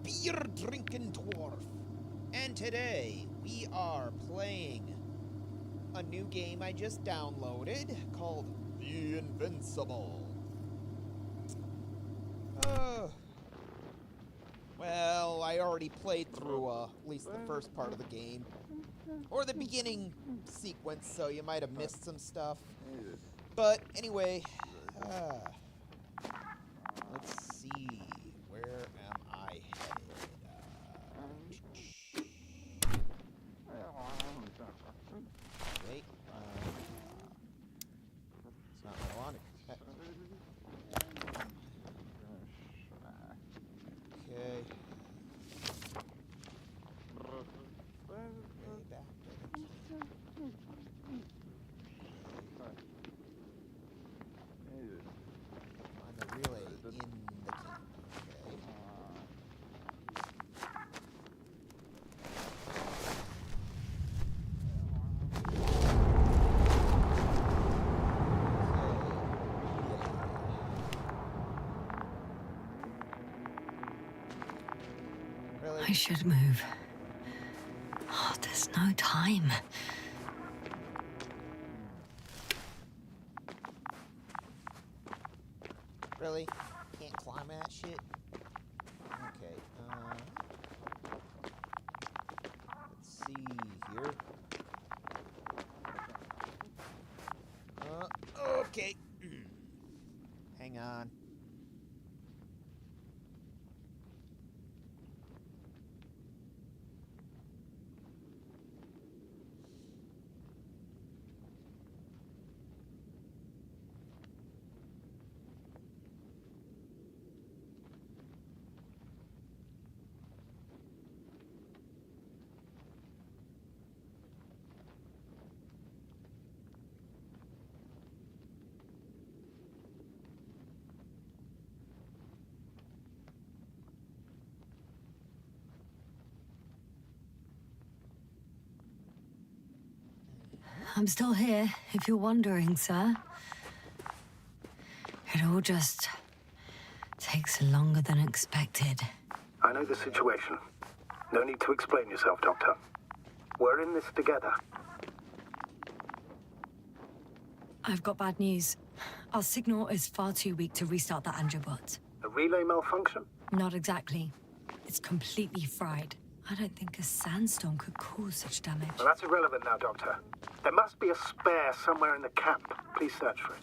beer-drinking dwarf. And today, we are playing a new game I just downloaded called The Invincible. Well, I already played through at least the first part of the game. Or the beginning sequence, so you might have missed some stuff. But anyway, let's see. Where am I headed? Wait. It's not what I wanted. Okay. Way back to the key. Find the relay in the key. I should move. Oh, there's no time. Really? Can't climb that shit? Okay, let's see here. Okay. Hang on. I'm still here, if you're wondering, sir. It all just takes longer than expected. I know the situation. No need to explain yourself, Doctor. We're in this together. I've got bad news. Our signal is far too weak to restart the Androbot. A relay malfunction? Not exactly. It's completely fried. I don't think a sandstorm could cause such damage. Well, that's irrelevant now, Doctor. There must be a spare somewhere in the camp. Please search for it.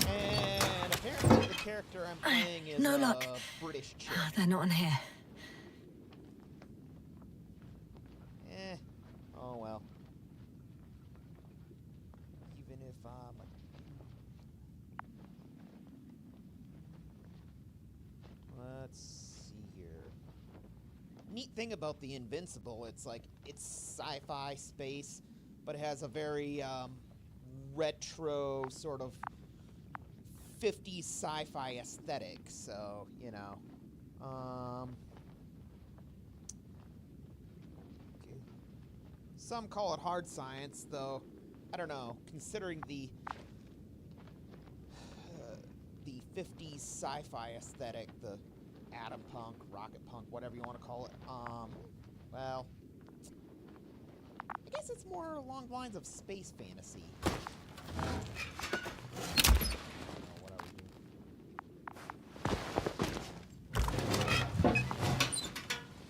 And apparently the character I'm playing is No a luck. British chick. They're not in here. Oh well. Even if let's see here. Neat thing about the Invincible, it's sci-fi space, but it has a very retro sort of 50s sci-fi aesthetic. So you know, okay. Some call it hard science, though. I don't know. Considering the 50s sci-fi aesthetic, the atom punk, rocket punk, whatever you want to call it. Well, I guess it's more along the lines of space fantasy.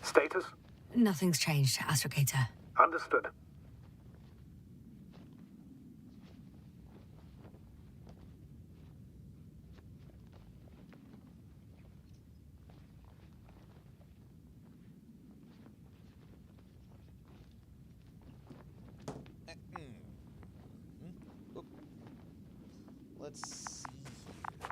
Status? Nothing's changed, Astrogator. Understood. Let's see here.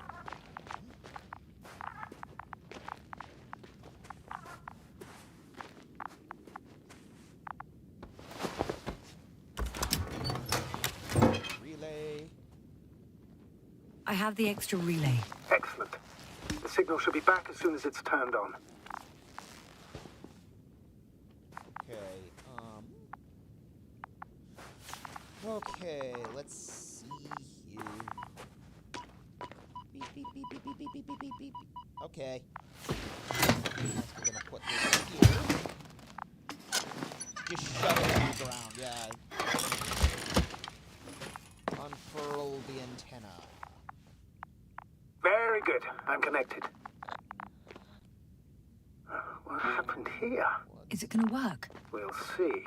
Relay. I have the extra relay. Excellent. The signal should be back as soon as it's turned on. Okay, let's see here. beep, beep, beep, beep, beep, beep, beep, beep, beep, beep. Okay. Guess we're gonna put this here. Just shove it on the ground, yeah. Unfurl the antenna. Very good. I'm connected. What happened here? Is it gonna work? We'll see.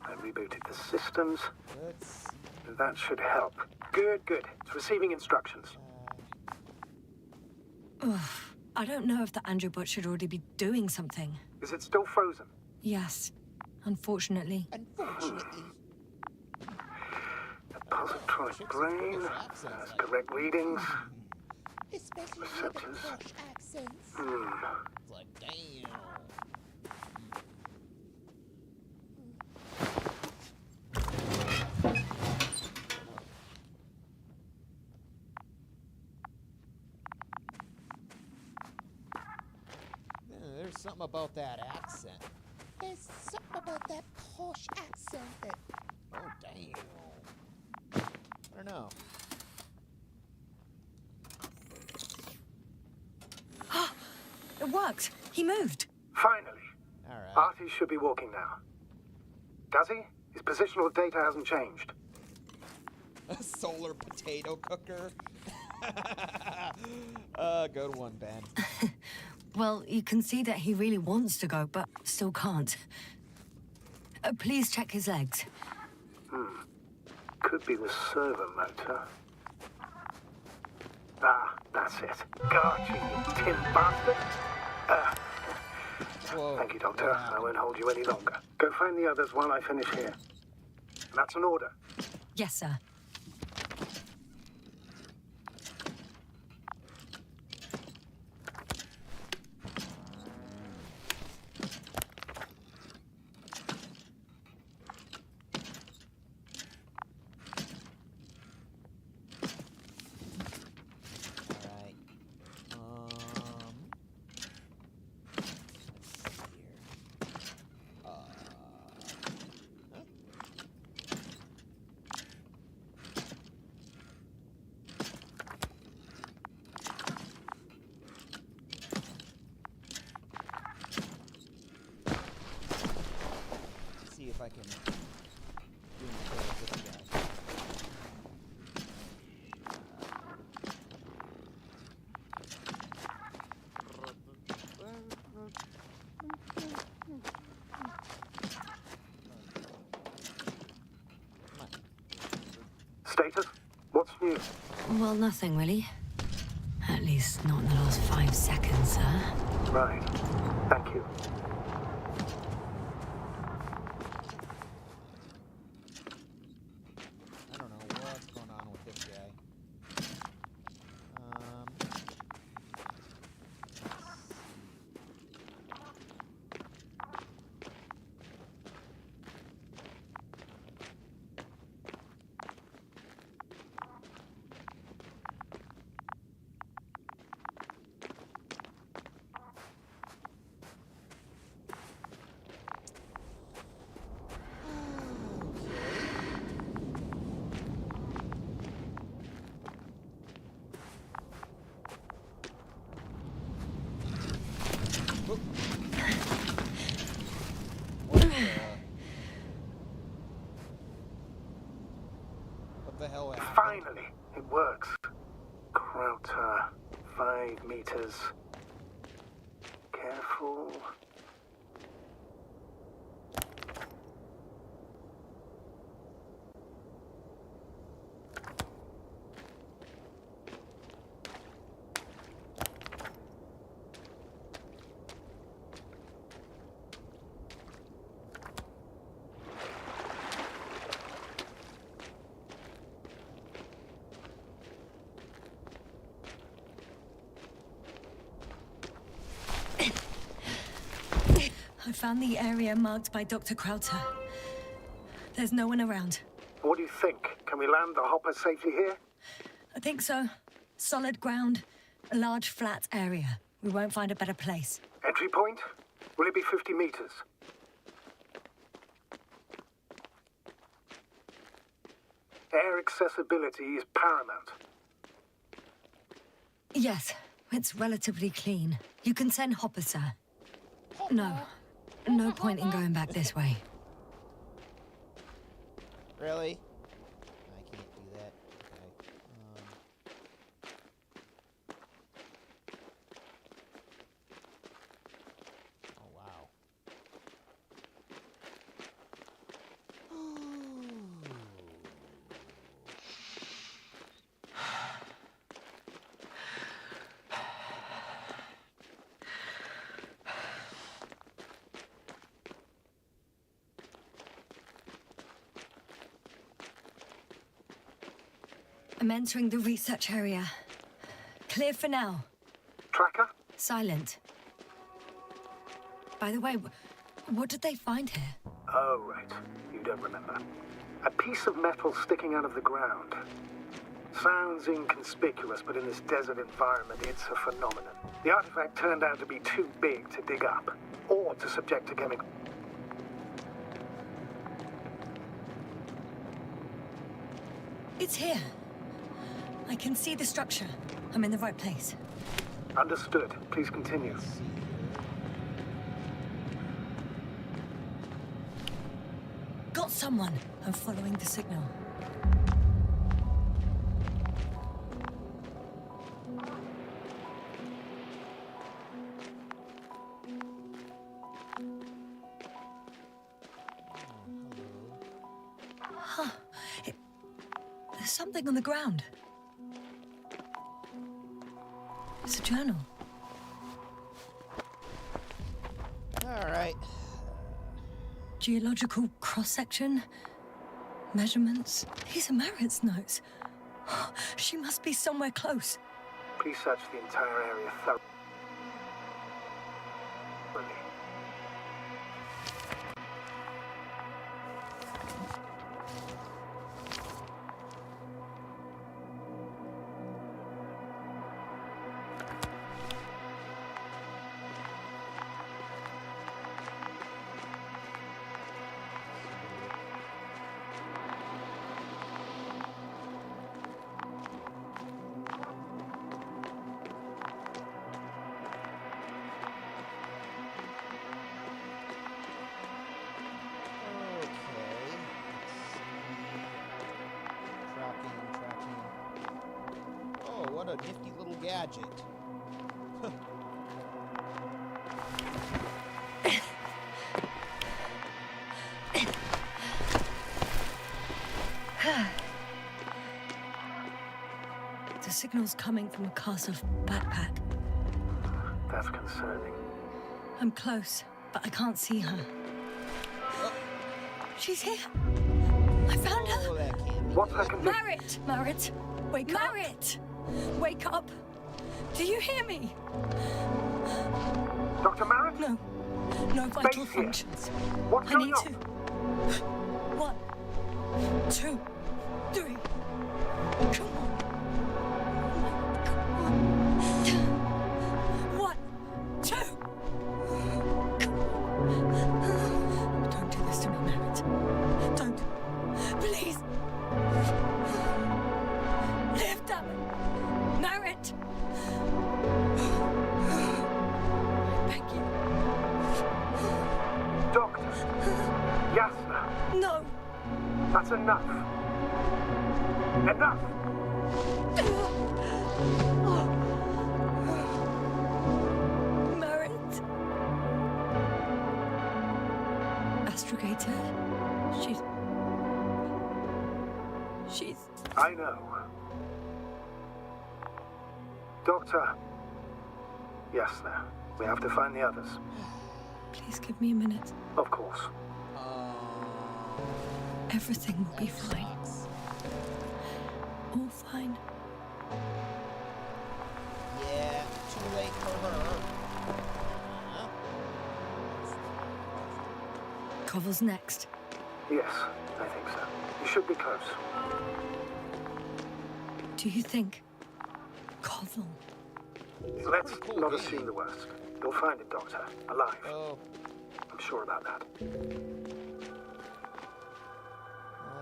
I rebooted the systems. Let's see. That should help. Good, good. It's receiving instructions. Ugh. I don't know if the Androbot should already be doing something. Is it still frozen? Yes. Unfortunately. Unfortunately. A positronic brain has correct readings. Especially Receptors. with the posh accents. It's like, damn. There's something about that accent. There's something about that posh accent that... Oh, damn. I don't know. It worked. He moved. Finally. All right. Artie should be walking now. Does he? His positional data hasn't changed. A solar potato cooker. Good one, Ben. Well, you can see that he really wants to go, but still can't. Please check his legs. Could be the servo motor. Ah, that's it. Got you, you tin bastard. Whoa. Thank you, Doctor. I won't hold you any longer. Go find the others while I finish here. That's an order. Yes, sir. See if I can do anything with this guy. Status? What's new? Well, nothing really. At least not in the last 5 seconds, sir. Right. Thank you. I don't know what's going on with this guy. What the hell happened? Finally, it works. Krauter, 5 meters. Careful. I found the area marked by Dr. Krauter. There's no one around. What do you think? Can we land the hopper safely here? I think so. Solid ground, a large flat area. We won't find a better place. Entry point? Will it be 50 meters? Air accessibility is paramount. Yes, it's relatively clean. You can send Hopper, sir. No. No point in going back this way. Really? I can't do that. Okay. Oh, wow. I'm entering the research area. Clear for now. Tracker? Silent. By the way, what did they find here? Oh, right. You don't remember. A piece of metal sticking out of the ground. Sounds inconspicuous, but in this desert environment, it's a phenomenon. The artifact turned out to be too big to dig up, or to subject to chemical... It's here. I can see the structure. I'm in the right place. Understood. Please continue. Let's see here. Got someone. I'm following the signal. Huh. There's something on the ground. It's a journal. All right. Geological cross-section. Measurements. These are Marit's notes. She must be somewhere close. Please search the entire area thoroughly. What a nifty little gadget. The signal's coming from a castle backpack. That's concerning. I'm close, but I can't see her. Oh. She's here. I found her. Oh, that can't be What's good. her condition? Marit! Marit! Wake up! Marit! Wake up! Do you hear me? Dr. Marit? No. No vital Base here. functions. What's I going need on? to. 1, 2, 3. Come on. 1, 2. Don't do this to me, Marit. Don't. Please. Live, damn it. Marit. I beg you. Doctor. Yasna. No. That's enough. Enough. Marit. Astrogator. She's... I know. Doctor. Yasna. We have to find the others. Please give me a minute. Of course. Everything will be That fine. sucks. All fine. Yeah, too late for her. Huh? Koval's next. Yes, I think so. You should be close. Do you think? Koval. It's a Let's pretty cool not game. assume the worst. You'll find it, Doctor. Alive. Oh, I'm sure about that.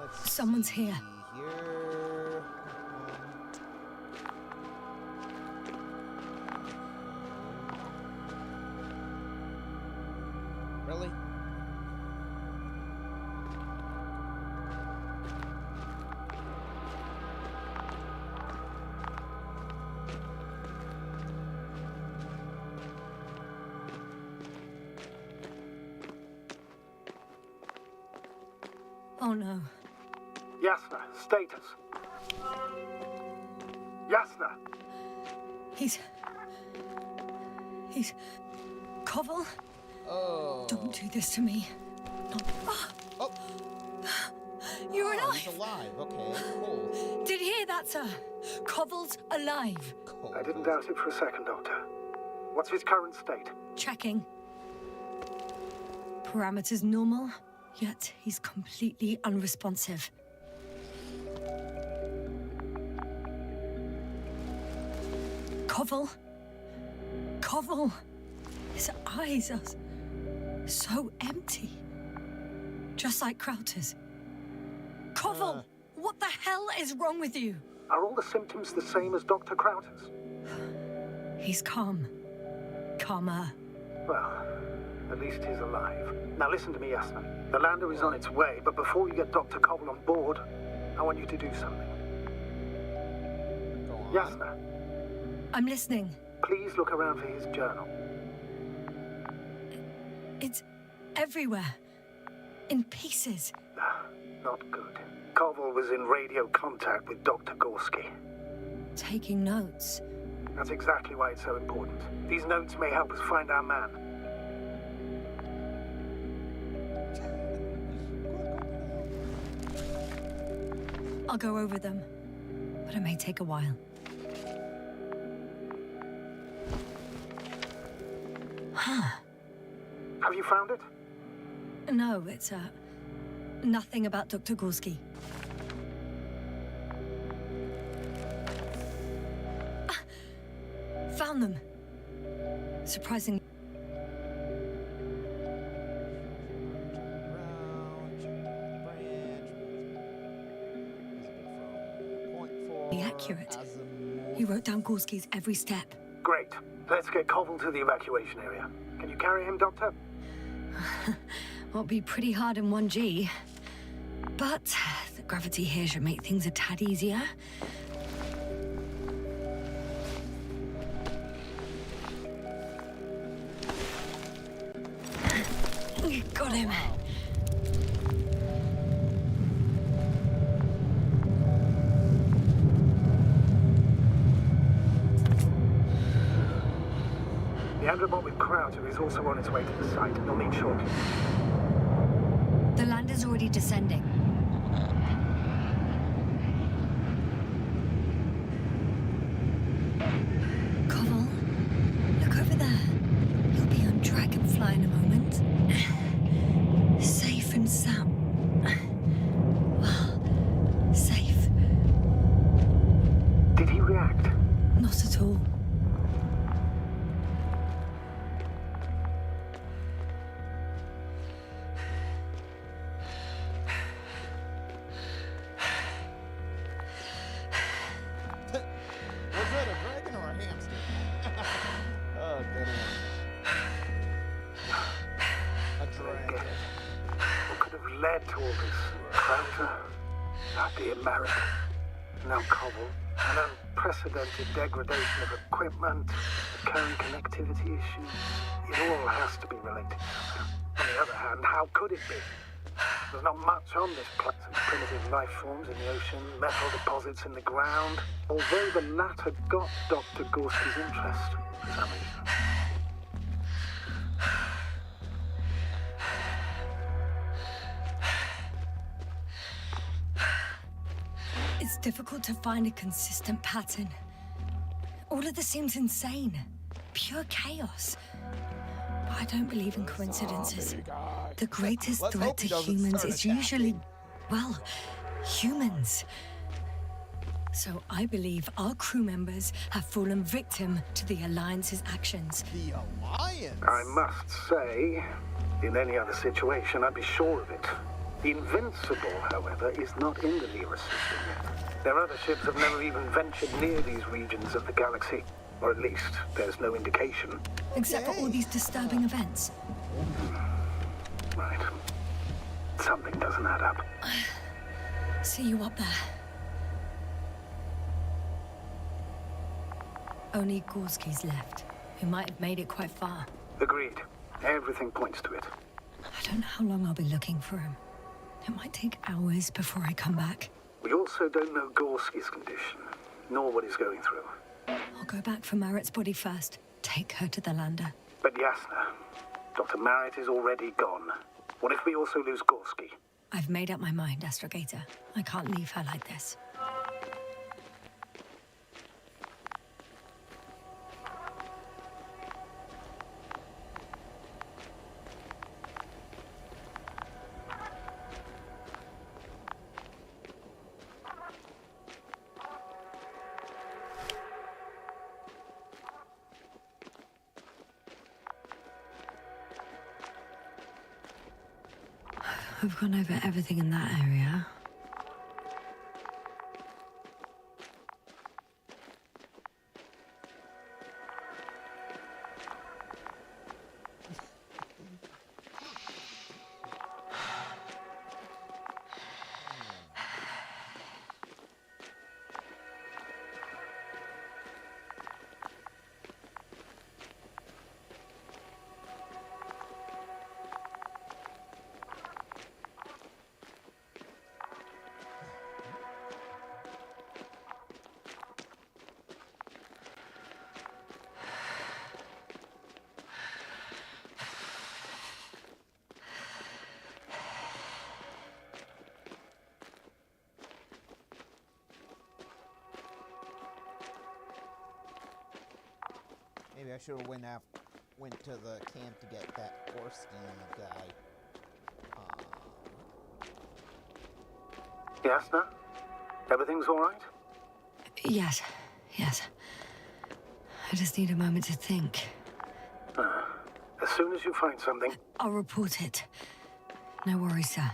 let's Someone's see here. Here. Oh no. Yasna, status. Yasna! He's... Koval? Oh. Don't do this to me. Not... Oh. You're alive! He's alive. Okay, cool. Did you hear that, sir? Koval's alive. Cool. I didn't doubt it for a second, Doctor. What's his current state? Checking. Parameters normal, yet he's completely unresponsive. Koval. His eyes are so empty. Just like Crowter's. Koval! What the hell is wrong with you? Are all the symptoms the same as Dr. Crowter's? He's calm. Calmer. Well, at least he's alive. Now listen to me, Yasna. The lander is on its way, but before you get Dr. Koval on board, I want you to do something. Go on. Yasna, I'm listening. please look around for his journal. It's everywhere. In pieces. Not good. Koval was in radio contact with Dr. Gorski. Taking notes. That's exactly why it's so important. These notes may help us find our man. I'll go over them. But it may take a while. Have you found it? No, it's, nothing about Dr. Gorski. Found them. Surprisingly. Accurate. He wrote down Gorski's every step. Great. Let's get Koval to the evacuation area. Can you carry him, Doctor? Will be pretty hard in 1G. But the gravity here should make things a tad easier. Got him. The Androbot with Crowder is also on its way to the site. You'll need shortly. The lander's already descending. Koval, look over there. You'll be on Dragonfly in a moment. Safe and sound. Well, safe. Did he react? Not at all. Was that a dragon or a hamster? Oh, good one. A dragon. What could have led to all this? Crowder? The American. Now Koval. An unprecedented degradation of equipment, the current connectivity issues. It all has to be related. On the other hand, how could it be? There's not much on this planet. Primitive life forms in the ocean, metal deposits in the ground. Although the latter got Dr. Gorski's interest for some reason. It's difficult to find a consistent pattern. All of this seems insane. Pure chaos. But I don't believe in coincidences. The greatest Let's threat hope he to doesn't humans start is attacking. usually, well, humans. So I believe our crew members have fallen victim to the Alliance's actions. The Alliance? I must say, in any other situation, I'd be sure of it. The Invincible, however, is not in the Lyra system yet. Their other ships have never even ventured near these regions of the galaxy. Or at least, there's no indication. Except for all these disturbing events. Right. Something doesn't add up. See you up there. Only Gorski's left, who might have made it quite far. Agreed. Everything points to it. I don't know how long I'll be looking for him. It might take hours before I come back. We also don't know Gorski's condition, nor what he's going through. I'll go back for Merritt's body first. Take her to the lander. But Yasna, Dr. Merritt is already gone. What if we also lose Gorski? I've made up my mind, Astrogator. I can't leave her like this. I've gone over everything in that area. Maybe I should have went to the camp to get that Gorski guy. Yasna? Everything's all right? Yes. I just need a moment to think. As soon as you find something... I'll report it. No worries, sir.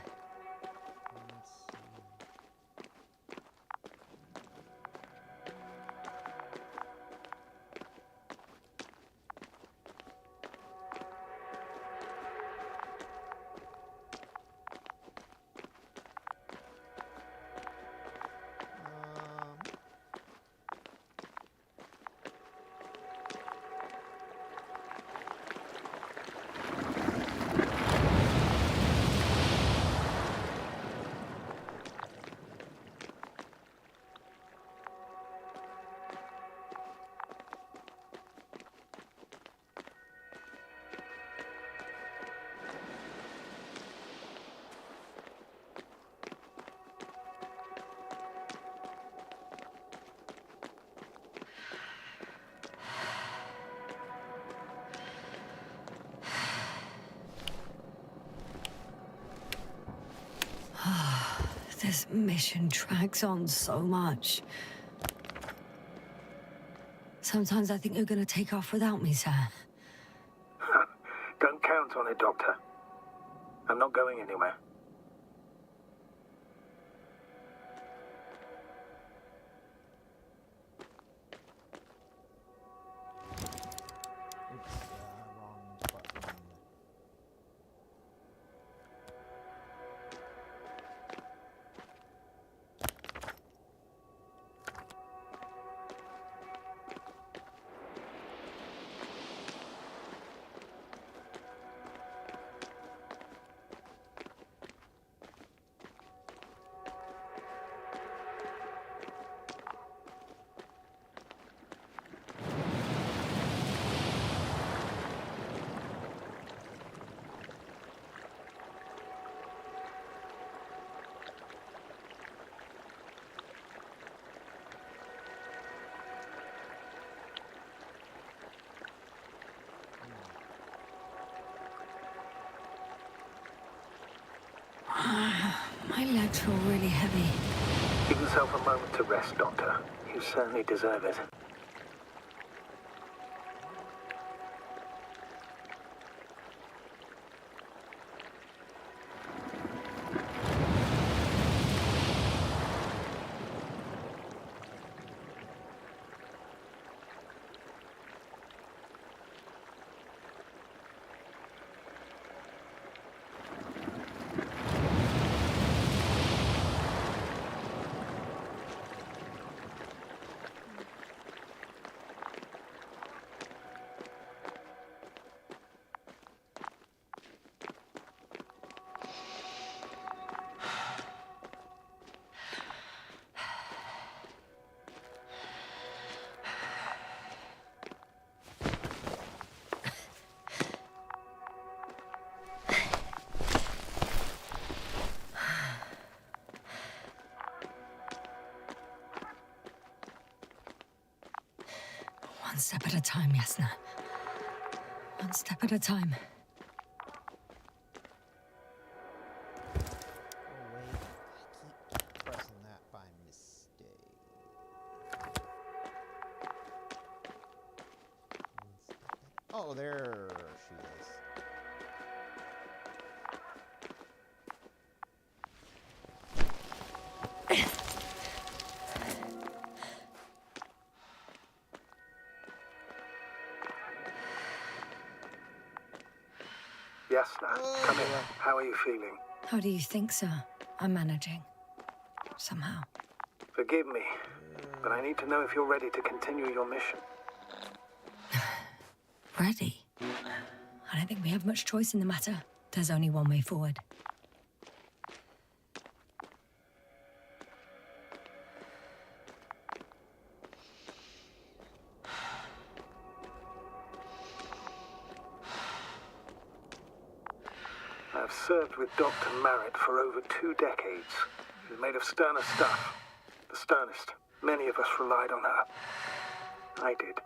This mission drags on so much. Sometimes I think you're gonna take off without me, sir. Don't count on it, Doctor. I'm not going anywhere. Wrong button. My legs feel really heavy. Give yourself a moment to rest, Doctor. You certainly deserve it. One step at a time, Yasna. One step at a time. Oh, wait. I keep pressing that by mistake. Oh, there she is. Yasna, come in. How are you feeling? How do you think, sir? I'm managing. Somehow. Forgive me, but I need to know if you're ready to continue your mission. Ready? I don't think we have much choice in the matter. There's only one way forward. I've served with Dr. Merritt for over 2 decades. She's made of sterner stuff. The sternest. Many of us relied on her. I did.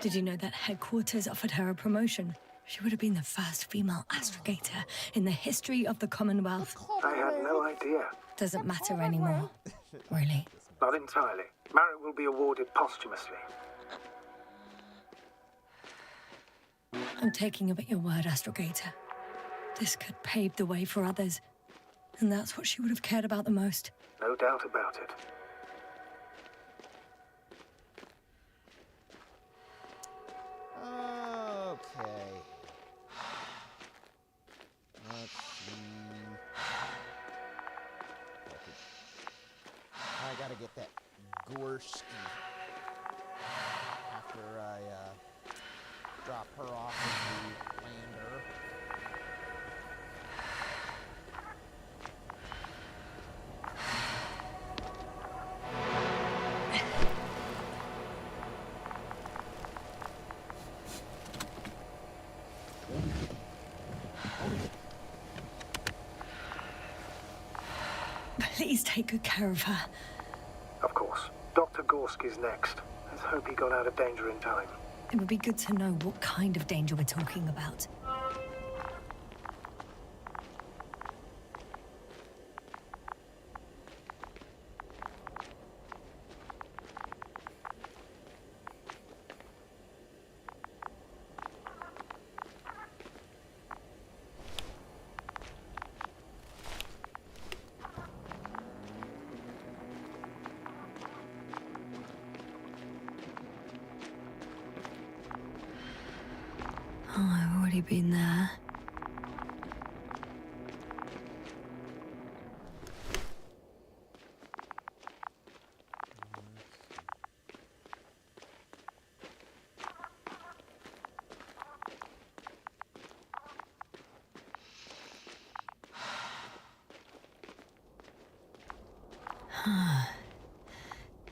Did you know that headquarters offered her a promotion? She would have been the first female astrogator in the history of the Commonwealth. I had no idea. Doesn't matter anymore. Really? Not entirely. Merritt will be awarded posthumously. I'm taking you at your word, astrogator. This could pave the way for others. And that's what she would have cared about the most. No doubt about it. Okay. Let's see. I gotta get that Gorski after I drop her off in the lander. Please take good care of her. Of course. Dr. Gorski's next. Let's hope he got out of danger in time. It would be good to know what kind of danger we're talking about. Oh, I've already been there.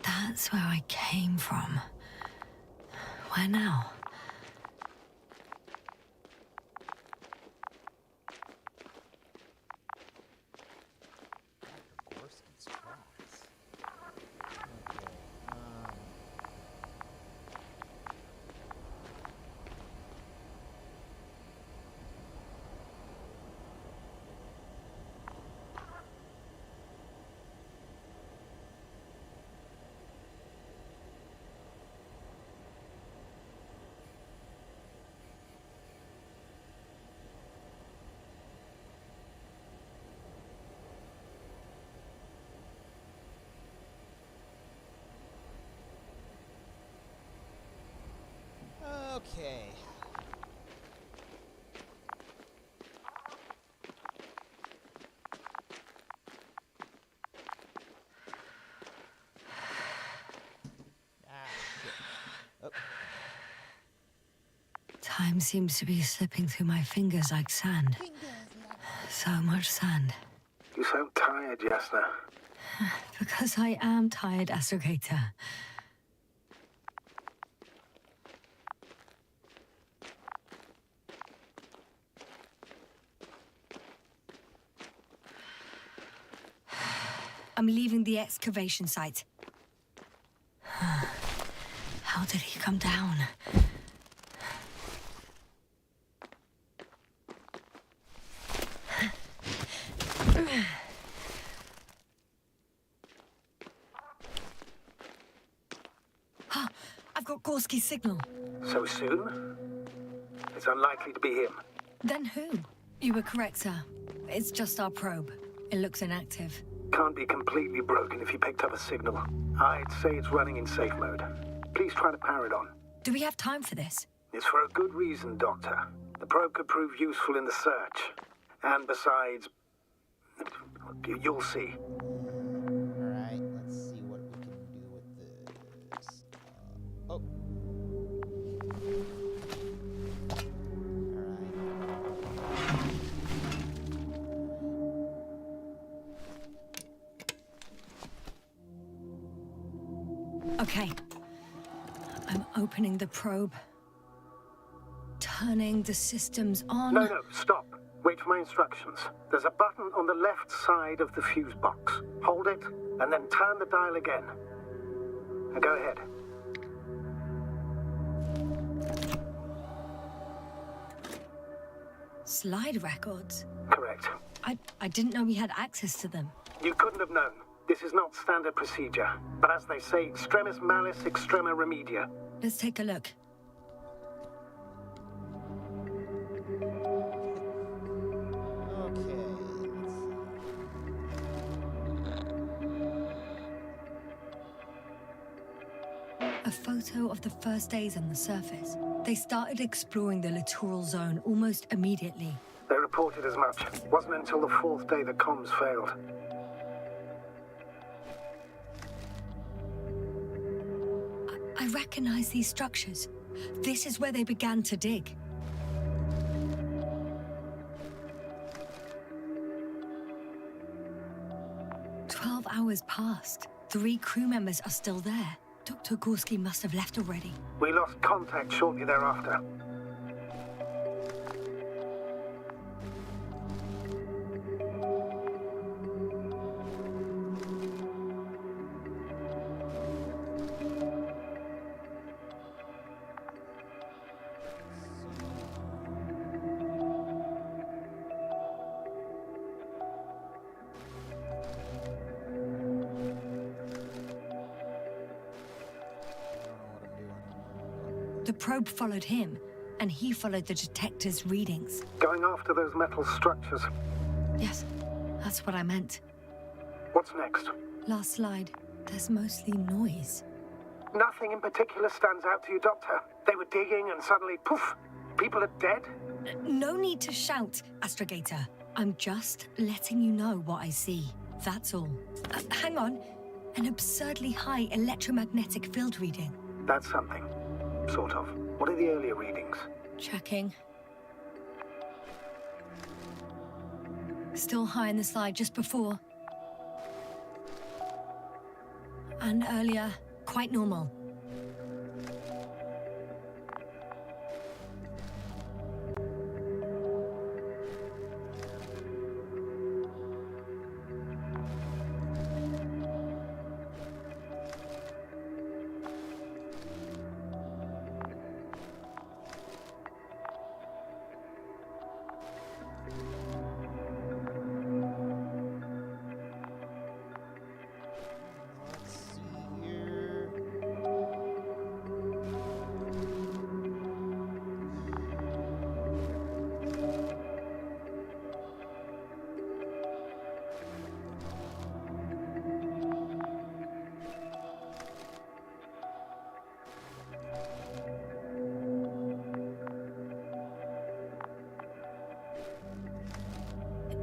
That's where I came from. Where now? Gorski's tracks. Okay. Okay. Oh. Time seems to be slipping through my fingers like sand. So much sand. You sound tired, Yasna. Because I am tired, astrogator. I'm leaving the excavation site. come down. I've got Gorski's signal. So soon? It's unlikely to be him. Then who? You were correct, sir. It's just our probe. It looks inactive. Can't be completely broken if you picked up a signal. I'd say it's running in safe mode. Please try to power it on. Do we have time for this? It's for a good reason, Doctor. The probe could prove useful in the search. And besides, you'll see. Alright, let's see what we can do with this. Oh. Okay. I'm opening the probe. Turning the systems on. No, stop. Wait for my instructions. There's a button on the left side of the fuse box. Hold it, and then turn the dial again. Now go ahead. Slide records? Correct. I didn't know we had access to them. You couldn't have known. This is not standard procedure. But as they say, extremis malice, extrema remedia. Let's take a look. Okay, A photo of the first days on the surface. They started exploring the littoral zone almost immediately. They reported as much. Wasn't until the fourth day the comms failed. I recognize these structures. This is where they began to dig. "12 hours passed. 3 crew members are still there. Dr. Gorski must have left already. We lost contact shortly thereafter. The probe followed him, and he followed the detector's readings. Going after those metal structures. Yes, that's what I meant. What's next? Last slide. There's mostly noise. Nothing in particular stands out to you, Doctor. They were digging and suddenly, poof, people are dead? No need to shout, Astrogator. I'm just letting you know what I see. That's all. Hang on. An absurdly high electromagnetic field reading. That's something. Sort of. What are the earlier readings? Checking. Still high in the slide just before. And earlier, quite normal.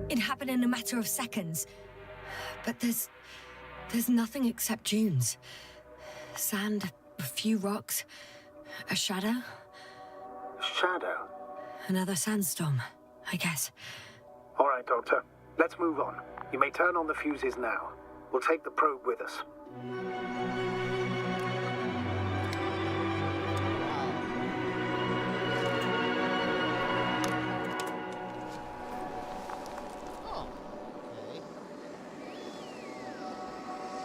It happened in a matter of seconds. But there's nothing except dunes. Sand, a few rocks, a shadow. Shadow? Another sandstorm, I guess. All right, Doctor. Let's move on. You may turn on the fuses now. We'll take the probe with us. Oh, okay.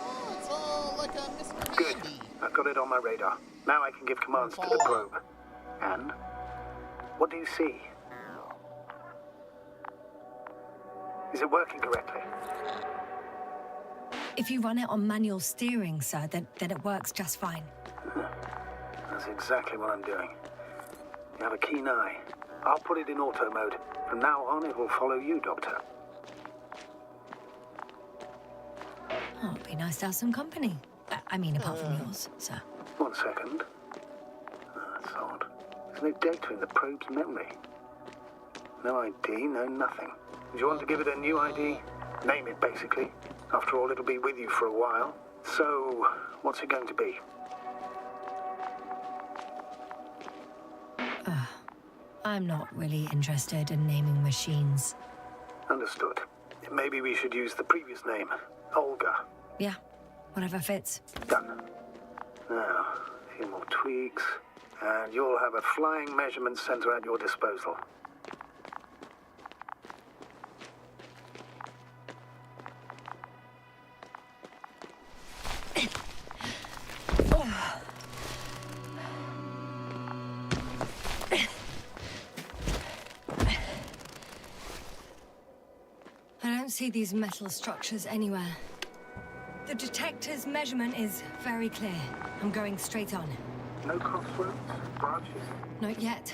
Oh, it's all like a Mr. Good. Handy. I've got it on my radar. Now I can give commands to the probe. And? What do you see? Is it working correctly? If you run it on manual steering, sir, then it works just fine. That's exactly what I'm doing. You have a keen eye. I'll put it in auto mode. From now on, it will follow you, Doctor. Oh, it'd be nice to have some company. I mean, apart from yours, sir. 1 second. That's odd. There's no data in the probe's memory. No ID, no nothing. Do you want to give it a new ID? Name it, basically. After all, it'll be with you for a while. So, what's it going to be? I'm not really interested in naming machines. Understood. Maybe we should use the previous name. Olga. Yeah, whatever fits. Done. Now, a few more tweaks, and you'll have a flying measurement center at your disposal. I don't see these metal structures anywhere. The detector's measurement is very clear. I'm going straight on. No crossroads? Branches? Not yet.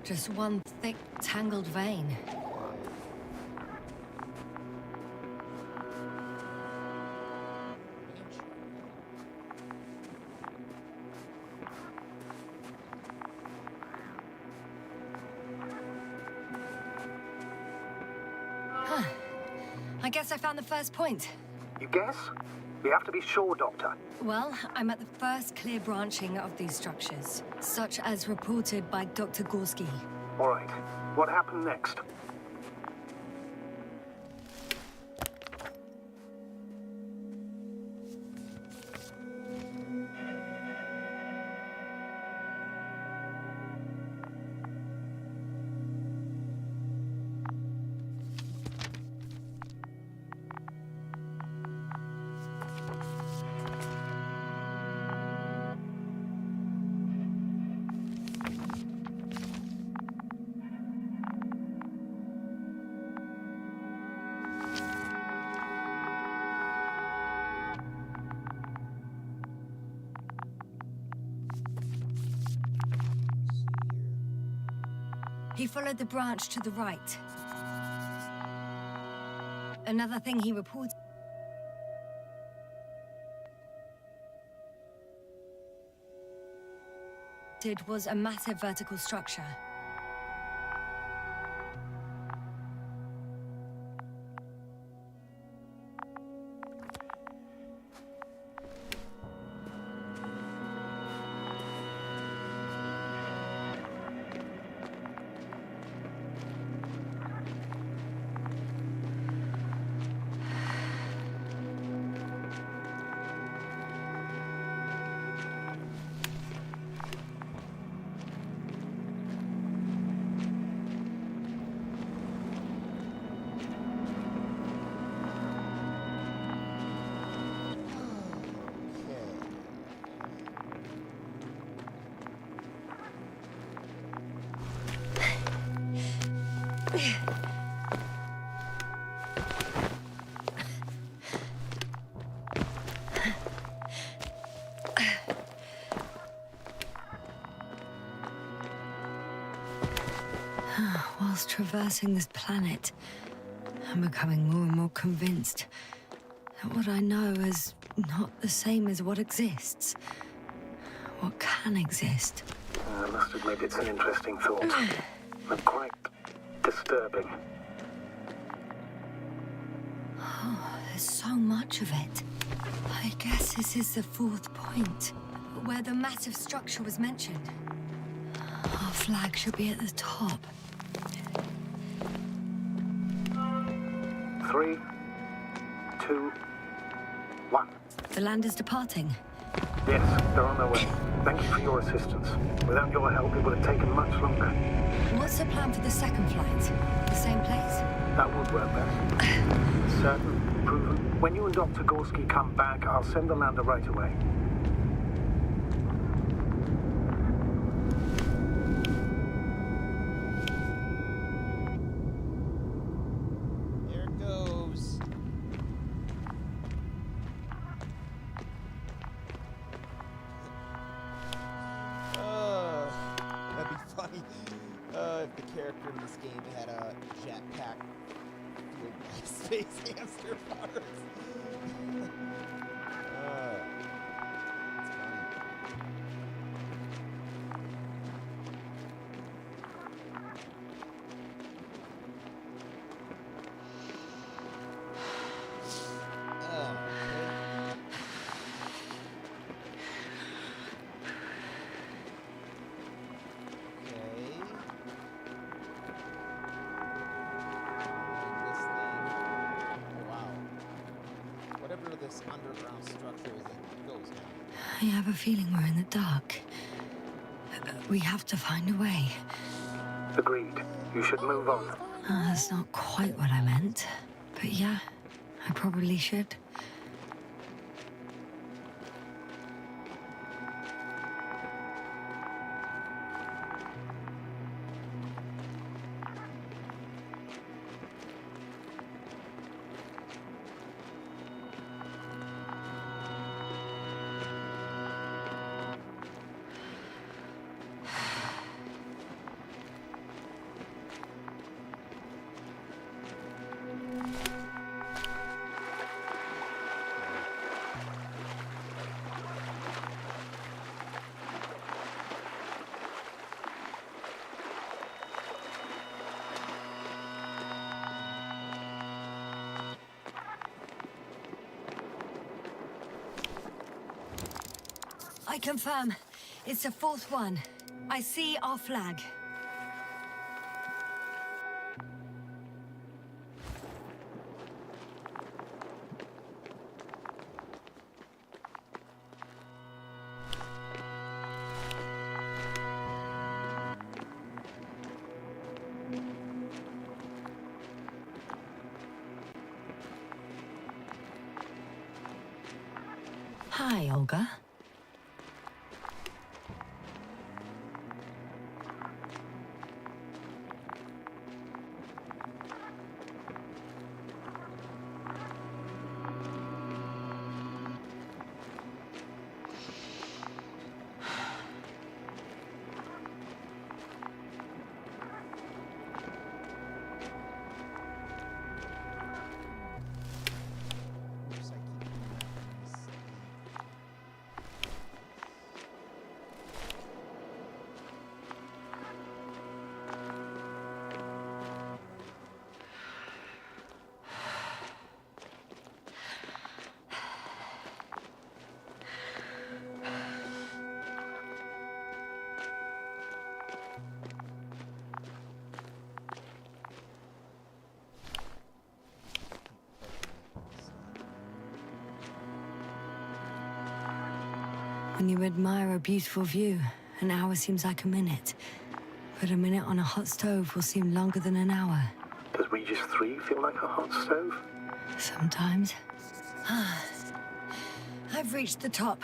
Just one thick, tangled vein. Huh. I guess I found the first point. You guess? We have to be sure, Doctor. Well, I'm at the first clear branching of these structures, such as reported by Dr. Gorski. All right. What happened next? He followed the branch to the right. Another thing he reported was a massive vertical structure. Whilst traversing this planet, I'm becoming more and more convinced that what I know is not the same as what exists. What can exist. I must admit it's an interesting thought. And quite disturbing. Oh, there's so much of it. I guess this is the fourth point, where the massive structure was mentioned. Our flag should be at the top. 3, 2, 1. The land is departing. Yes, they're on their way. Thank you for your assistance. Without your help, it would have taken much longer. What's the plan for the second flight? The same place? That would work best. Certain, proven. When you and Dr. Gorski come back, I'll send the lander right away. character in this game had a jetpack fueled by space hamster parts. It's funny. This underground structure as it goes down. I have a feeling we're in the dark. We have to find a way. Agreed. You should move on. That's not quite what I meant. But yeah, I probably should. I confirm. It's the fourth one. I see our flag. Hi, Olga. When you admire a beautiful view, an hour seems like a minute. But a minute on a hot stove will seem longer than an hour. Does Regis 3 feel like a hot stove? Sometimes. I've reached the top.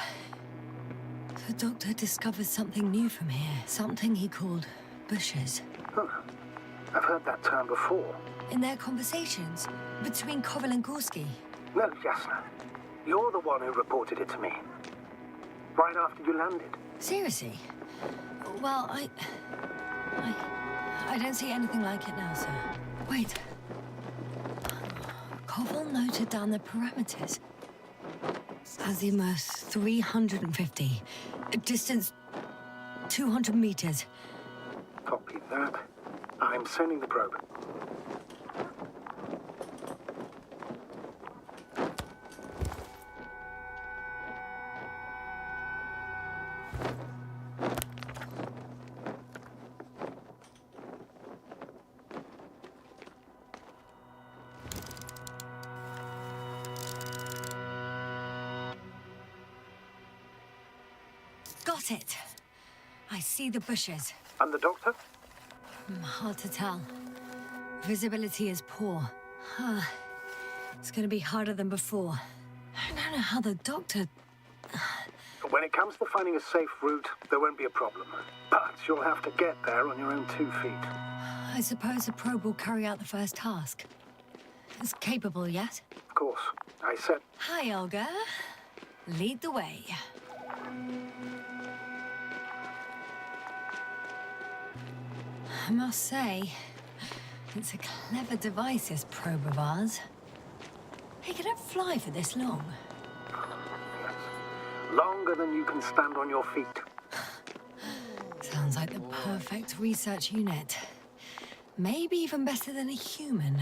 The doctor discovered something new from here. Something he called bushes. Huh. I've heard that term before. In their conversations between Koval and Gorski. No, Jasna. You're the one who reported it to me. Right after you landed. Seriously? Well, I don't see anything like it now, sir. Wait. Koval noted down the parameters. Azimuth 350. Distance 200 meters. Copy that. I'm sending the probe. Got it. I see the bushes. And the doctor? Hard to tell. Visibility is poor. It's gonna be harder than before. I don't know how the doctor... When it comes to finding a safe route, there won't be a problem. But you'll have to get there on your own 2 feet. I suppose the probe will carry out the first task. It's capable yet? Of course. I said... Hi, Olga. Lead the way. I must say, it's a clever device, this probe of ours. Hey, can it fly for this long? Yes. Longer than you can stand on your feet. Sounds like the perfect research unit. Maybe even better than a human.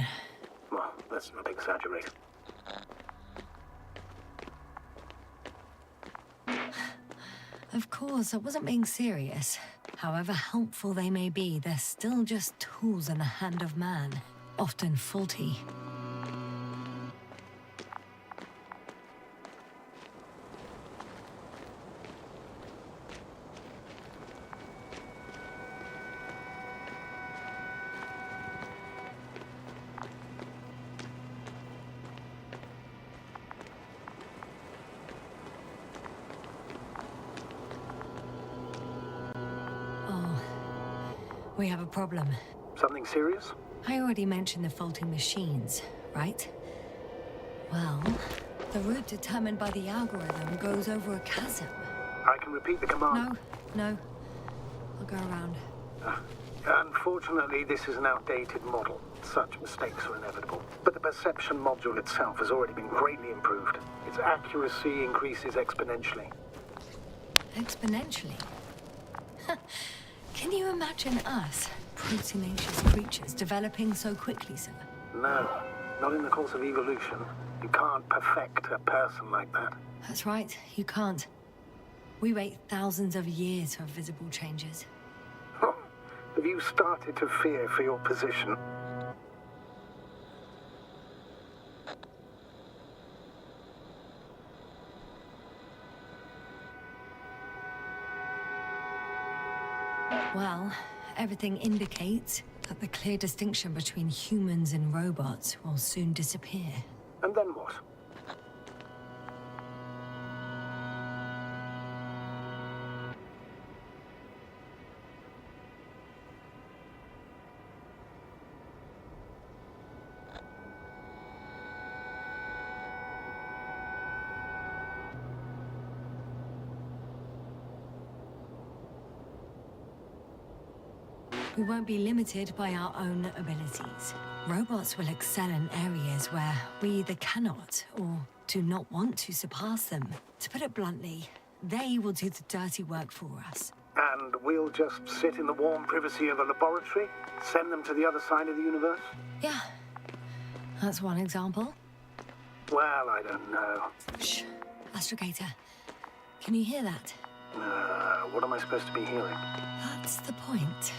Well, let's not exaggerate. Of course, I wasn't being serious. However helpful they may be, they're still just tools in the hand of man, often faulty. We have a problem. Something serious? I already mentioned the faulty machines, right? Well, the route determined by the algorithm goes over a chasm. I can repeat the command. No. I'll go around. Unfortunately, this is an outdated model. Such mistakes are inevitable. But the perception module itself has already been greatly improved. Its accuracy increases exponentially. Exponentially? Can you imagine us, proteinaceous creatures, developing so quickly, sir? No, not in the course of evolution. You can't perfect a person like that. That's right, you can't. We wait thousands of years for visible changes. Have you started to fear for your position? Well, everything indicates that the clear distinction between humans and robots will soon disappear. And then what? We won't be limited by our own abilities. Robots will excel in areas where we either cannot or do not want to surpass them. To put it bluntly, they will do the dirty work for us. And we'll just sit in the warm privacy of a laboratory? Send them to the other side of the universe? Yeah, that's one example. Well, I don't know. Shh, Astrogator. Can you hear that? What am I supposed to be hearing? That's the point.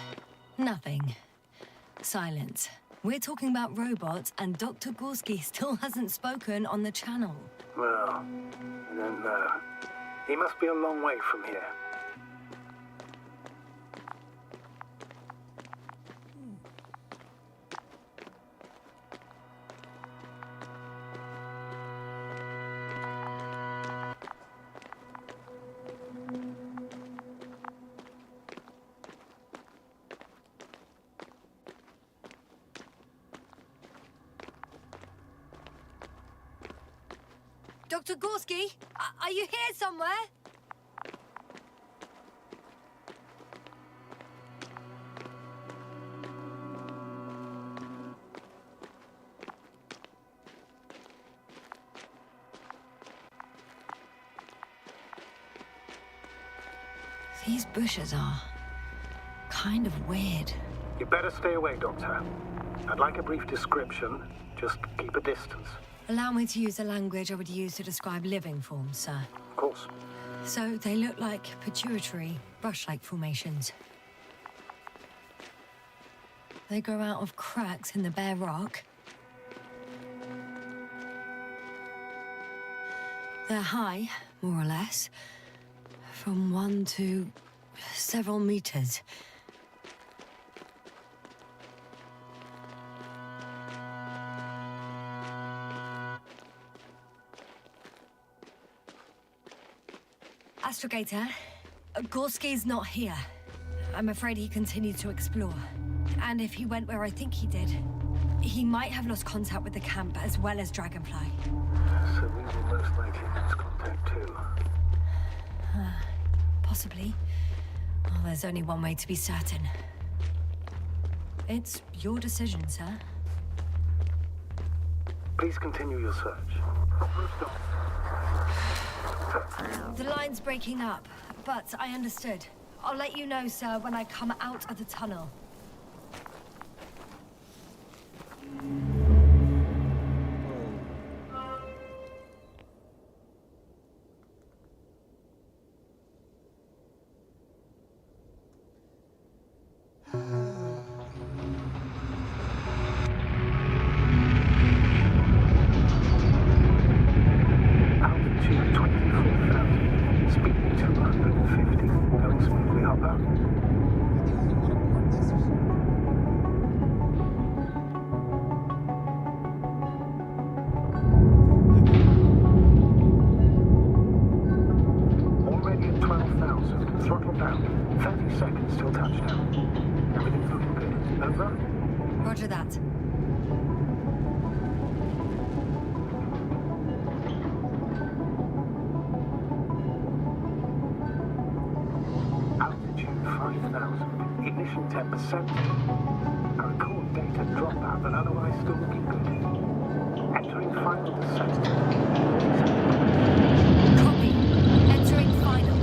Nothing. Silence. We're talking about robots, and Dr. Gorski still hasn't spoken on the channel. Well, I don't know. He must be a long way from here. Dr. Gorski, are you here somewhere? These bushes are kind of weird. You better stay away, Doctor. I'd like a brief description. Just keep a distance. Allow me to use the language I would use to describe living forms, sir. Of course. So they look like pituitary, brush-like formations. They grow out of cracks in the bare rock. They're high, more or less, from 1 to several meters. Astrogator, Gorski's not here. I'm afraid he continued to explore. And if he went where I think he did, he might have lost contact with the camp as well as Dragonfly. So we will most likely lose contact too. Possibly. Well, there's only one way to be certain. It's your decision, sir. Please continue your search. The line's breaking up, but I understood. I'll let you know, sir, when I come out of the tunnel. Altitude 24,000. Speed 250. Going smoothly, Hopper. Already at 12,000. Throttle down. 30 seconds till touchdown. Everything's looking good. Over? Roger that. Altitude 5,000. Ignition 10%. I record data dropout, but otherwise still looking good. Entering final descent. Copy. Entering final.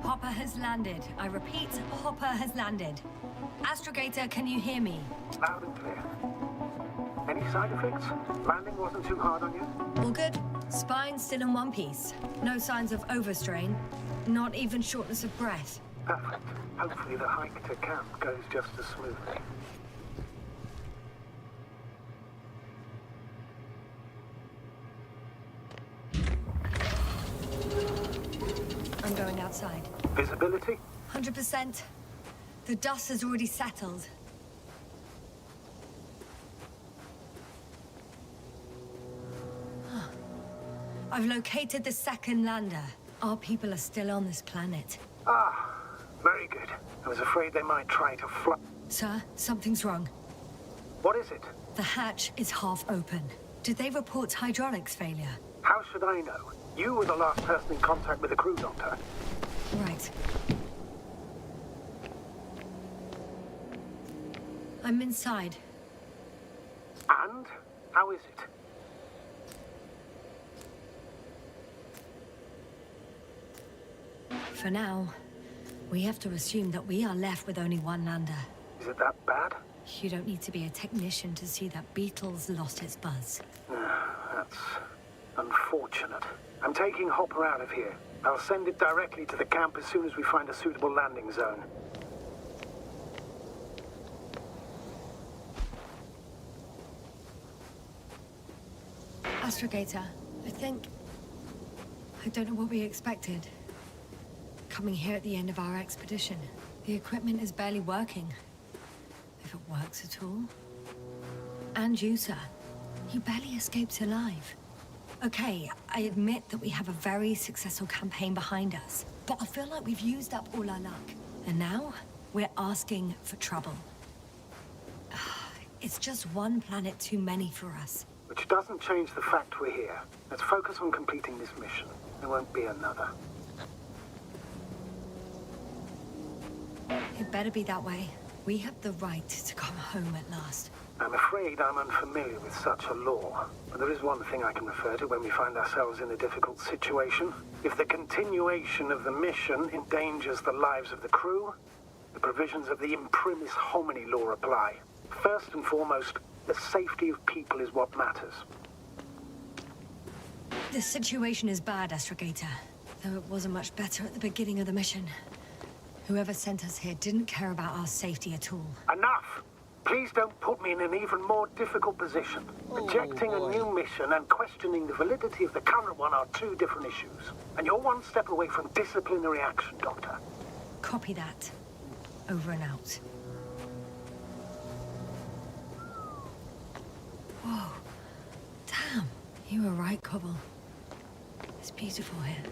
Hopper has landed. I repeat, Hopper has landed. Astrogator, can you hear me? Loud and clear. Any side effects? Landing wasn't too hard on you? All good. Spine still in one piece. No signs of overstrain. Not even shortness of breath. Perfect. Hopefully the hike to camp goes just as smoothly. I'm going outside. Visibility? 100%. The dust has already settled. I've located the second lander. Our people are still on this planet. Ah, very good. I was afraid they might try to fly. Sir, something's wrong. What is it? The hatch is half open. Did they report hydraulics failure? How should I know? You were the last person in contact with the crew, Doctor. Right. I'm inside. And? How is it? For now, we have to assume that we are left with only one lander. Is it that bad? You don't need to be a technician to see that Beetle's lost its buzz. That's unfortunate. I'm taking Hopper out of here. I'll send it directly to the camp as soon as we find a suitable landing zone. Astrogator, I don't know what we expected. Coming here at the end of our expedition. The equipment is barely working. If it works at all. And you, sir. You barely escaped alive. Okay, I admit that we have a very successful campaign behind us. But I feel like we've used up all our luck. And now, we're asking for trouble. It's just one planet too many for us. Which doesn't change the fact we're here. Let's focus on completing this mission. There won't be another. It better be that way. We have the right to come home at last. I'm afraid I'm unfamiliar with such a law. But there is one thing I can refer to when we find ourselves in a difficult situation. If the continuation of the mission endangers the lives of the crew, the provisions of the imprimis homini law apply. First and foremost, the safety of people is what matters. The situation is bad, Astrogator. Though it wasn't much better at the beginning of the mission. Whoever sent us here didn't care about our safety at all. Enough! Please don't put me in an even more difficult position. Rejecting a new mission and questioning the validity of the current one are two different issues. And you're one step away from disciplinary action, Doctor. Copy that. Over and out. Whoa. Damn. You were right, Cobble. It's beautiful here.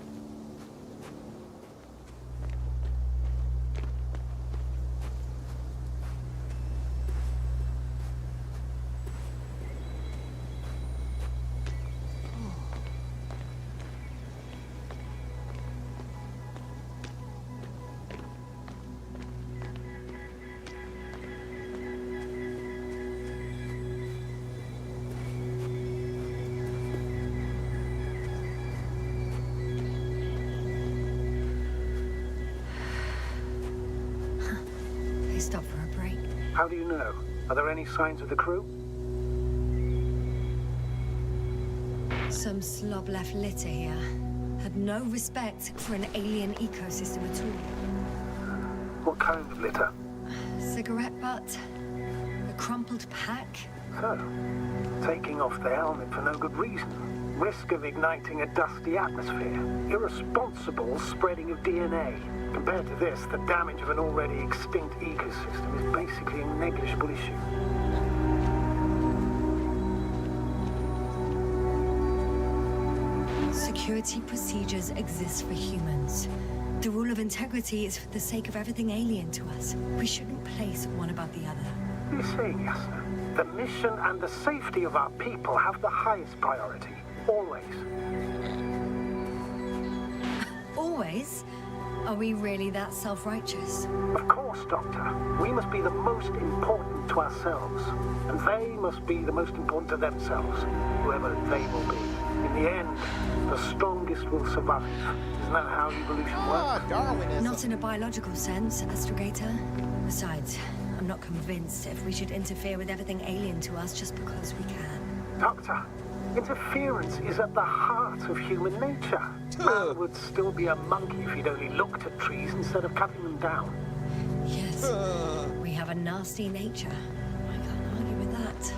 How do you know? Are there any signs of the crew? Some slob left litter here. Had no respect for an alien ecosystem at all. What kind of litter? Cigarette butt, a crumpled pack. So, taking off the helmet for no good reason. Risk of igniting a dusty atmosphere. Irresponsible spreading of DNA. Compared to this, the damage of an already extinct ecosystem is basically a negligible issue. Security procedures exist for humans. The rule of integrity is for the sake of everything alien to us. We shouldn't place one above the other. You're saying, Yasna, the mission and the safety of our people have the highest priority. Always. Always? Are we really that self-righteous? Of course, Doctor. We must be the most important to ourselves. And they must be the most important to themselves, whoever they will be. In the end, the strongest will survive. Isn't that how evolution works? Darwinism. Not in a biological sense, Astrogator. Besides, I'm not convinced if we should interfere with everything alien to us just because we can. Doctor, interference is at the heart of human nature. Man would still be a monkey if he'd only looked at trees instead of cutting them down. Yes, we have a nasty nature. I can't argue with that.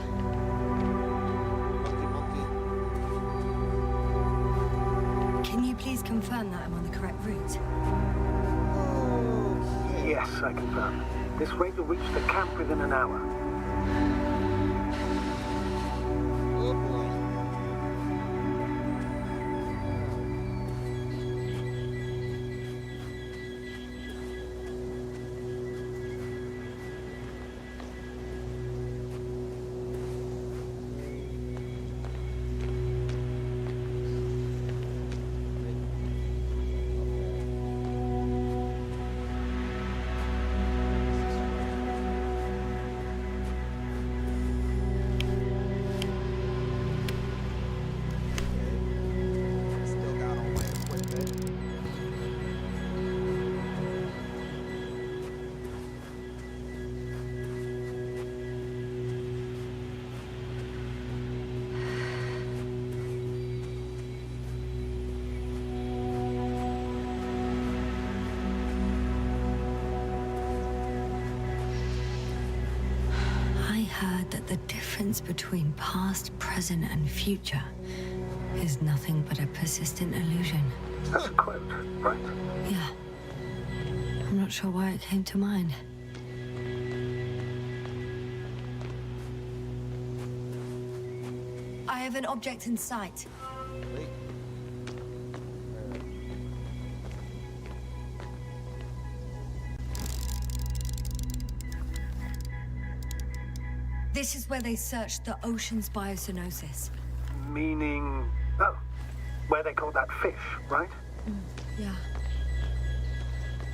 Monkey. Can you please confirm that I'm on the correct route? Okay. Yes, I confirm. This rate will reach the camp within an hour. Oh boy. Still got all my equipment. I heard that the difference between past, present, and future is nothing but a persistent illusion. That's a quote, right? Yeah. I'm not sure why it came to mind. I have an object in sight. Wait. This is where they searched the ocean's biocenosis. Meaning... Oh, where they caught that fish, right? Yeah.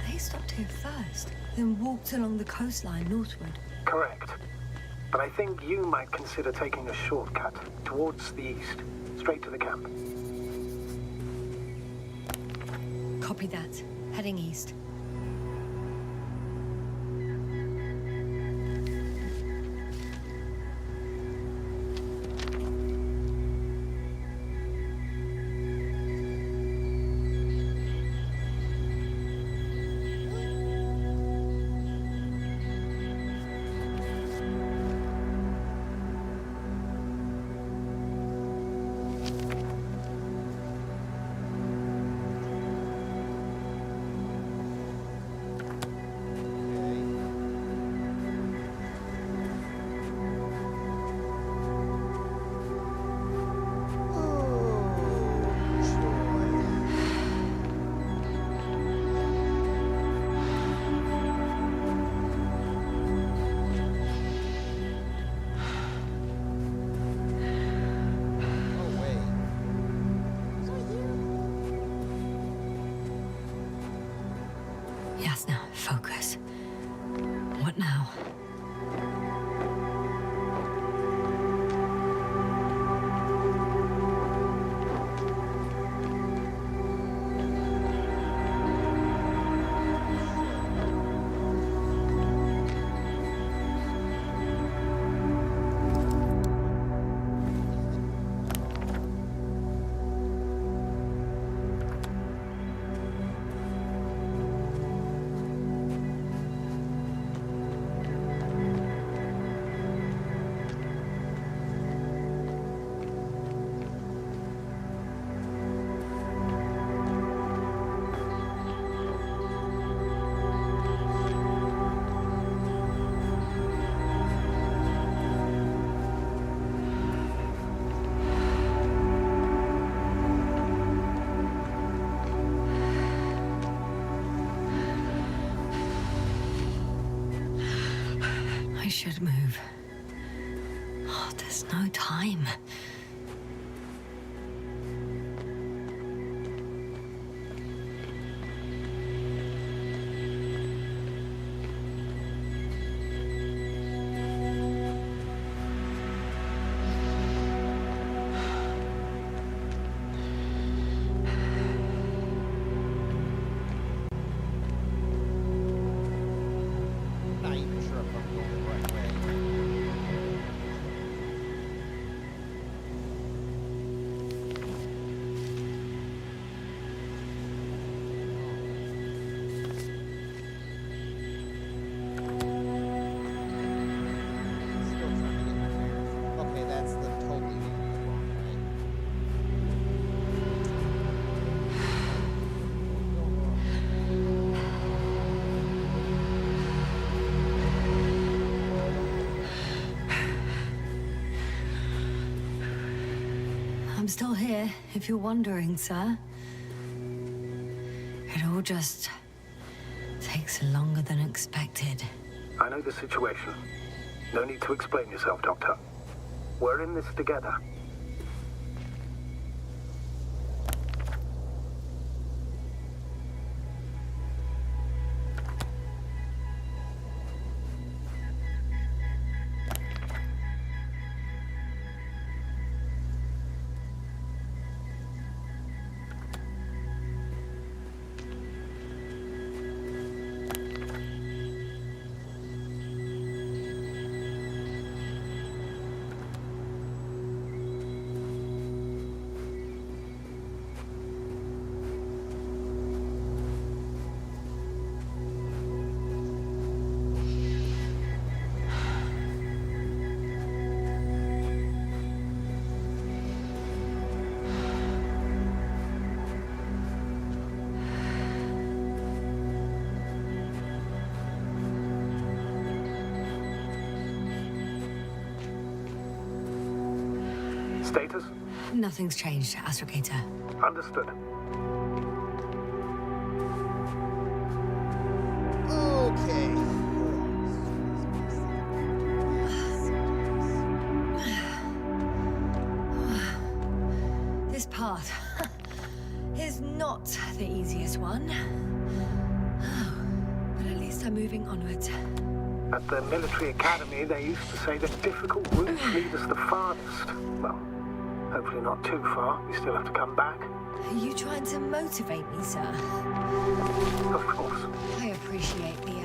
They stopped here first, then walked along the coastline northward. Correct. But I think you might consider taking a shortcut towards the east, straight to the camp. Copy that. Heading east. I should move. Oh, there's no time. Not even sure if I'm going the right way. Still trying to get my bearings. Okay, that's the totally wrong way. I'm still here, if you're wondering, sir. It all just takes longer than expected. I know the situation. No need to explain yourself, Doctor. We're in this together. Status? Nothing's changed, Astrogator. Understood. Okay. This path is not the easiest one. But at least I'm moving onwards. At the military academy, they used to say that difficult routes lead us the farthest. Well, hopefully not too far. You still have to come back. Are you trying to motivate me, sir? Of course. I appreciate the,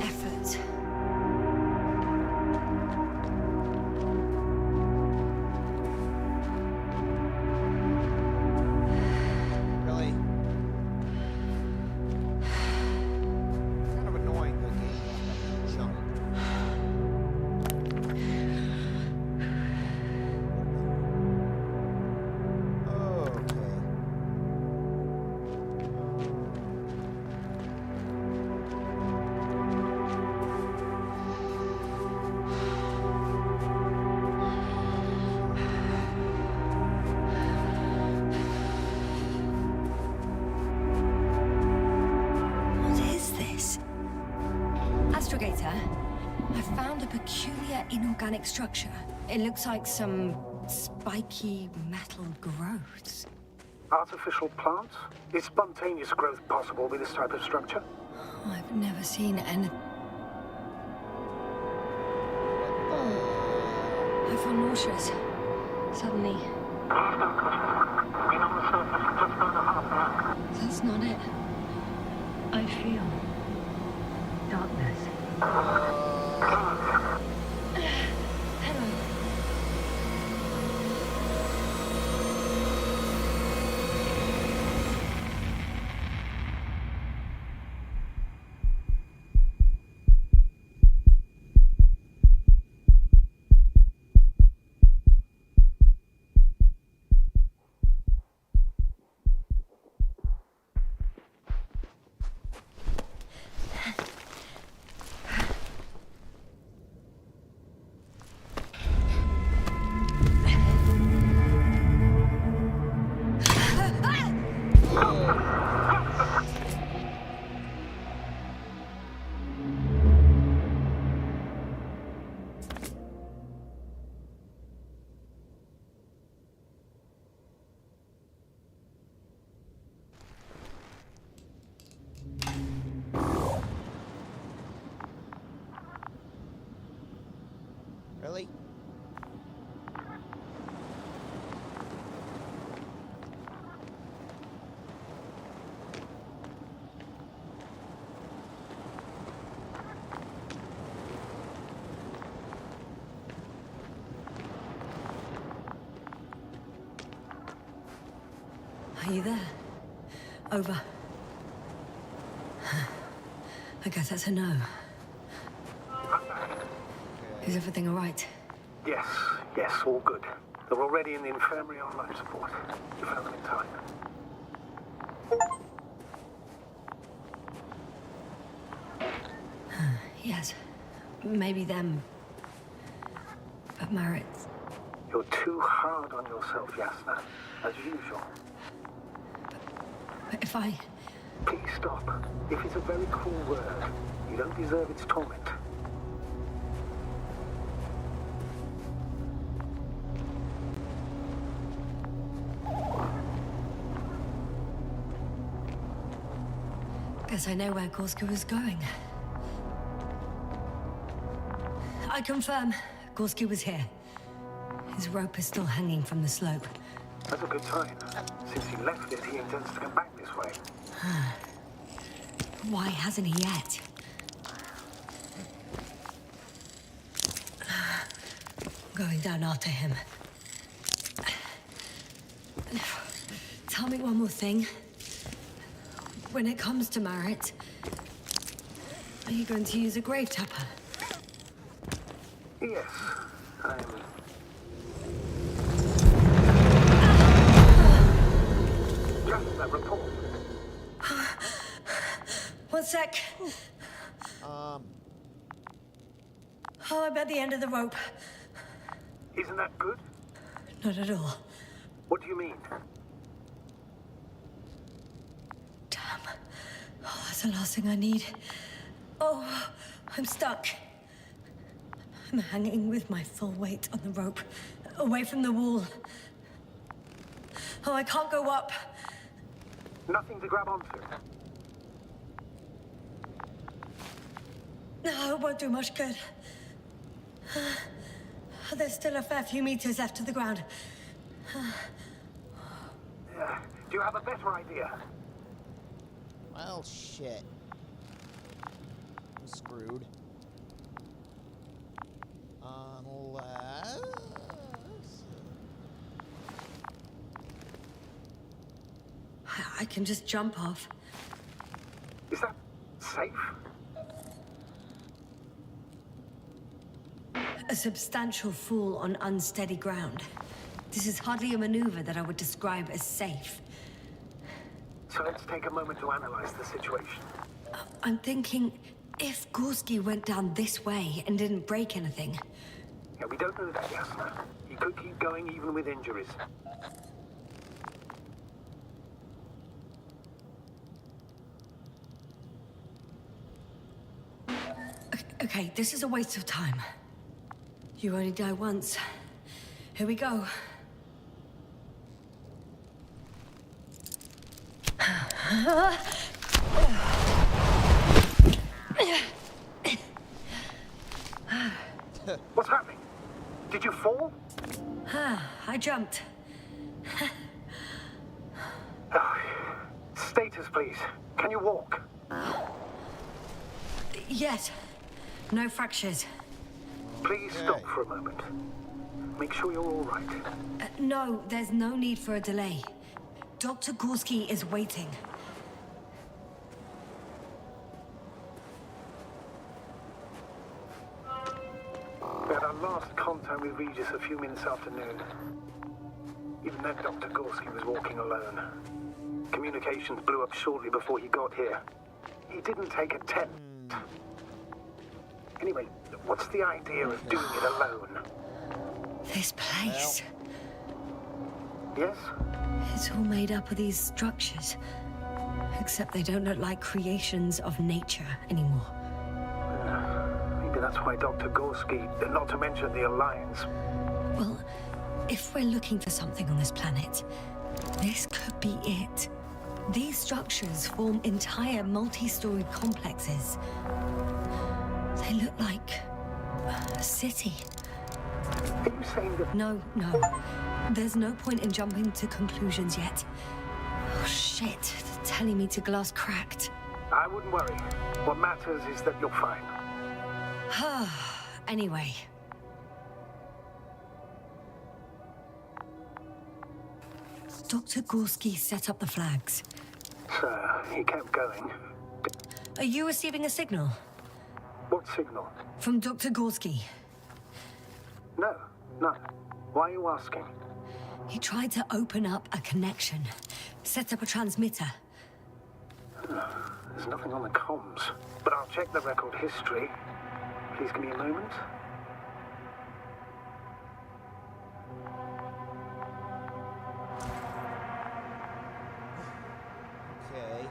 effort. Really? Kind of annoying the game jump. What is this? Astrogator, I found a peculiar inorganic structure. It looks like some spiky metal growths. Artificial plants? Is spontaneous growth possible with this type of structure? I've never seen any. I feel nauseous. Suddenly. That's not it. I feel darkness. Hello. Are you there? Over. I guess that's a no. Is everything all right? Yes, all good. They're already in the infirmary on life support. You found them in time. Yes. Maybe them. But Marit... You're too hard on yourself, Yasna, as usual. But if I... Please stop. If it's a very cruel word, you don't deserve its torment. Guess I know where Gorski was going. I confirm, Gorski was here. His rope is still hanging from the slope. That's a good sign. Since he left it, he intends to come back this way. Why hasn't he yet? Going down after him. Tell me one more thing. When it comes to Marit, are you going to use a grave tapper? Yes, I'm... Just that report. One sec. Oh, I'm at the end of the rope. Isn't that good? Not at all. What do you mean? Damn. Oh, that's the last thing I need. Oh, I'm stuck. I'm hanging with my full weight on the rope, away from the wall. Oh, I can't go up. Nothing to grab onto. No, it won't do much good. There's still a fair few meters left to the ground. Yeah. Do you have a better idea? Well, shit. I'm screwed. Unless... I can just jump off. Is that safe? A substantial fall on unsteady ground. This is hardly a maneuver that I would describe as safe. So let's take a moment to analyze the situation. I'm thinking, if Gorski went down this way and didn't break anything... Yeah, we don't know that, Yasna. He could keep going even with injuries. Okay, this is a waste of time. You only die once. Here we go. What's happening? Did you fall? I jumped. Oh, status, please. Can you walk? Yes. No fractures. Please stop for a moment. Make sure you're all right. No, there's no need for a delay. Dr. Gorski is waiting. We had our last contact with Regis a few minutes after noon. Even then, Dr. Gorski was walking alone. Communications blew up shortly before he got here. He didn't take a test. Anyway, what's the idea of doing it alone? This place. Yes? It's all made up of these structures. Except they don't look like creations of nature anymore. Maybe that's why Dr. Gorski, not to mention the Alliance. Well, if we're looking for something on this planet, this could be it. These structures form entire multi-storied complexes. They look like a city. Are you saying that... No. There's no point in jumping to conclusions yet. Oh, shit. They're telling me to glass cracked. I wouldn't worry. What matters is that you're fine. Dr. Gorski set up the flags. So, he kept going. Are you receiving a signal? What signal? From Dr. Gorski. No, none. Why are you asking? He tried to open up a connection, set up a transmitter. There's nothing on the comms, but I'll check the record history. Please give me a moment. Okay.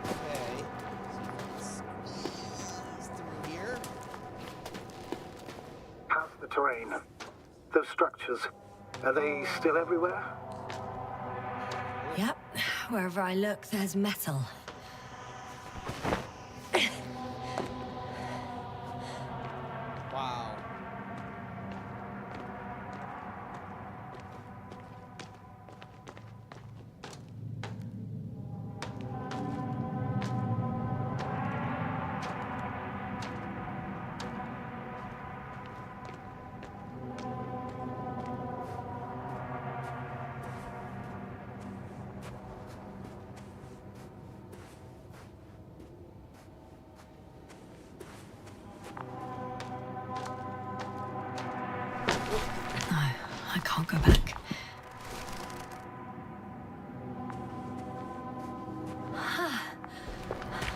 Okay. Squeeze through here. How's the terrain? Those structures, are they still everywhere? Yep, wherever I look, there's metal. Wow. No, I can't go back.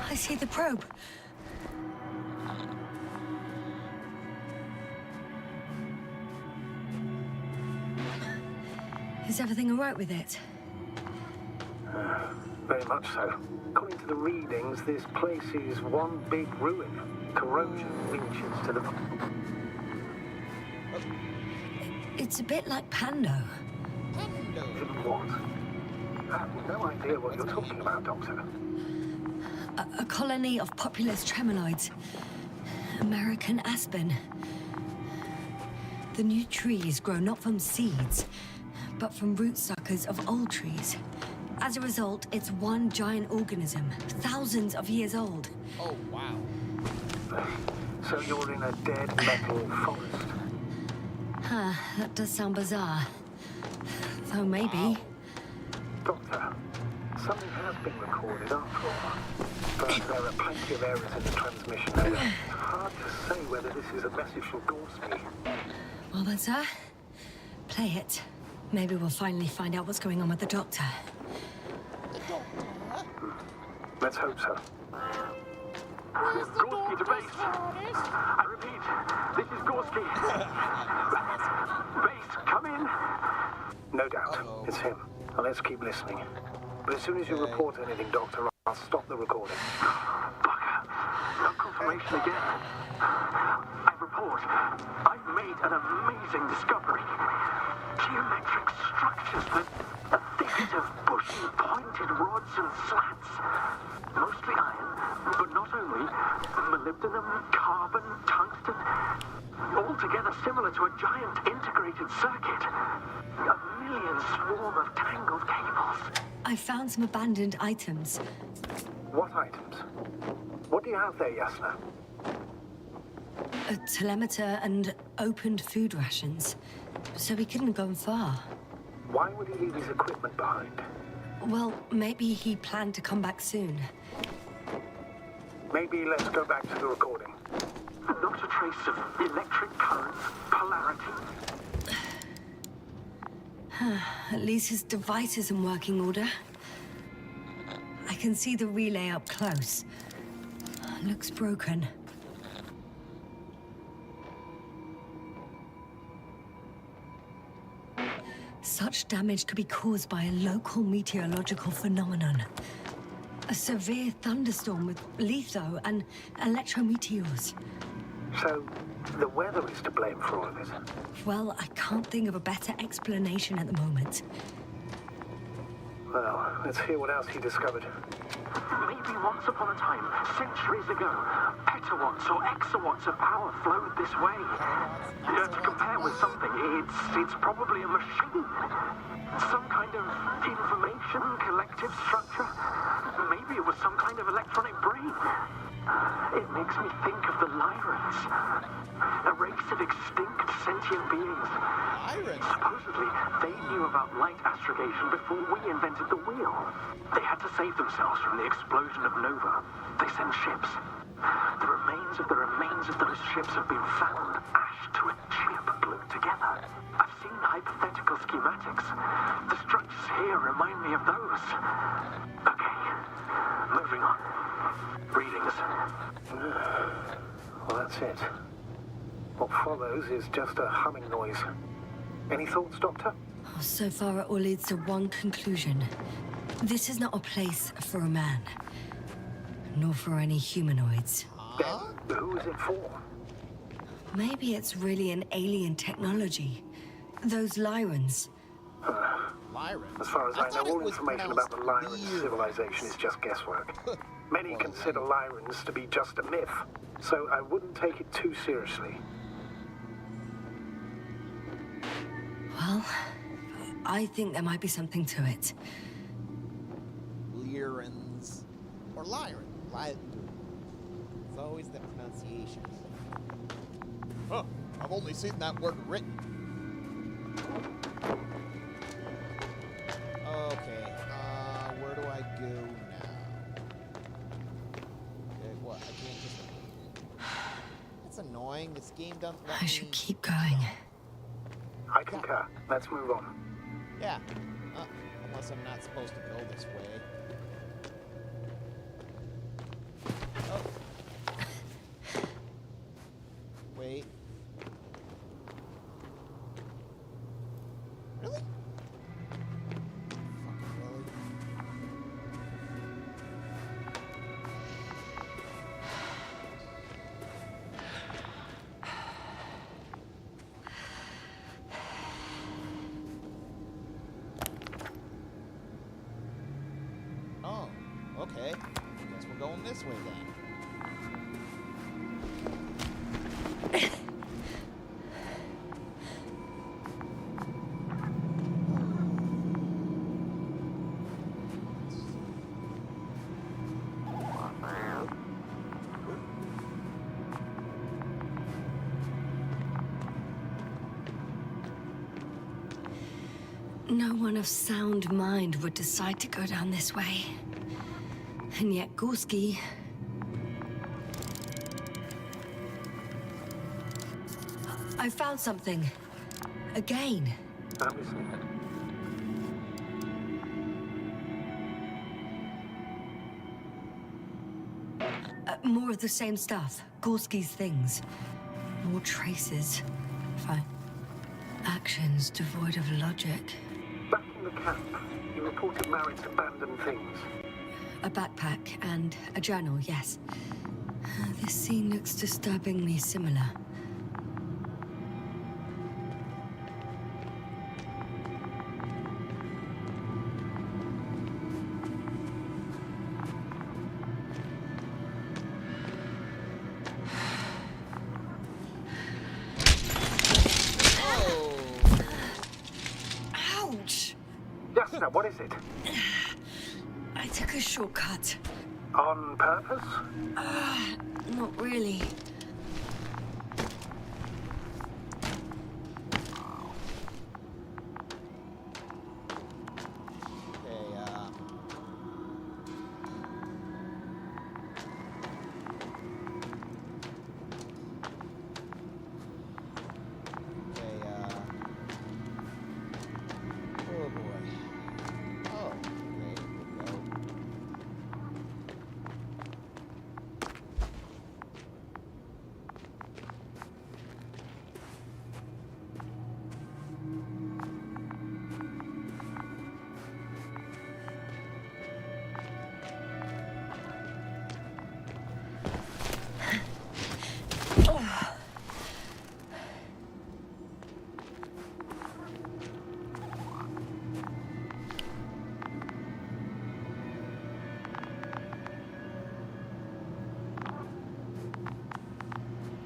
I see the probe. Is everything all right with it? Very much so. According to the readings, this place is one big ruin. Corrosion reaches to the... It's a bit like Pando. What? I have no idea what you're talking about, Doctor. A colony of populous tremoloids. American aspen. The new trees grow not from seeds, but from root suckers of old trees. As a result, it's one giant organism, thousands of years old. Oh, wow. So you're in a dead metal forest. Huh, that does sound bizarre. Though maybe. Doctor, something has been recorded after all. But there are plenty of errors in the transmission. It's hard to say whether this is a message from Gorski. Well then, sir, play it. Maybe we'll finally find out what's going on with the doctor. Let's hope so. Gorski to base. I repeat, this is Gorski. Base, come in. No doubt, it's him. Now let's keep listening. But as soon as you report anything, Doctor, I'll stop the recording. Bugger. No confirmation again. I report. I've made an amazing discovery. Geometric structures that are thicket of bushy, pointed rods and slats. Mostly iron, but not only. Molybdenum, carbon, tungsten. Altogether similar to a giant integrated circuit. A million swarm of tangled cables. I found some abandoned items. What items? What do you have there, Yasna? A telemeter and opened food rations. So he couldn't have gone far. Why would he leave his equipment behind? Well, maybe he planned to come back soon. Maybe let's go back to the recording. Not a trace of electric current, polarity. At least his device is in working order. I can see the relay up close. Looks broken. Such damage could be caused by a local meteorological phenomenon. A severe thunderstorm with litho and electrometeors. So, the weather is to blame for all of it? Well, I can't think of a better explanation at the moment. Well, let's hear what else he discovered. Maybe once upon a time, centuries ago, petawatts or exawatts of power flowed this way. To compare with something, it's probably a machine. Some kind of information collective structure. some kind of electronic brain. It makes me think of the Lyrans, a race of extinct sentient beings. Irons? Supposedly, they knew about light astrogation before we invented the wheel. They had to save themselves from the explosion of Nova. They send ships. The remains of those ships have been found, ashed to a chip glued together. I've seen hypothetical schematics. The structures here remind me of those. Okay, moving on. Readings. Well, that's it. What follows is just a humming noise. Any thoughts, Doctor? Oh, so far, it all leads to one conclusion. This is not a place for a man. Nor for any humanoids. Then, who is it for? Maybe it's really an alien technology. Those Lyrans. Lyrans? As far as I know, thought it all was information about the Lyran pronounced civilization is just guesswork. Many Well, consider Lyrans to be just a myth, so I wouldn't take it too seriously. Well, I think there might be something to it. Lyrans. Or Lyran. It's always the pronunciation. Huh. I've only seen that word written. Okay. Where do I go now? Okay, what? I can't just... That's annoying. This game doesn't let I me... should keep going. I concur. Let's move on. Yeah. Unless I'm not supposed to go this way. Oh. Wait. Really? Fucking really? Oh, okay. Guess we're going this way then. No one of sound mind would decide to go down this way. And yet Gorski... I found something. Again. I'm listening. More of the same stuff. Gorski's things. More traces. Fine. Actions devoid of logic. Back in the camp, you reported Marit's abandoned things. A backpack and a journal, yes. This scene looks disturbingly similar. Ouch! Yes, now what is it? I took a shortcut. On purpose? Not really. Oh boy. Oh, okay, here we go.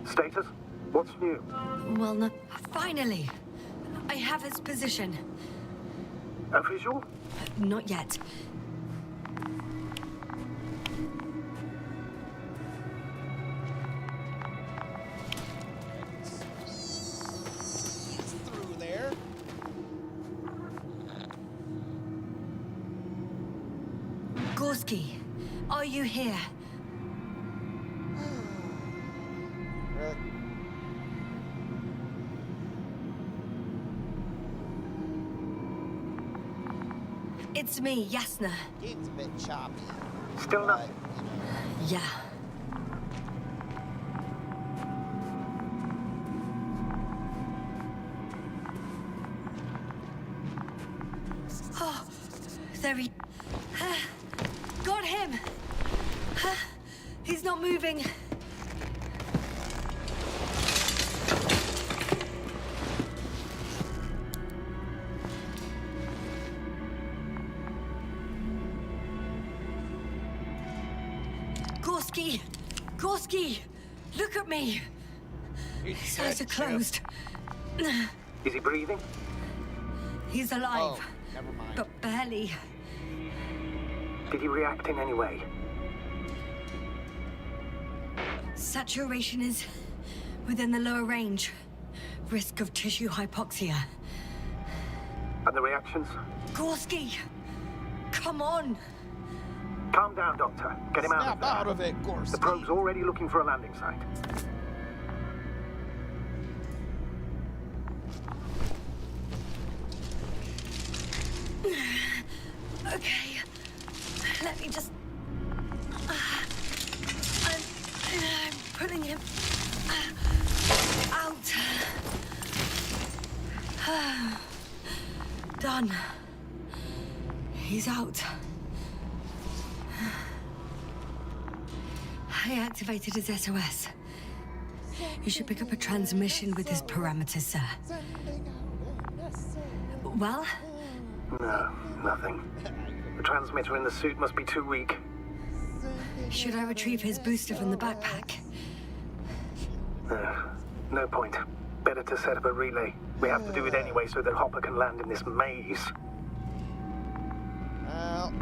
Status? What's new? Well, no. Finally! I have its position. A visual? Not yet. Gorski, are you here? Really? It's me, Yasna. Game's a bit choppy. Still but, nothing. Yeah. Oh, there he... Got him! He's not moving. Gorski! Gorski! Look at me! His eyes are closed. Is he breathing? He's alive, Oh, never mind. but barely. Did he react in any way? Saturation is within the lower range. Risk of tissue hypoxia. And the reactions? Gorski! Come on! Calm down, Doctor. Get him out of Snap there. out of it, Gorski. The probe's already looking for a landing site. Okay. Let me just... I'm putting him out. Done. He's out. I activated his SOS. You should pick up a transmission with his parameters, sir. Well? No, nothing. The transmitter in the suit must be too weak. Should I retrieve his booster from the backpack? No point. Better to set up a relay. We have to do it anyway so that Hopper can land in this maze. Well,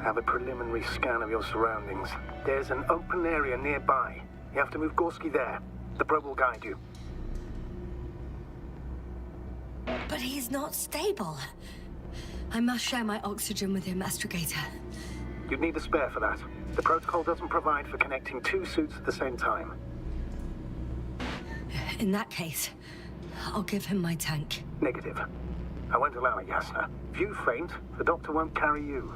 Have a preliminary scan of your surroundings. There's an open area nearby. You have to move Gorski there. The probe will guide you. But he's not stable. I must share my oxygen with him, Astrogator. You'd need a spare for that. The protocol doesn't provide for connecting two suits at the same time. In that case, I'll give him my tank. Negative. I won't allow it, Yasna. If you faint, the doctor won't carry you.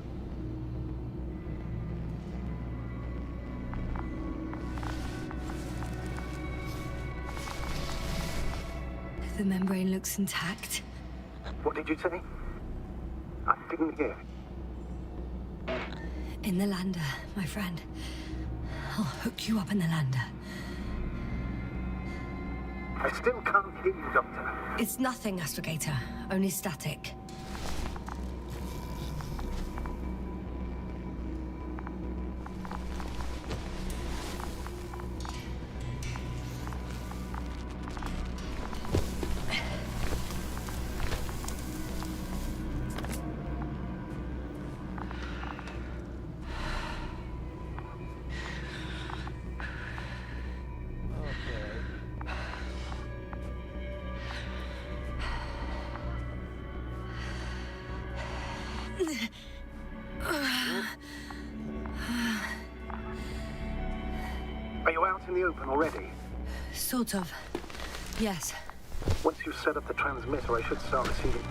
The membrane looks intact. What did you say? I didn't hear. In the lander, my friend. I'll hook you up in the lander. I still can't hear you, Doctor. It's nothing, Astrogator. Only static. Are you out in the open already? Sort of. Yes. Once you've set up the transmitter, I should start receiving.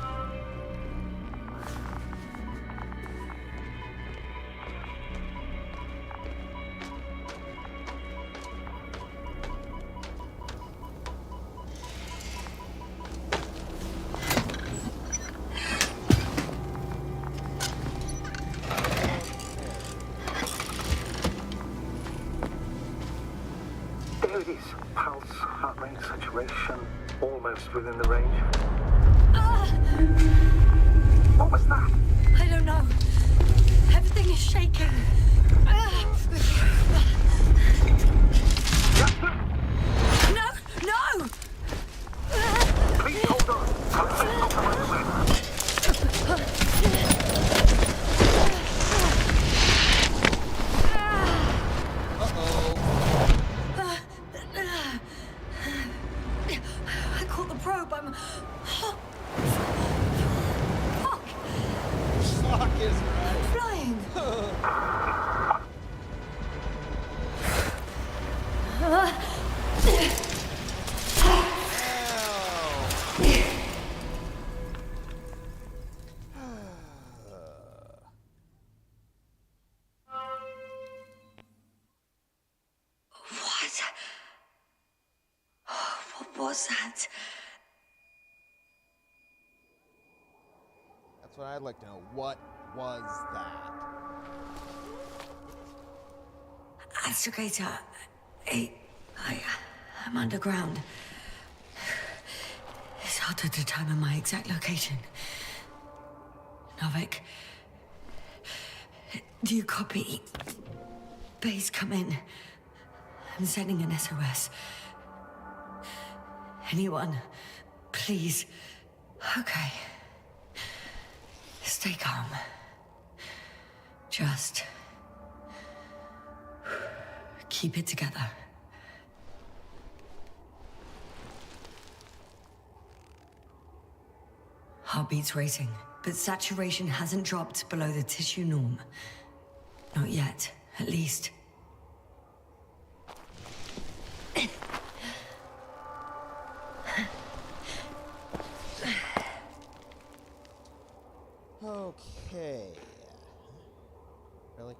There it is. Pulse, heart rate, saturation, almost within the range. What was that? I don't know. Everything is shaking. No! No! Please hold on. I'll take off the right way. I caught the probe. I'm... Fuck! Fuck is right. Flying! was that? That's what I'd like to know. What was that? Astrogator. I'm underground. It's hard to determine my exact location. Novik, do you copy? Base, come in. I'm sending an SOS. Anyone, please. Okay. Stay calm. Just keep it together. Heartbeat's racing, but saturation hasn't dropped below the tissue norm. Not yet, at least. Okay. Really?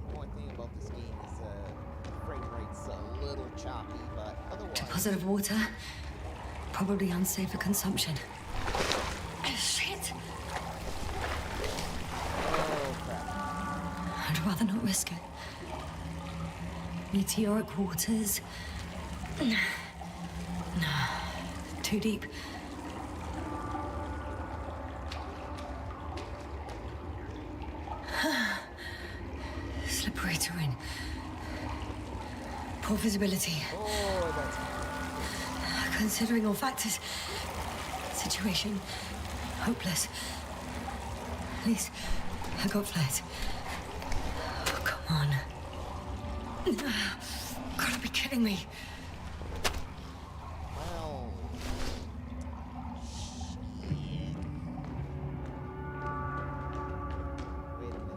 The only thing about this game is the frame rate's a little choppy, but otherwise... Deposit of water. Probably unsafe for consumption. Shit! Oh, crap. I'd rather not risk it. Meteoric waters. No. Too deep. Slippery terrain. Poor visibility. Oh, that's... Considering all factors. Situation hopeless. At least I got flares. Oh, come on. Gotta be kidding me. Well... Shit. Wait a minute.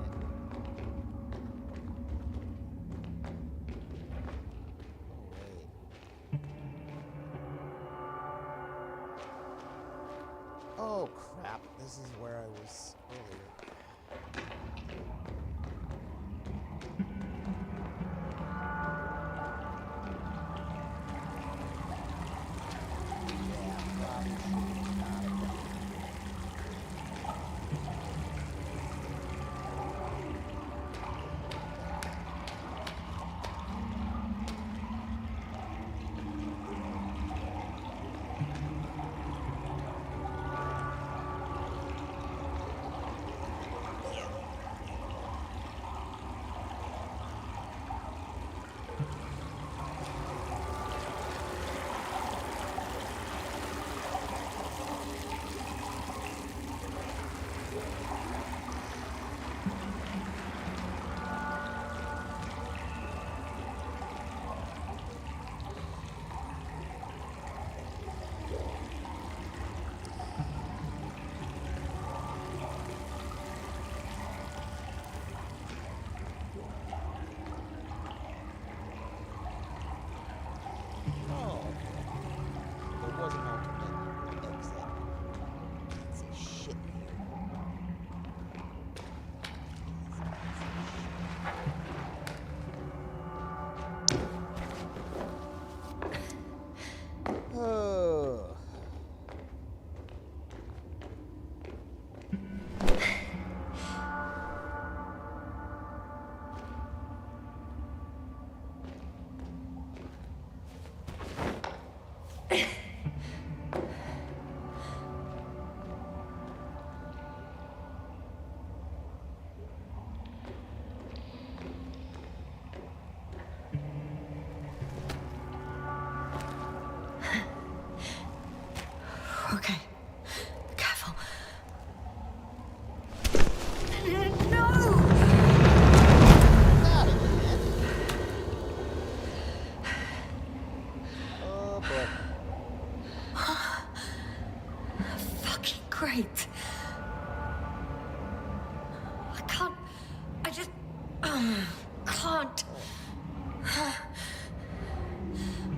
Oh, crap. This is where I was earlier. Okay. Careful. No! Not again. Oh, boy. Fucking great. I can't. I just. Can't.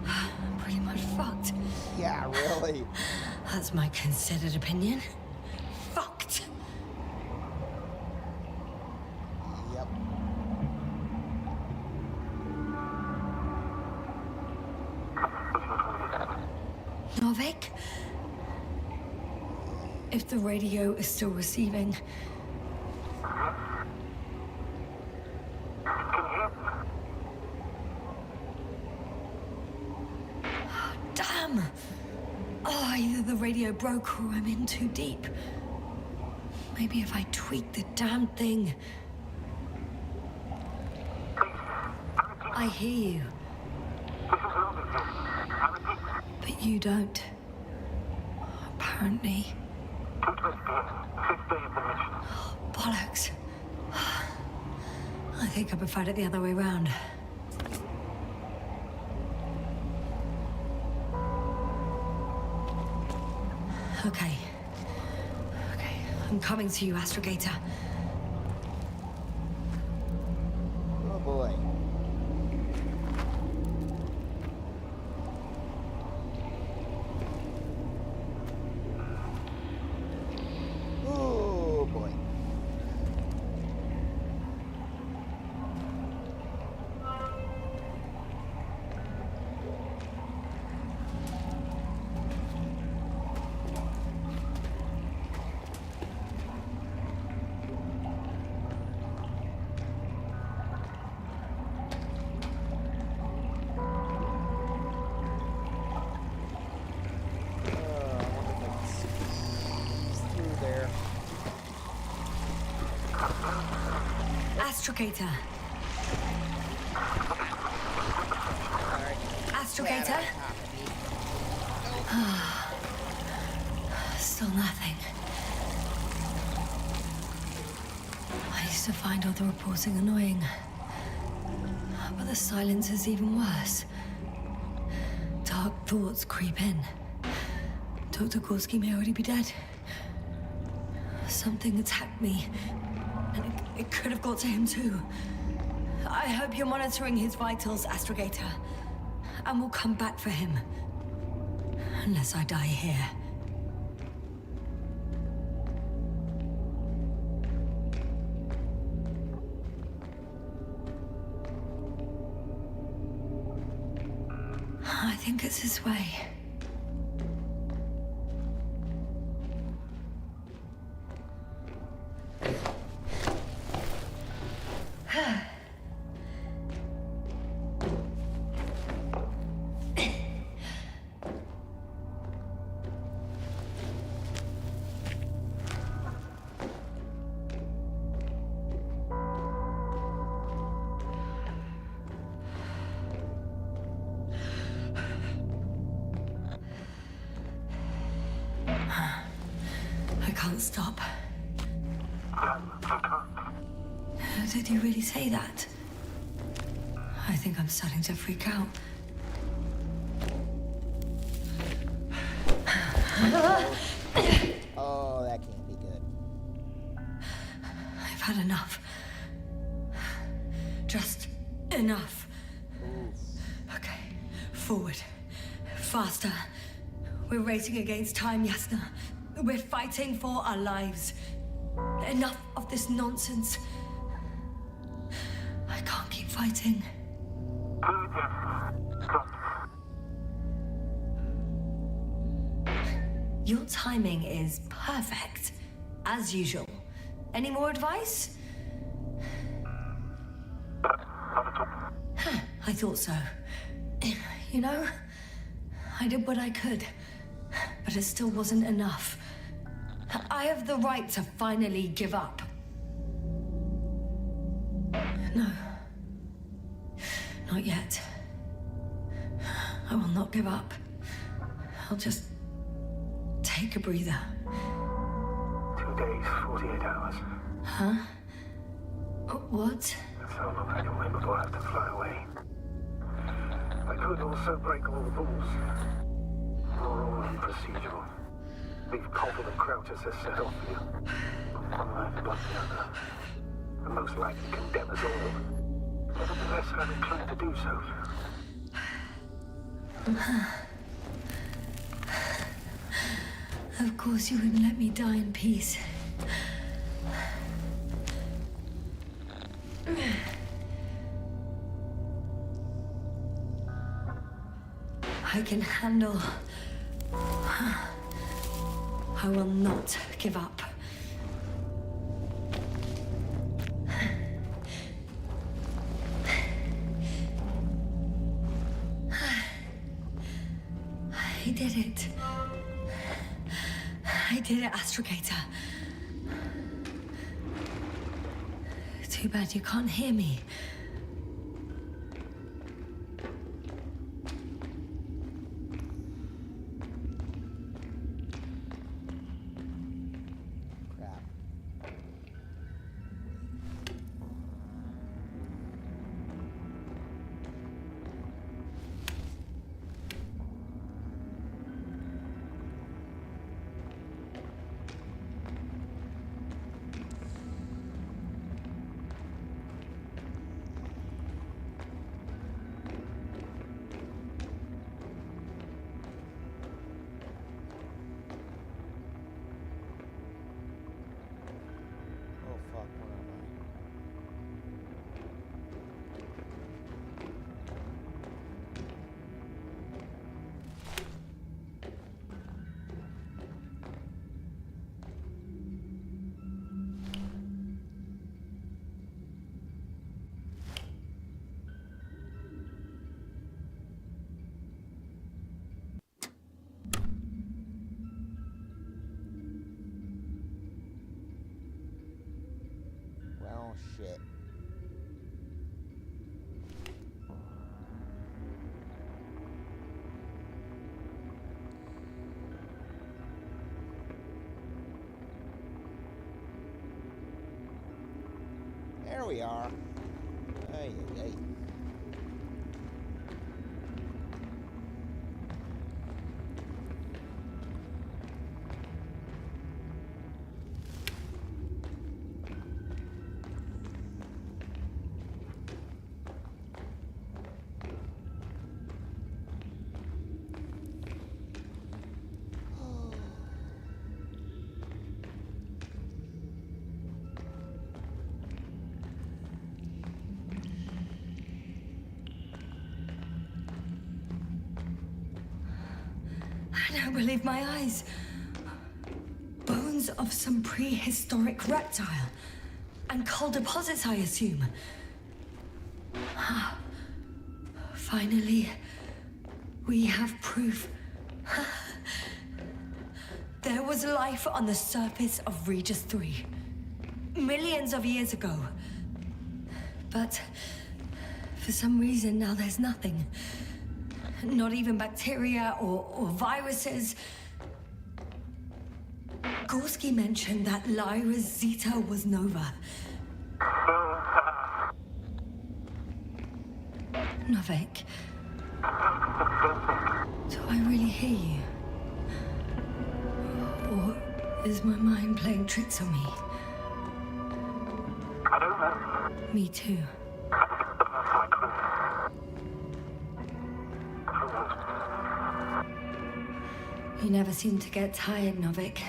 I'm pretty much fucked. Yeah, really. That's my considered opinion. Fucked. Narvik? If the radio is still receiving... Damn! Oh, either the radio broke or I'm in too deep. Maybe if I tweak the damn thing... I hear you. But you don't. Apparently. Oh, bollocks. I think I preferred it the other way round. Okay. I'm coming to you, Astrogator. Oh boy. Oh boy. Astrogator. Astrogator? Still nothing. I used to find all the reporting annoying. But the silence is even worse. Dark thoughts creep in. Dr. Gorski may already be dead. Something attacked me. And it could have got to him too. I hope you're monitoring his vitals, Astrogator. And we'll come back for him. Unless I die here. I think it's his way. I can't stop. Did you really say that? I think I'm starting to freak out. Oh, that can't be good. I've had enough. Just enough. Okay, forward. Faster. We're racing against time, Yasna. We're fighting for our lives. Enough of this nonsense. I can't keep fighting. Your timing is perfect, as usual. Any more advice? I thought so. You know, I did what I could, but it still wasn't enough. I have the right to finally give up. No. Not yet. I will not give up. I'll just take a breather. 2 days, 48 hours. Huh? What? That's how long anyone will have to fly away. I could also break all the rules. Moral and procedural. Leave Colville and Crouch as they're set off for you. One life above the other. And most likely condemn us all. Nevertheless, I'm inclined to do so. Of course you wouldn't let me die in peace. I can handle I will not give up. I did it. I did it, Astrogator. Too bad you can't hear me. Crap. Oh fuck, where am I? Well, shit. There we are. Ay, ay, ay. I don't believe my eyes. Bones of some prehistoric reptile. And coal deposits, I assume. Ah. Finally, we have proof. There was life on the surface of Regis 3. Millions of years ago. But for some reason now there's nothing. Not even bacteria or viruses. Gorski mentioned that Lyra's Zeta was Nova. Novik. Do I really hear you? Or is my mind playing tricks on me? I don't know. Me too. You never seem to get tired, Novik.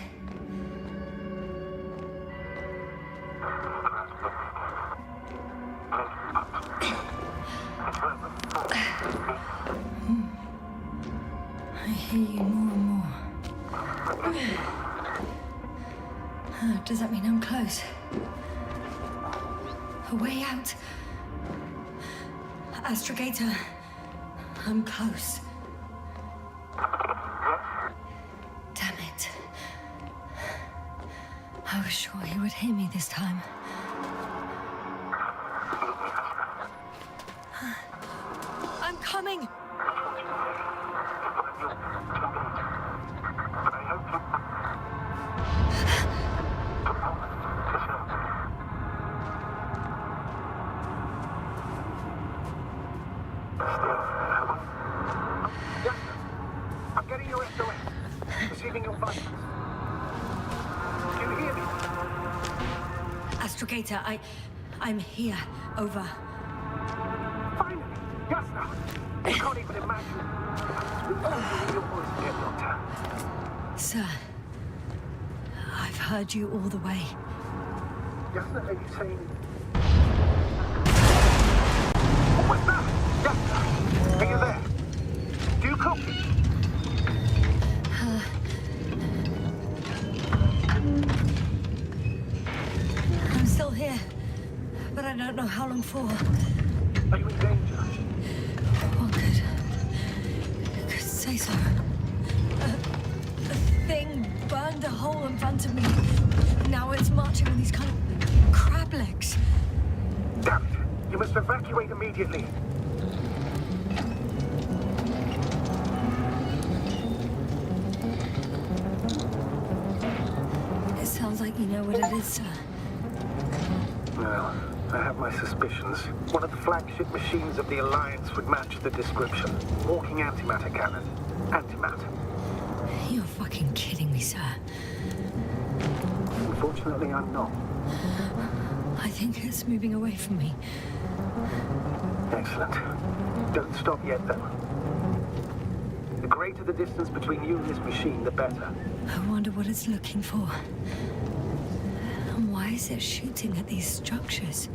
I hear you more and more. Does that mean I'm close? A way out? Astrogator, I'm close. Damn it. I was sure he would hear me this time. I'm coming! I'm getting your SOS. Receiving your vitals. Do you hear me? Astrogator, I'm here. Over. Finally! Yasna! I can't even imagine. Who's your voice again, Doctor? Sir, I've heard you all the way. Yasna, are you saying... What was that? Yasna! Are you there? Do you copy? I don't know how long for. Are you in danger? Oh, could say so. The thing burned a hole in front of me. Now it's marching on these kind of crab legs. Damn it! You must evacuate immediately. It sounds like you know what it is, sir. Well, I have my suspicions. One of the flagship machines of the Alliance would match the description. Walking antimatter cannon. Antimatter. You're fucking kidding me, sir. Unfortunately, I'm not. I think it's moving away from me. Excellent. Don't stop yet, though. The greater the distance between you and this machine, the better. I wonder what it's looking for. And why is it shooting at these structures?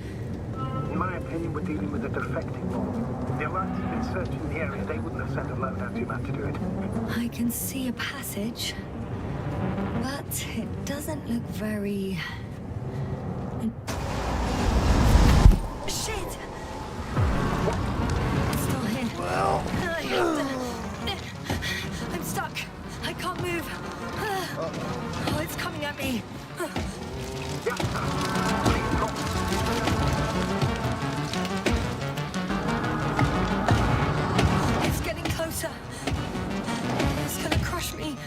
In my opinion, we're dealing with a defecting model. The Alliance have been searching the area. They wouldn't have sent a lone antimat to do it. I can see a passage, but it doesn't look very... Shit! It's still here. Well. I'm stuck. I can't move. Oh, it's coming at me. It's getting closer. It's gonna crush me.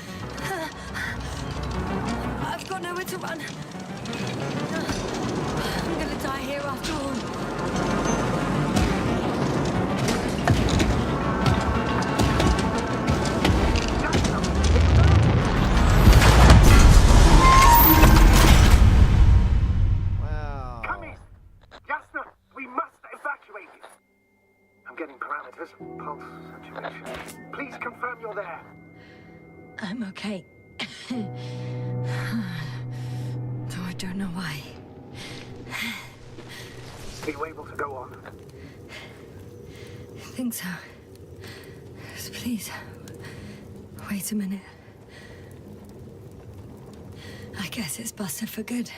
I've got nowhere to run. I'm gonna die here after all. Wow. Come in! Jasna, we must evacuate you. I'm getting parameters. Pulse, saturation. Please confirm you're there. I'm okay. Though I don't know why. Are you able to go on? I think so. Just please, wait a minute. I guess it's busted for good.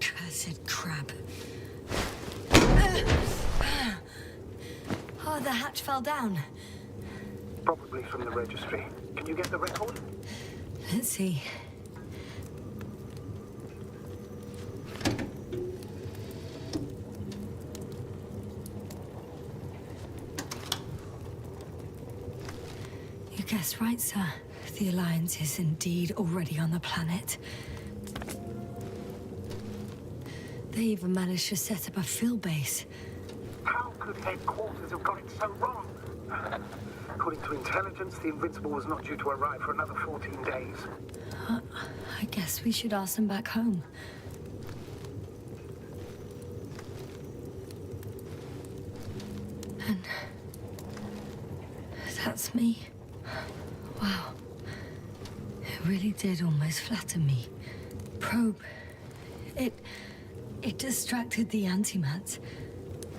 Cursed crab. Oh, the hatch fell down. Probably from the registry. Can you get the record? Let's see. You guessed right, sir. The Alliance is indeed already on the planet. They even managed to set up a field base. How could headquarters have got it so wrong? According to intelligence, the Invincible was not due to arrive for another 14 days. I guess we should ask them back home. And that's me. Wow. It really did almost flatten me. Probe. It distracted the antimats.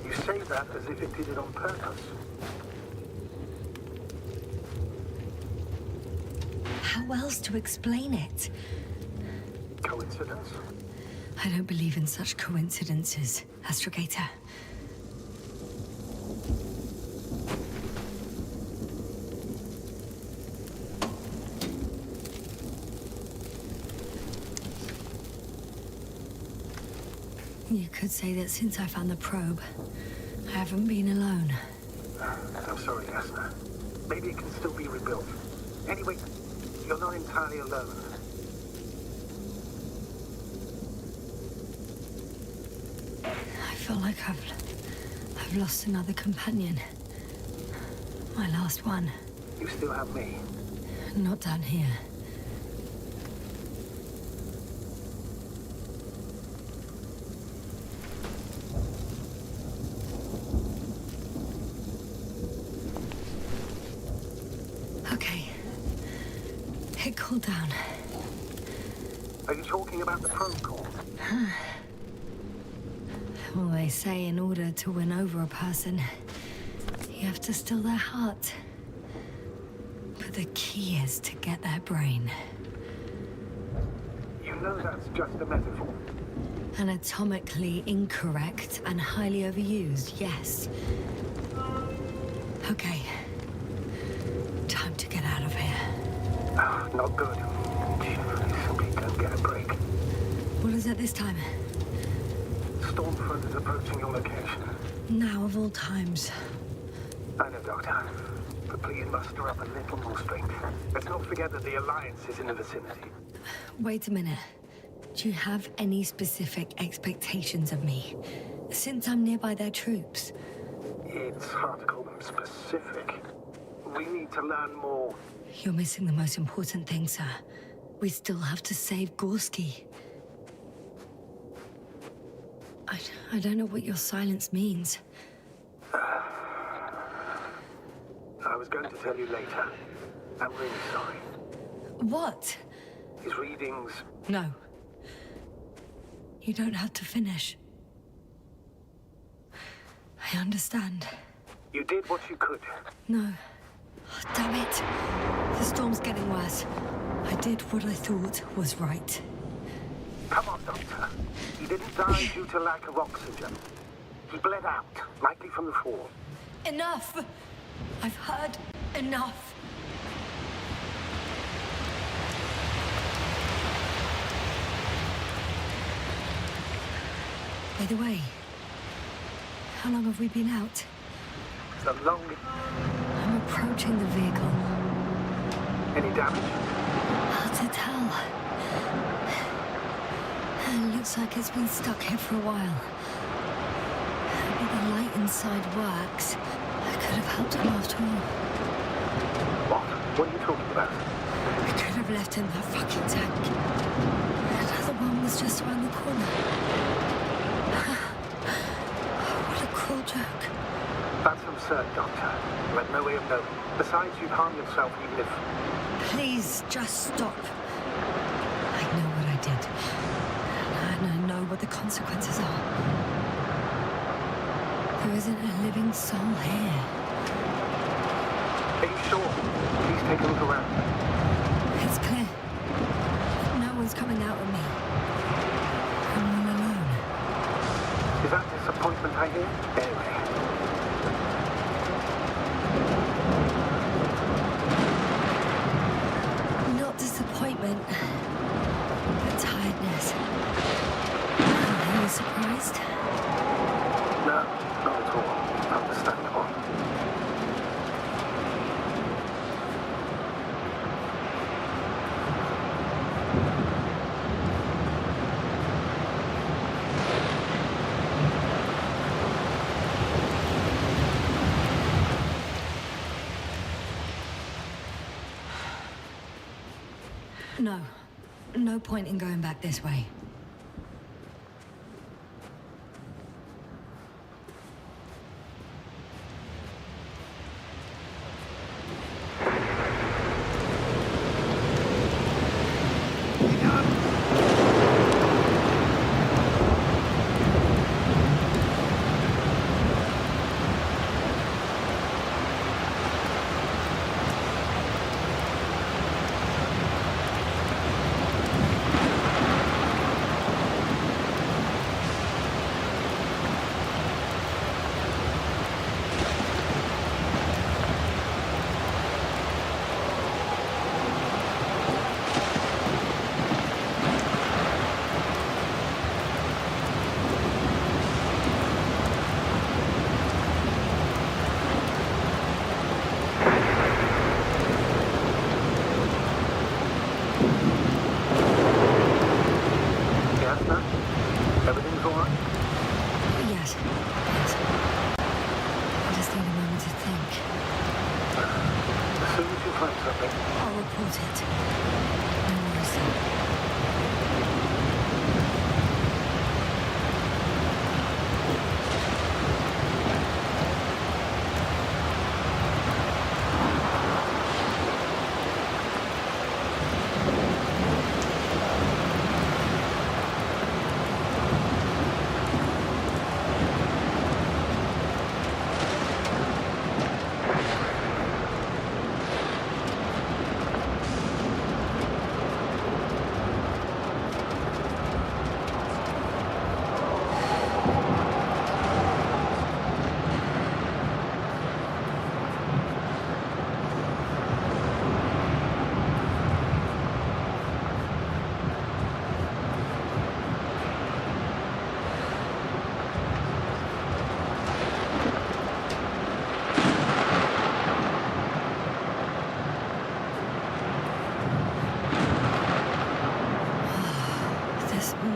You say that as if it did it on purpose. How else to explain it? Coincidence? I don't believe in such coincidences, Astrogator. You could say that since I found the probe, I haven't been alone. I'm sorry, Jasna. Maybe it can still be rebuilt. Anyway, you're not entirely alone. I feel like I've lost another companion. My last one. You still have me. Not down here. Okay. It cooled down. Are you talking about the probe core? Well, they say in order to win over a person, you have to steal their heart. But the key is to get their brain. You know that's just a metaphor. Anatomically incorrect and highly overused, yes. Okay. Time to get out of here. Oh, not good. You simply don't get a break. What is it this time? Stormfront is approaching your location. Now of all times. I know, Doctor. But please muster up a little more strength. Let's not forget that the Alliance is in the vicinity. Wait a minute. Do you have any specific expectations of me? Since I'm nearby their troops. It's hard to call them specific. We need to learn more. You're missing the most important thing, sir. We still have to save Gorski. I don't know what your silence means. I was going to tell you later. I'm really sorry. What? His readings... No. You don't have to finish. I understand. You did what you could. No. Oh, damn it. The storm's getting worse. I did what I thought was right. Come on, Doctor. He didn't die due to lack of oxygen. He bled out, likely from the fall. Enough! I've heard enough. By the way, how long have we been out? The longest... I'm approaching the vehicle. Any damage? Hard to tell. It looks like it's been stuck here for a while. Maybe the light inside works. I could have helped him after all. What? What are you talking about? I could have left him that fucking tank. Another one was just around the corner. What a cruel joke. That's absurd, Doctor. You had no way of knowing. Besides, you'd harm yourself even if... Please, just stop. I know what I did. And I know what the consequences are. There isn't a living soul here. Are you sure? Please take a look around. It's clear. No one's coming out of me. I'm all alone. Is that disappointment I hear? Anyway. Not disappointment, but tiredness. Are you surprised? No, not at all. Understandable. No. No point in going back this way.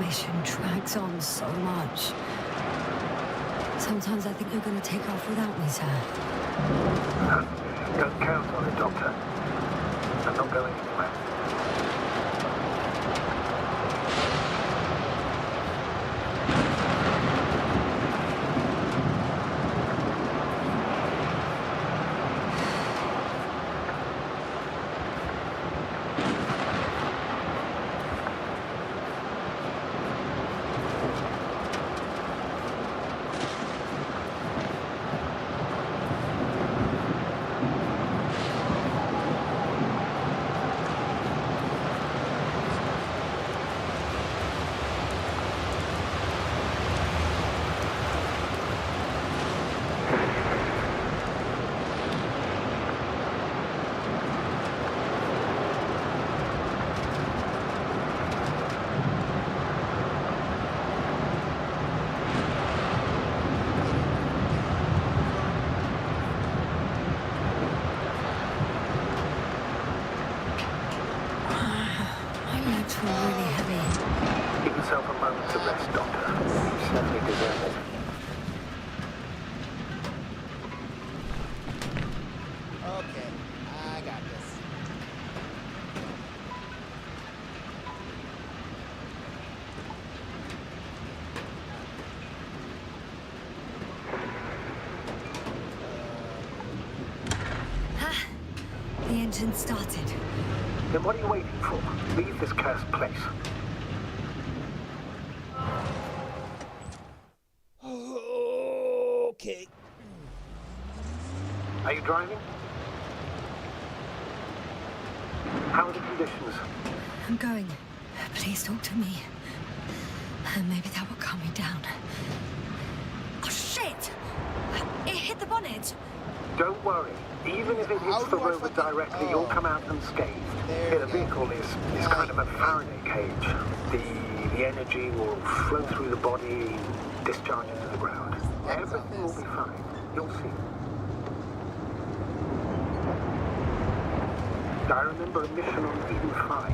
mission drags on so much. Sometimes I think you're going to take off without me, sir. Don't count on it, Doctor. I'm not going anywhere. Really heavy. Give yourself a moment to rest, Doctor. You certainly deserve it. Okay, I got this. The engine started. Then what are you waiting for? Leave this cursed place. Okay. Are you driving? How are the conditions? I'm going. Please talk to me. Maybe that will calm me down. Oh, shit! It hit the bonnet. Don't worry. Even if it How hits the do I rover fucking- directly, you'll come out unscathed. There Yeah, we the go. vehicle is kind of a Faraday cage. The energy will flow through the body, discharge into the ground. Everything will be fine. You'll see. I remember a mission on Eden 5.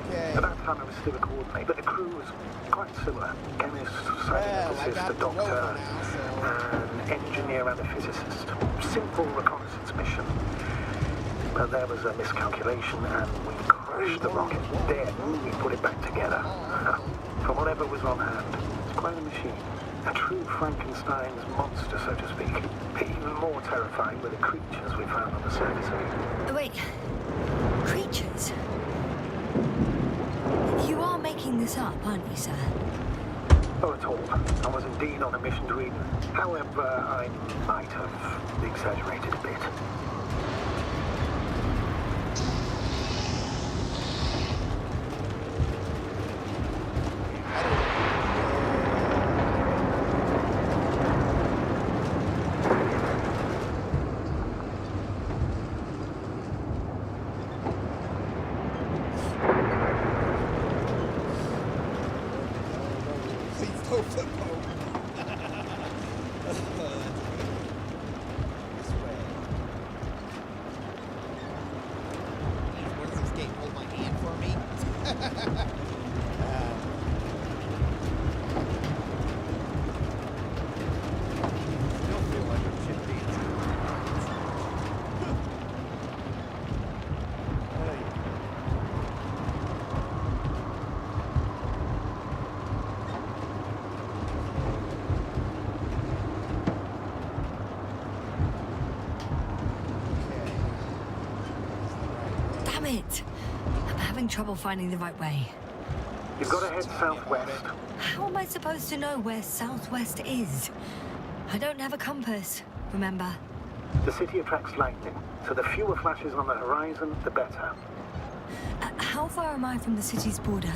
Okay. At that time I was still a coordinator, but the crew was quite similar. Chemist, Well, I scientist, got a the doctor, rover now, so... an engineer and a physicist. Simple reconnaissance mission. But there was a miscalculation and we crashed the rocket. Then we put it back together. From whatever was on hand. It's quite a machine. A true Frankenstein's monster, so to speak. Even more terrifying were the creatures we found on the surface of it. Wait. Creatures? You are making this up, aren't you, sir? Not at all. I was indeed on a mission to Eden. However, I might have exaggerated a bit. Please don't flip over. This way. What is this game? Hold my hand for me? Still feel like I'm shit dancing. Damn it! I'm having trouble finding the right way. You've got to head southwest. How am I supposed to know where southwest is? I don't have a compass, remember? The city attracts lightning, so the fewer flashes on the horizon, the better. How far am I from the city's border?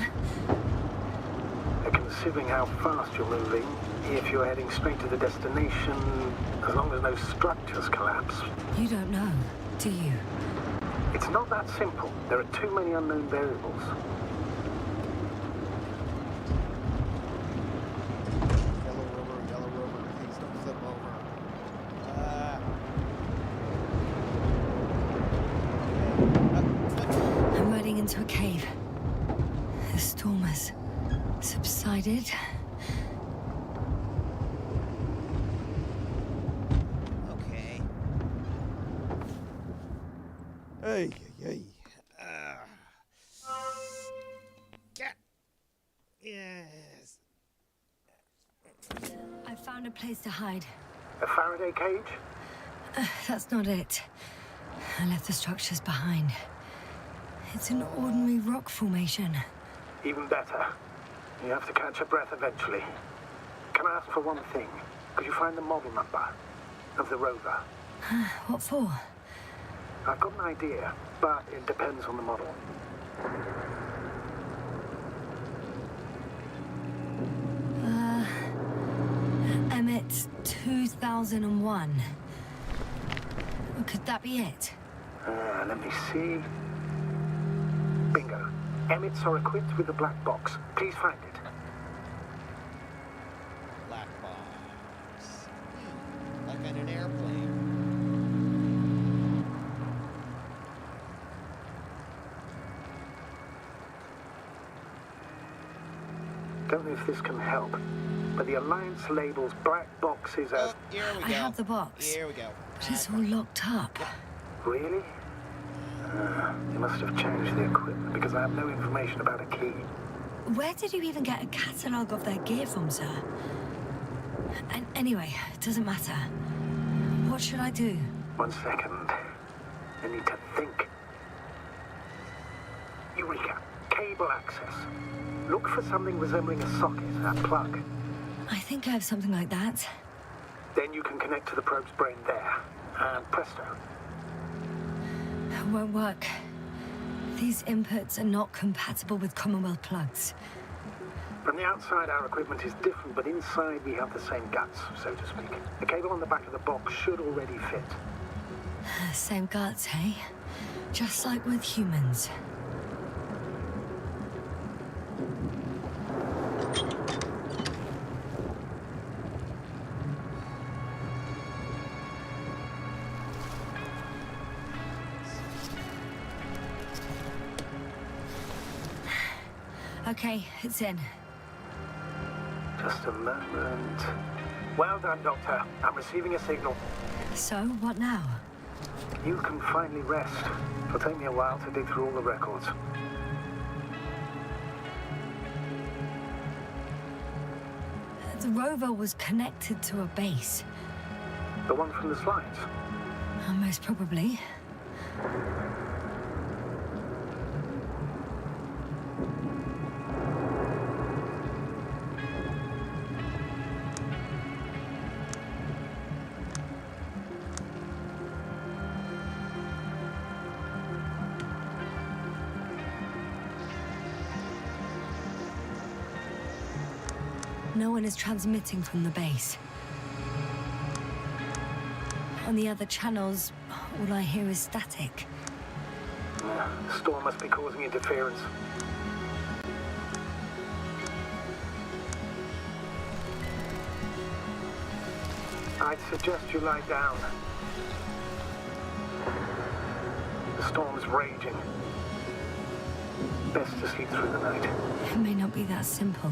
Considering how fast you're moving, if you're heading straight to the destination, as long as no structures collapse. You don't know, do you? It's not that simple. There are too many unknown variables. Yellow rover, please don't flip over. I'm riding into a cave. The storm has subsided. decided. Okay. Hey, hey. Get. Yes. I found a place to hide. A Faraday cage? That's not it. I left the structures behind. It's an ordinary rock formation. Even better. You have to catch your breath eventually. Can I ask for one thing? Could you find the model number of the rover? What for? I've got an idea, but it depends on the model. Emmett 2001. Could that be it? Let me see. Bingo. Emmets are equipped with a black box. Please find it. Black box. Like on an airplane. Don't know if this can help, but the Alliance labels black boxes as... Oh, here we go. I have the box. Here we go. But it's all locked up. Really? They must have changed the equipment because I have no information about a key. Where did you even get a catalogue of their gear from, sir? And anyway, it doesn't matter. What should I do? 1 second. I need to think. Eureka. Cable access. Look for something resembling a socket, a plug. I think I have something like that. Then you can connect to the probe's brain there. And presto. It won't work. These inputs are not compatible with Commonwealth plugs. From the outside, our equipment is different, but inside we have the same guts, so to speak. The cable on the back of the box should already fit. Same guts, hey? Just like with humans. Okay, it's in. Just a moment. Well done, Doctor. I'm receiving a signal. So, what now? You can finally rest. It'll take me a while to dig through all the records. The rover was connected to a base. The one from the slides? Most probably. No one is transmitting from the base. On the other channels, all I hear is static. The storm must be causing interference. I'd suggest you lie down. The storm's raging. Best to sleep through the night. It may not be that simple.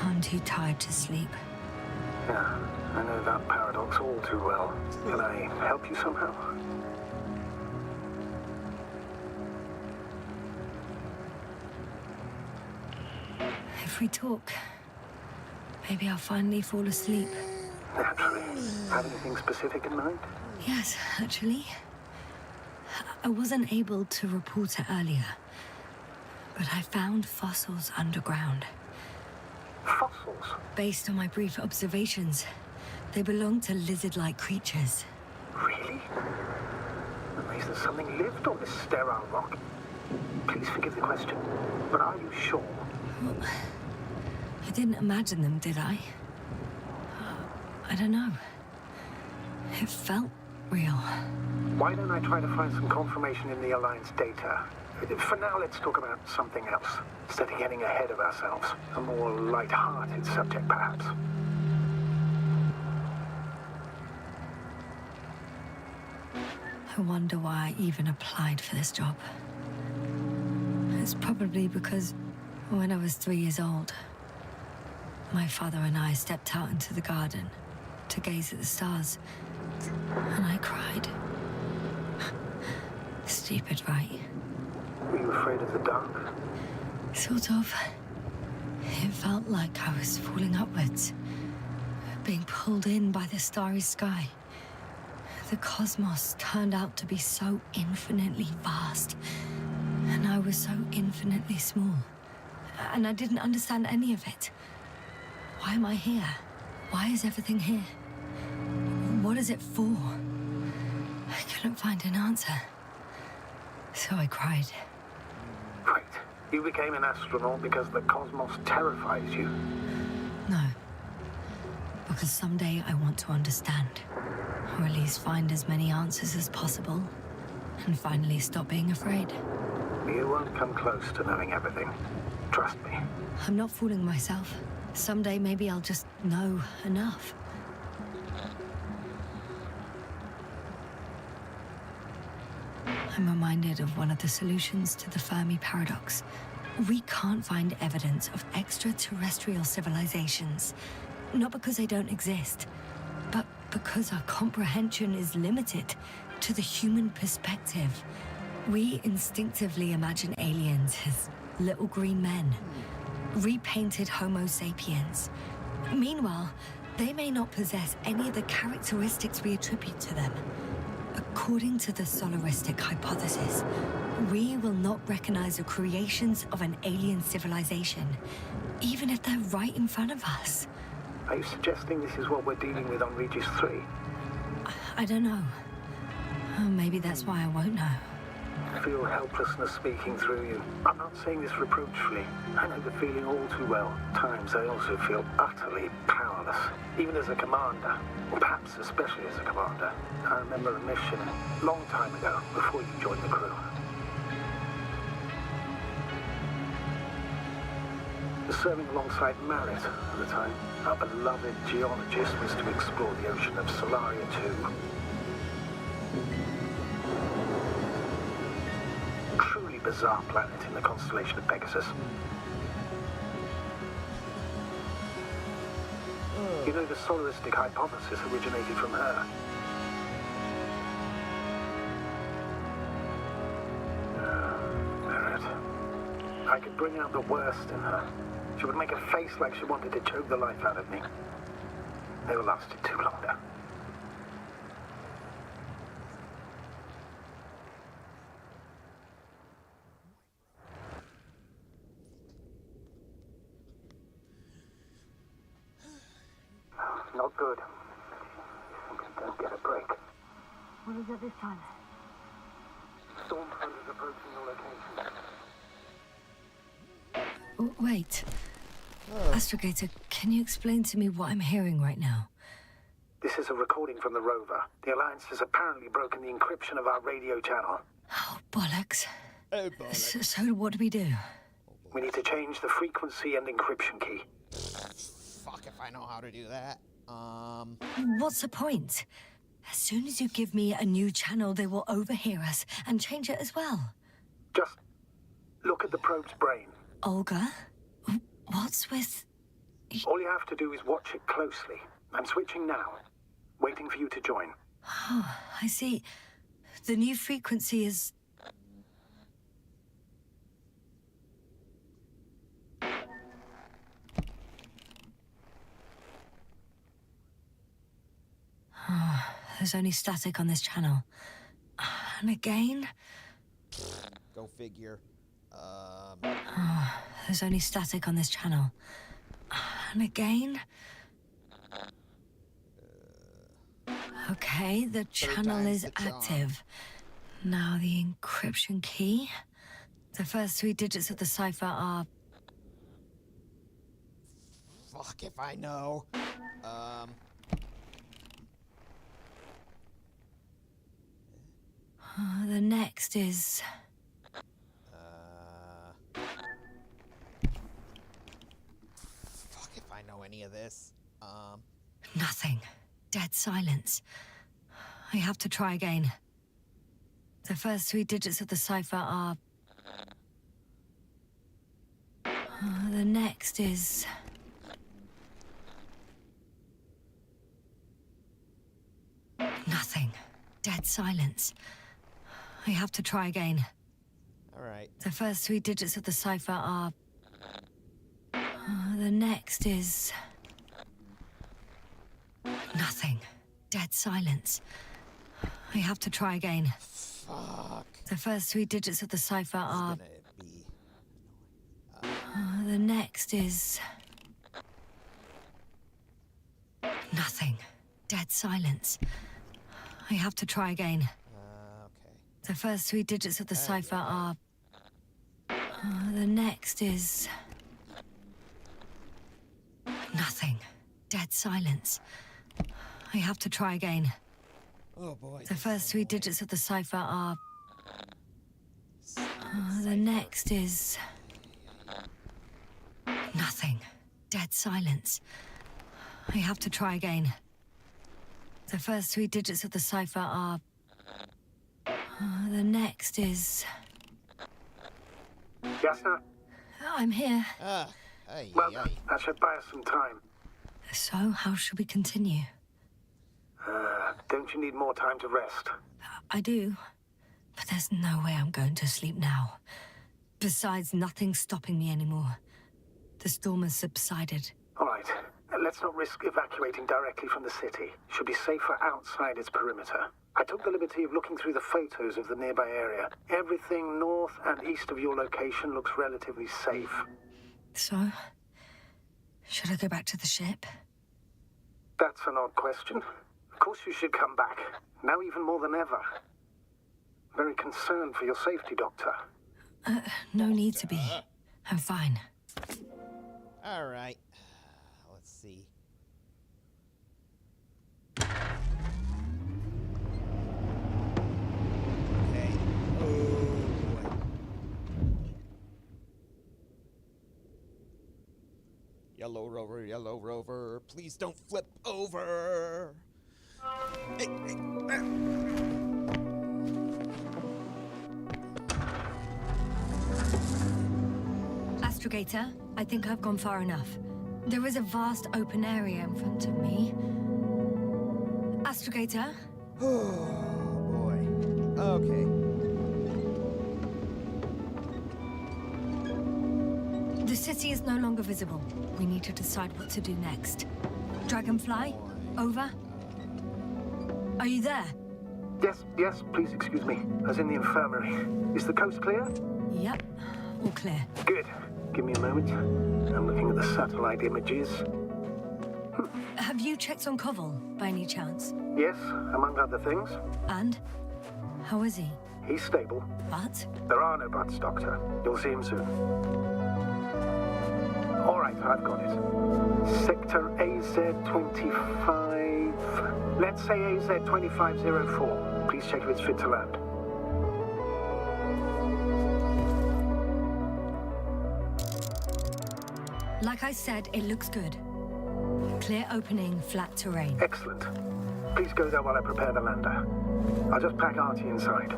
I'm too tired to sleep. Yeah, I know that paradox all too well. Can I help you somehow? If we talk, maybe I'll finally fall asleep. Naturally. Have anything specific in mind? Yes, actually. I wasn't able to report it earlier, but I found fossils underground. Fossils? Based on my brief observations, they belong to lizard-like creatures. Really? That means that something lived on this sterile rock. Please forgive the question, but are you sure? Well, I didn't imagine them, did I? I don't know. It felt real. Why don't I try to find some confirmation in the Alliance data? For now, let's talk about something else, instead of getting ahead of ourselves. A more light-hearted subject, perhaps. I wonder why I even applied for this job. It's probably because when I was 3 years old, My father and I stepped out into the garden to gaze at the stars, and I cried. Stupid, right? Were you afraid of the dark? Sort of. It felt like I was falling upwards, being pulled in by the starry sky. The cosmos turned out to be so infinitely vast, and I was so infinitely small. And I didn't understand any of it. Why am I here? Why is everything here? What is it for? I couldn't find an answer. So I cried. Wait, you became an astronaut because the cosmos terrifies you? No. Because someday I want to understand. Or at least find as many answers as possible. And finally stop being afraid. You won't come close to knowing everything. Trust me. I'm not fooling myself. Someday maybe I'll just know enough. I'm reminded of one of the solutions to the Fermi paradox. We can't find evidence of extraterrestrial civilizations. Not because they don't exist, but because our comprehension is limited to the human perspective. We instinctively imagine aliens as little green men, repainted Homo sapiens. Meanwhile, they may not possess any of the characteristics we attribute to them. According to the solaristic hypothesis, we will not recognize the creations of an alien civilization, even if they're right in front of us. Are you suggesting this is what we're dealing with on Regis 3? I don't know. Maybe that's why I won't know. I feel helplessness speaking through you. I'm not saying this reproachfully. I know the feeling all too well. At times I also feel utterly powerless, even as a commander, or perhaps especially as a commander. I remember a mission a long time ago, before you joined the crew. I was serving alongside Marit at the time. Our beloved geologist was to explore the ocean of Solaria 2. Truly bizarre planet in the constellation of Pegasus. You know, the solaristic hypothesis originated from her. Marit. I could bring out the worst in her. She would make a face like she wanted to choke the life out of me. Never lasted too long, though. Not good. Don't get a break. What is it this time? Storm thunder's approaching your location. Wait. Astrogator, can you explain to me what I'm hearing right now? This is a recording from the rover. The Alliance has apparently broken the encryption of our radio channel. Oh, bollocks. Oh, bollocks. So what do we do? We need to change the frequency and encryption key. Fuck if I know how to do that. What's the point? As soon as you give me a new channel, they will overhear us and change it as well. Just look at the probe's brain. Olga? What's with... All you have to do is watch it closely. I'm switching now. Waiting for you to join. Oh, I see. The new frequency is... Oh, there's only static on this channel. And again? Go figure. Oh, there's only static on this channel. And again? Okay, the channel time's is the charm. active. Now the encryption key. The first 3 digits of the cipher are... Fuck if I know. The next is... Fuck if I know any of this. Nothing. Dead silence. I have to try again. The first 3 digits of the cipher are... The next is... silence. I have to try again. All right. The first 3 digits of the cipher are... the next is... nothing. Dead silence. I have to try again. Fuck. The first 3 digits of the cipher are... It's gonna be... the next is... nothing. Dead silence. I have to try again. okay. The first 3 digits of the cipher are... the next is... nothing. Dead silence. I have to try again. Oh boy. The first 3 digits of the cipher are... the next is... nothing. Dead silence. I have to try again. The first 3 digits of the cipher are... the next is... Yes, sir? I'm here. Ay, Well, ay, ay. that should buy us some time. So, how should we continue? Don't you need more time to rest? I do. But there's no way I'm going to sleep now. Besides, nothing's stopping me anymore. The storm has subsided. All right. Let's not risk evacuating directly from the city. Should be safer outside its perimeter. I took the liberty of looking through the photos of the nearby area. Everything north and east of your location looks relatively safe. So, should I go back to the ship? That's an odd question. Of course you should come back. Now even more than ever. Very concerned for your safety, Doctor. No need to be. I'm fine. All right. Let's see. Okay. Oh boy. Yellow rover, please don't flip over. Hey, Astrogator, I think I've gone far enough. There is a vast open area in front of me. Astrogator? Oh boy. Okay. The city is no longer visible. We need to decide what to do next. Dragonfly? Over? Are you there? Yes, please excuse me. As in the infirmary. Is the coast clear? Yep. All clear. Good. Give me a moment. I'm looking at the satellite images. Have you checked on Koval, by any chance? Yes, among other things. And? How is he? He's stable. But? There are no buts, Doctor. You'll see him soon. All right, I've got it. Sector AZ-25... Let's say AZ-2504. Please check if it's fit to land. Like I said, it looks good. Clear opening, flat terrain. Excellent. Please go there while I prepare the lander. I'll just pack Artie inside.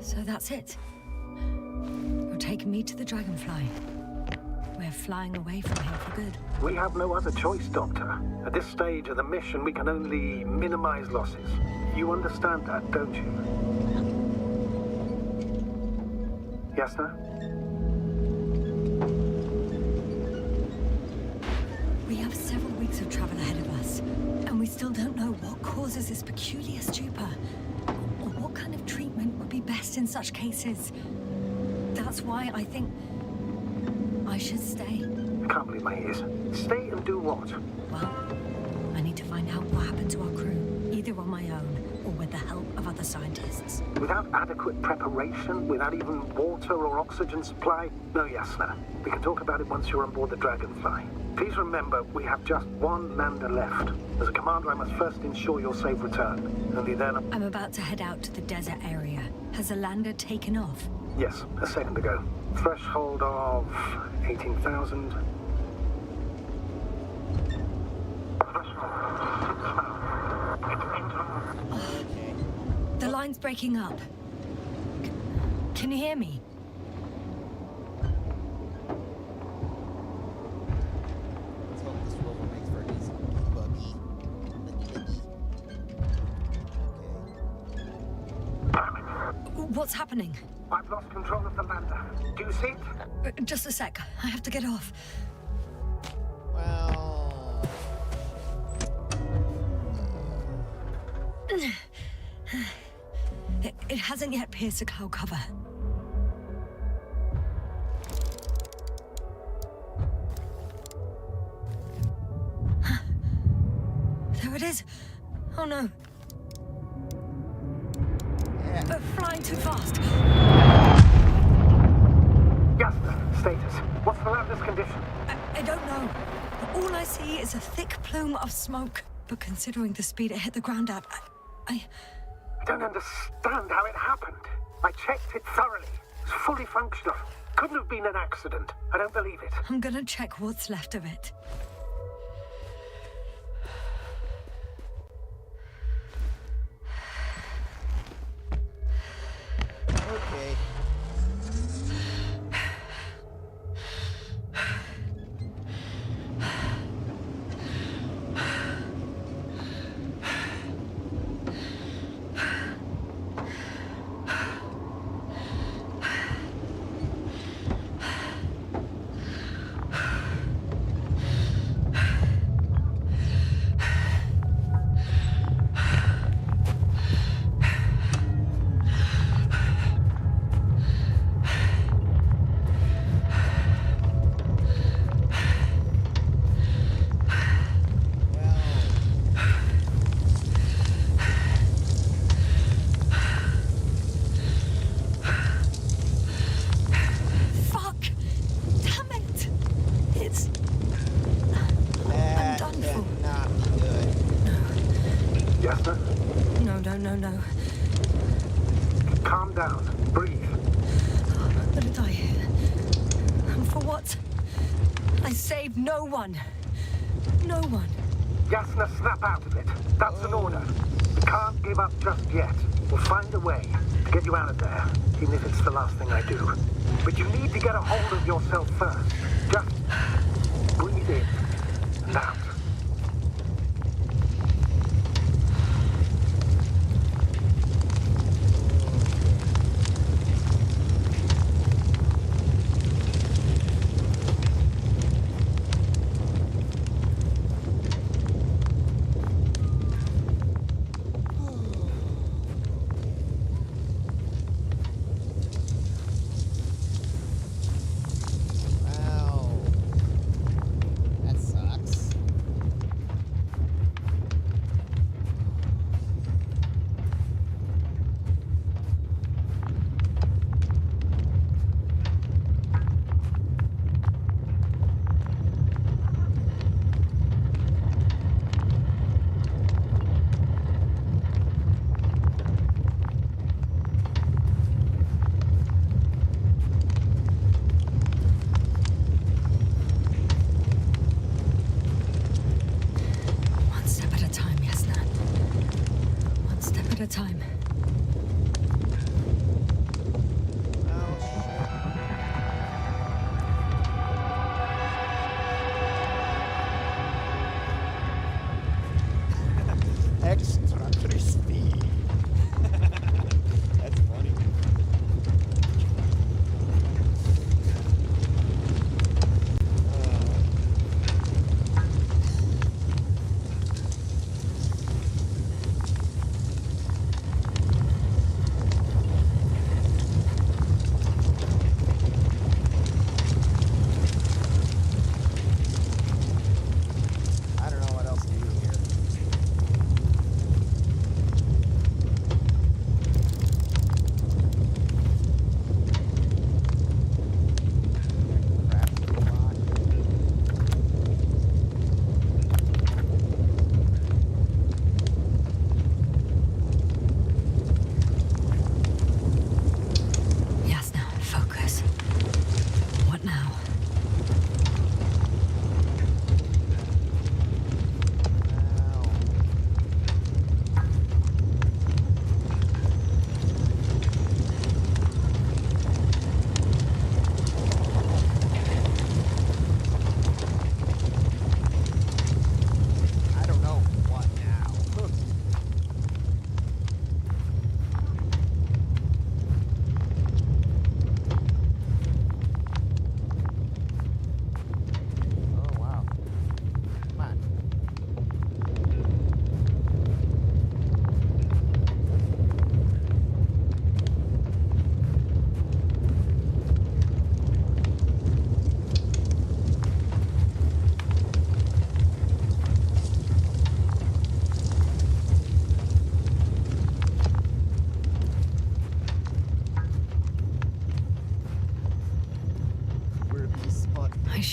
So that's it. You're taking me to the Dragonfly. We're flying away from here for good. We have no other choice, Doctor. At this stage of the mission, we can only minimize losses. You understand that, don't you? Yes, sir? We have several weeks of travel ahead of us, and we still don't know what causes this peculiar stupor, or what kind of treatment would be best in such cases. That's why I think I should stay. I can't believe my ears. Stay and do what? Well, I need to find out what happened to our crew, either on my own or with the help of other scientists. Without adequate preparation, without even water or oxygen supply? No, Yasna. We can talk about it once you're on board the Dragonfly. Please remember, we have just one lander left. As a commander, I must first ensure your safe return. Only then... I'm about to head out to the desert area. Has the lander taken off? Yes, a second ago. Threshold of 18,000. The line's breaking up. Can you hear me? Let's hope this rover What's happening? I've lost control of the lander. Do you see it? Just a sec. I have to get off. Well... It hasn't yet pierced the cloud cover. There it is. Oh no. Flying too fast. Jasper, status. What's the lander's condition? I don't know. All I see is a thick plume of smoke. But considering the speed it hit the ground at, I don't understand how it happened. I checked it thoroughly. It's fully functional. Couldn't have been an accident. I don't believe it. I'm gonna check what's left of it. Okay. No. Calm down. Breathe. I'm gonna die here. And for what? I saved no one. No one. Yasna, snap out of it. That's an order. We can't give up just yet. We'll find a way to get you out of there, even if it's the last thing I do. But you need to get a hold of yourself first. Just breathe in and out.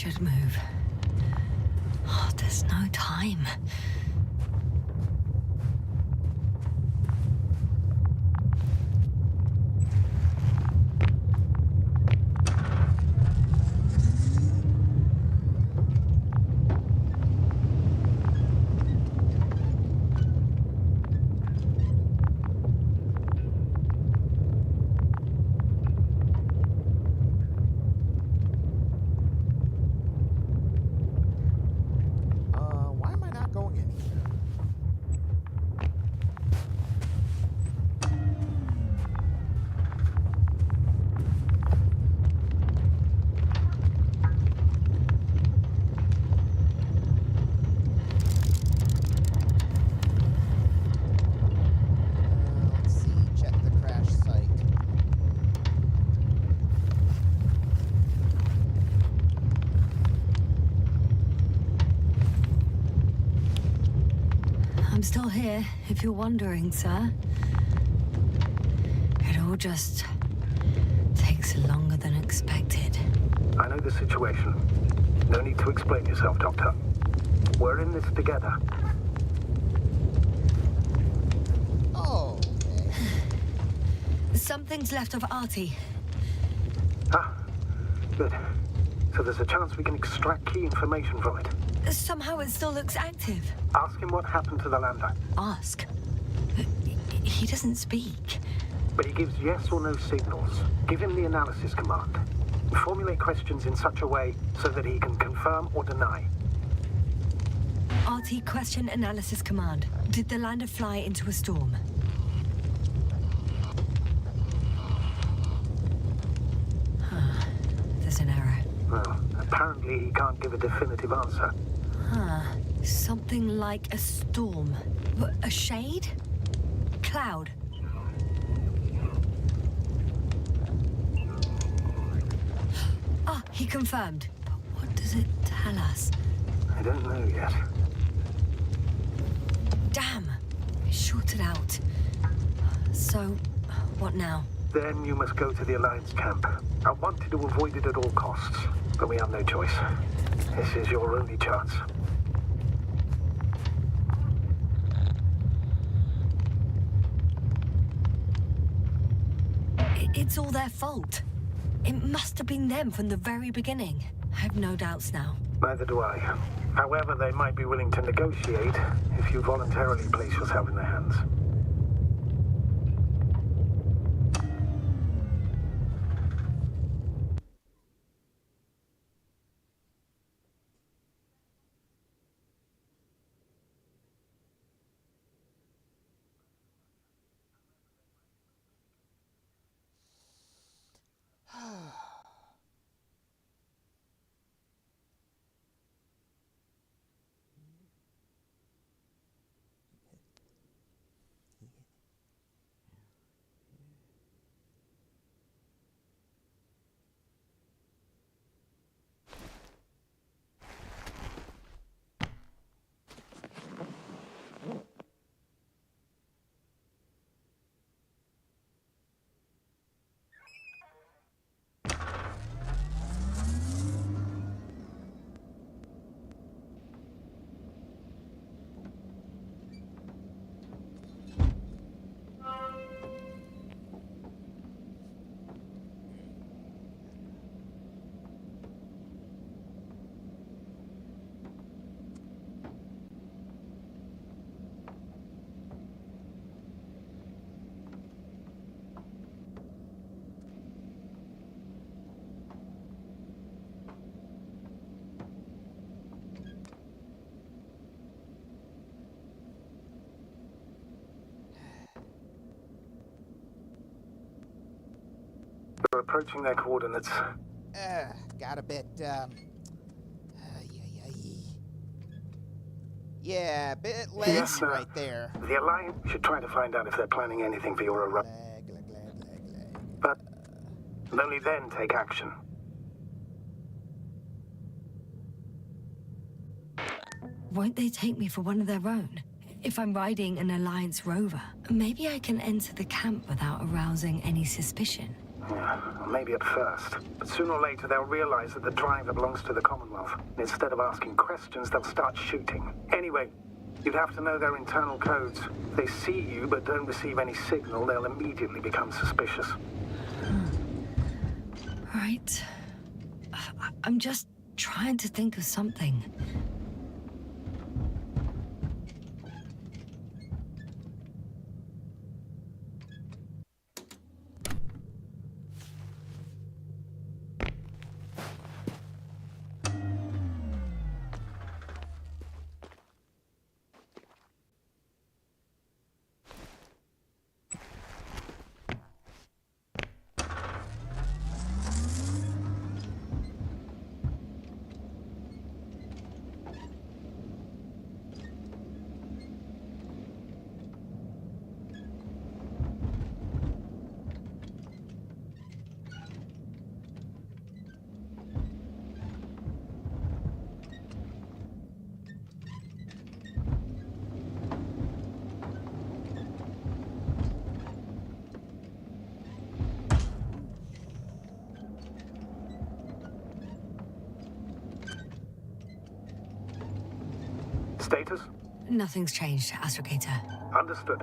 should move. Oh, there's no time. Why am I not going anywhere? Let's see. Check the crash site. I'm still here, if you're wondering, sir. It all just takes longer than expected. I know the situation. No need to explain yourself, Doctor. We're in this together. Oh, okay. Something's left of Artie. Ah, good. So there's a chance we can extract key information from it. Somehow it still looks active. Ask him what happened to the lander. Ask. He doesn't speak. But he gives yes or no signals. Give him the analysis command. Formulate questions in such a way so that he can confirm or deny. RT question analysis command. Did the lander fly into a storm? There's an error. Well, apparently he can't give a definitive answer. Something like a storm. A shade? Cloud. Ah, he confirmed. But what does it tell us? I don't know yet. Damn! Shorted out. So, what now? Then you must go to the Alliance camp. I wanted to avoid it at all costs, but we have no choice. This is your only chance. It's all their fault. It must have been them from the very beginning. I have no doubts now. Neither do I. However, they might be willing to negotiate if you voluntarily place yourself in their hands. We're approaching their coordinates. Got a bit, yeah, a bit leggy Yes, right there. The Alliance should try to find out if they're planning anything for your eruption. Lag. But only then take action. Won't they take me for one of their own? If I'm riding an Alliance rover, maybe I can enter the camp without arousing any suspicion. Yeah, well, maybe at first. But sooner or later they'll realize that the driver belongs to the Commonwealth. Instead of asking questions, they'll start shooting. Anyway, you'd have to know their internal codes. If they see you but don't receive any signal, they'll immediately become suspicious. Right. I'm just trying to think of something. Status? Nothing's changed, Astrogator. Understood.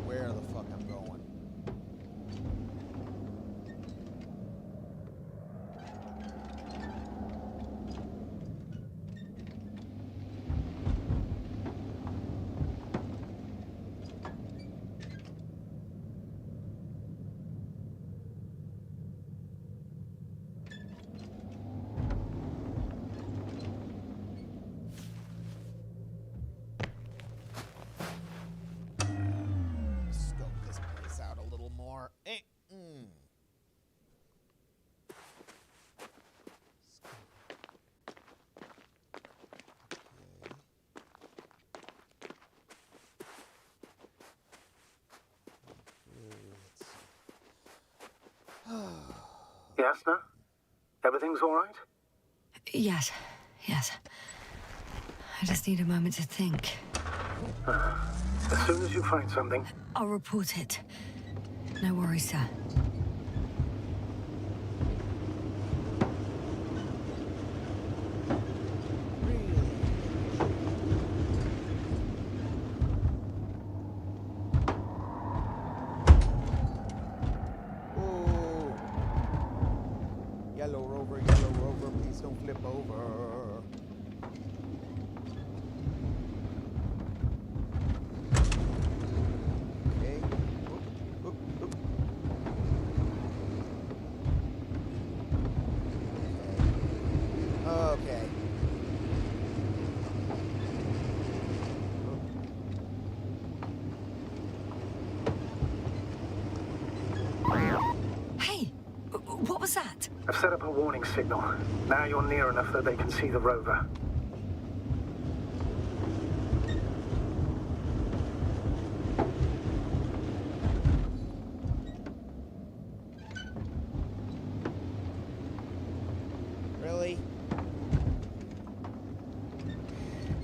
Where the fuck I'm going. Scope this place out a little more. Yasna? Everything's all right? Yes. I just need a moment to think. As soon as you find something. I'll report it. No worries, sir. Yellow rover, please don't flip over. Okay. Oop. Okay. Hey, what was that? I've set up a warning signal. Now you're near enough that they can see the rover. Really?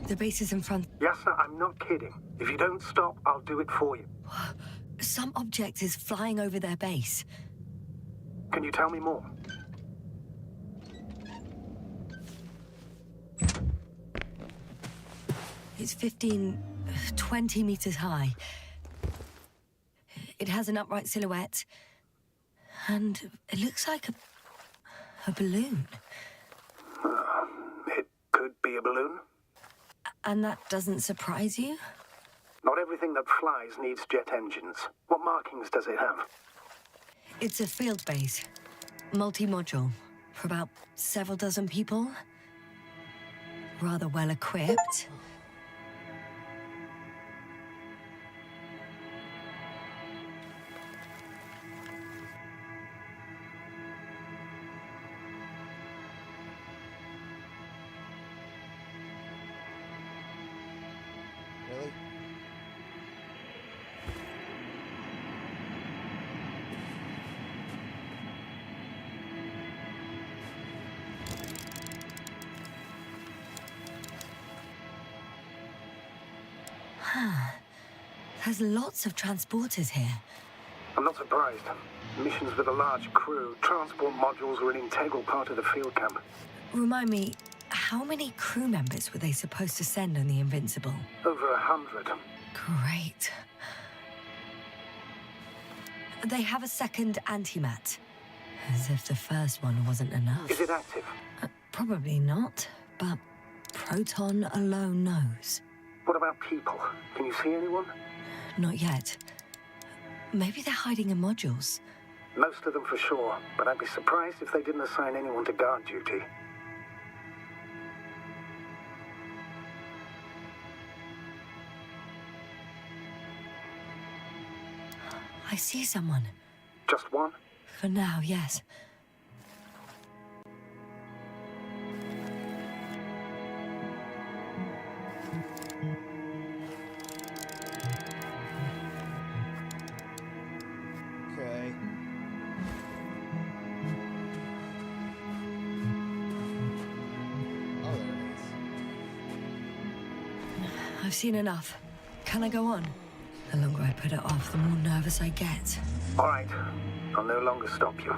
The base is in front. Yasna, I'm not kidding. If you don't stop, I'll do it for you. Some object is flying over their base. Can you tell me more? It's 20 meters high. It has an upright silhouette. And it looks like a balloon. It could be a balloon. And that doesn't surprise you? Not everything that flies needs jet engines. What markings does it have? It's a field base. Multi-module. For about several dozen people. Rather well equipped. Really? There's lots of transporters here. I'm not surprised. Missions with a large crew, transport modules are an integral part of the field camp. Remind me, how many crew members were they supposed to send on the Invincible? Over 100. Great. They have a second antimat. As if the first one wasn't enough. Is it active? Probably not, but Proton alone knows. What about people? Can you see anyone? Not yet. Maybe they're hiding in modules. Most of them for sure, but I'd be surprised if they didn't assign anyone to guard duty. I see someone. Just one? For now, yes. Okay. Oh, there it is. I've seen enough. Can I go on? The longer I put it off, the more nervous I get. All right. I'll no longer stop you.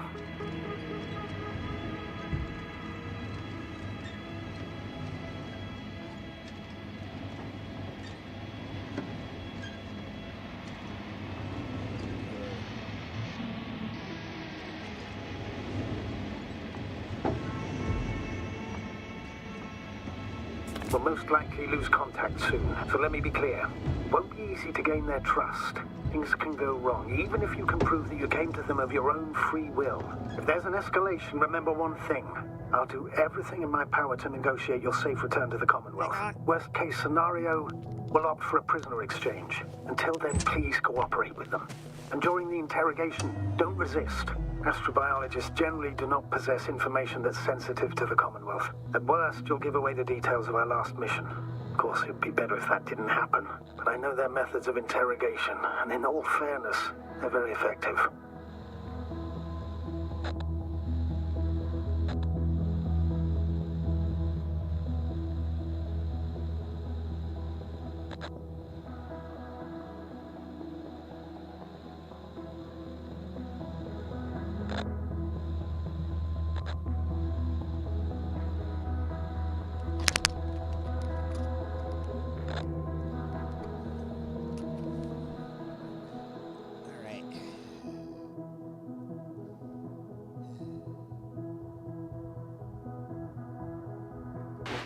We'll most likely lose contact soon, so let me be clear. Won't be easy to gain their trust. Things can go wrong, even if you can prove that you came to them of your own free will. If there's an escalation, remember one thing. I'll do everything in my power to negotiate your safe return to the Commonwealth. Worst case scenario, we'll opt for a prisoner exchange. Until then, please cooperate with them. And during the interrogation, don't resist. Astrobiologists generally do not possess information that's sensitive to the Commonwealth. At worst, you'll give away the details of our last mission. Of course, it'd be better if that didn't happen. But I know their methods of interrogation, and in all fairness, they're very effective.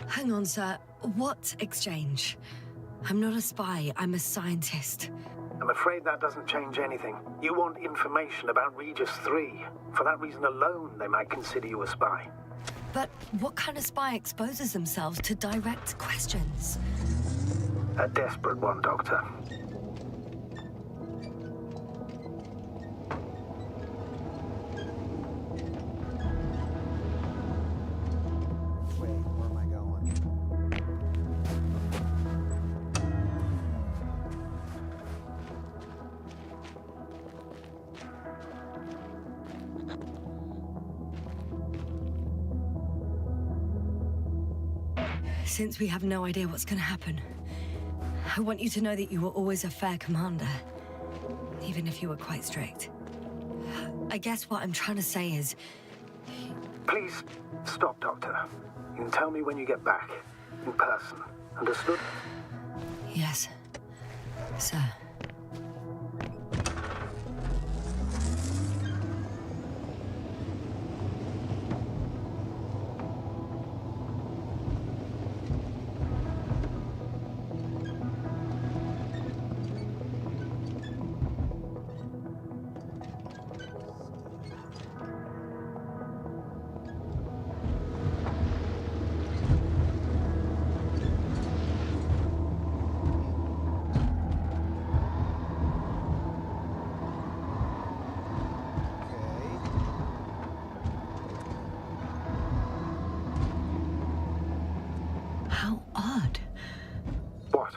Hang on, sir. What exchange? I'm not a spy, I'm a scientist. I'm afraid that doesn't change anything. You want information about Regis 3. For that reason alone, they might consider you a spy. But what kind of spy exposes themselves to direct questions? A desperate one, Doctor. Wait, where am I going? Since we have no idea what's gonna happen, I want you to know that you were always a fair commander, even if you were quite strict. I guess what I'm trying to say is... Please, stop, Doctor. You can tell me when you get back. In person. Understood? Yes, sir. How odd. What?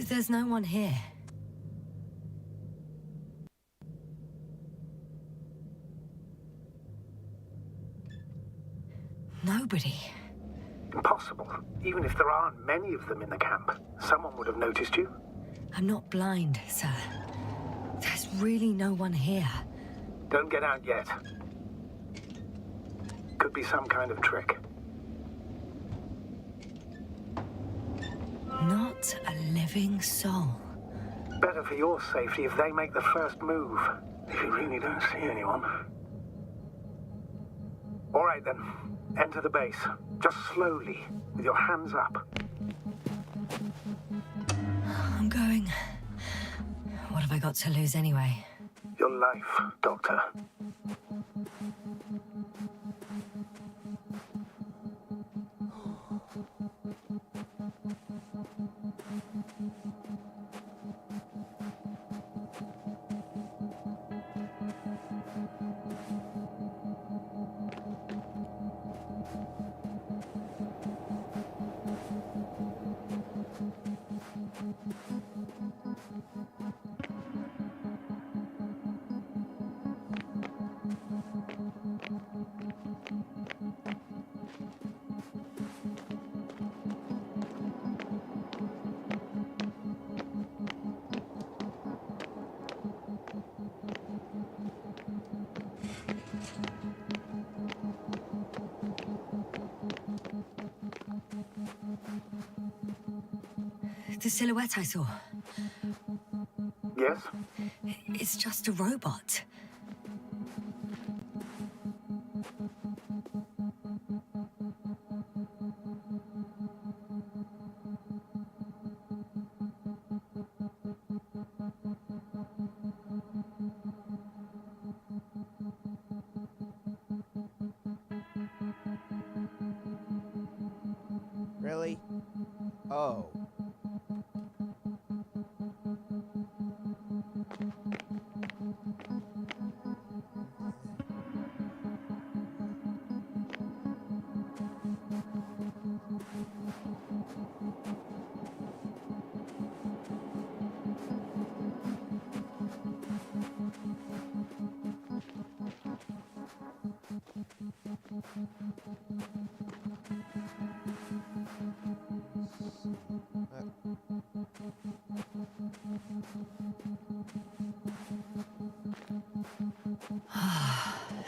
There's no one here. Nobody. Impossible. Even if there aren't many of them in the camp, someone would have noticed you. I'm not blind, sir. There's really no one here. Don't get out yet. Could be some kind of trick. Not a living soul. Better for your safety if they make the first move. If you really don't see anyone. All right then. Enter the base. Just slowly, with your hands up. I'm going. What have I got to lose anyway? Your life, Doctor. The silhouette I saw. Yes? It's just a robot. Really? Oh.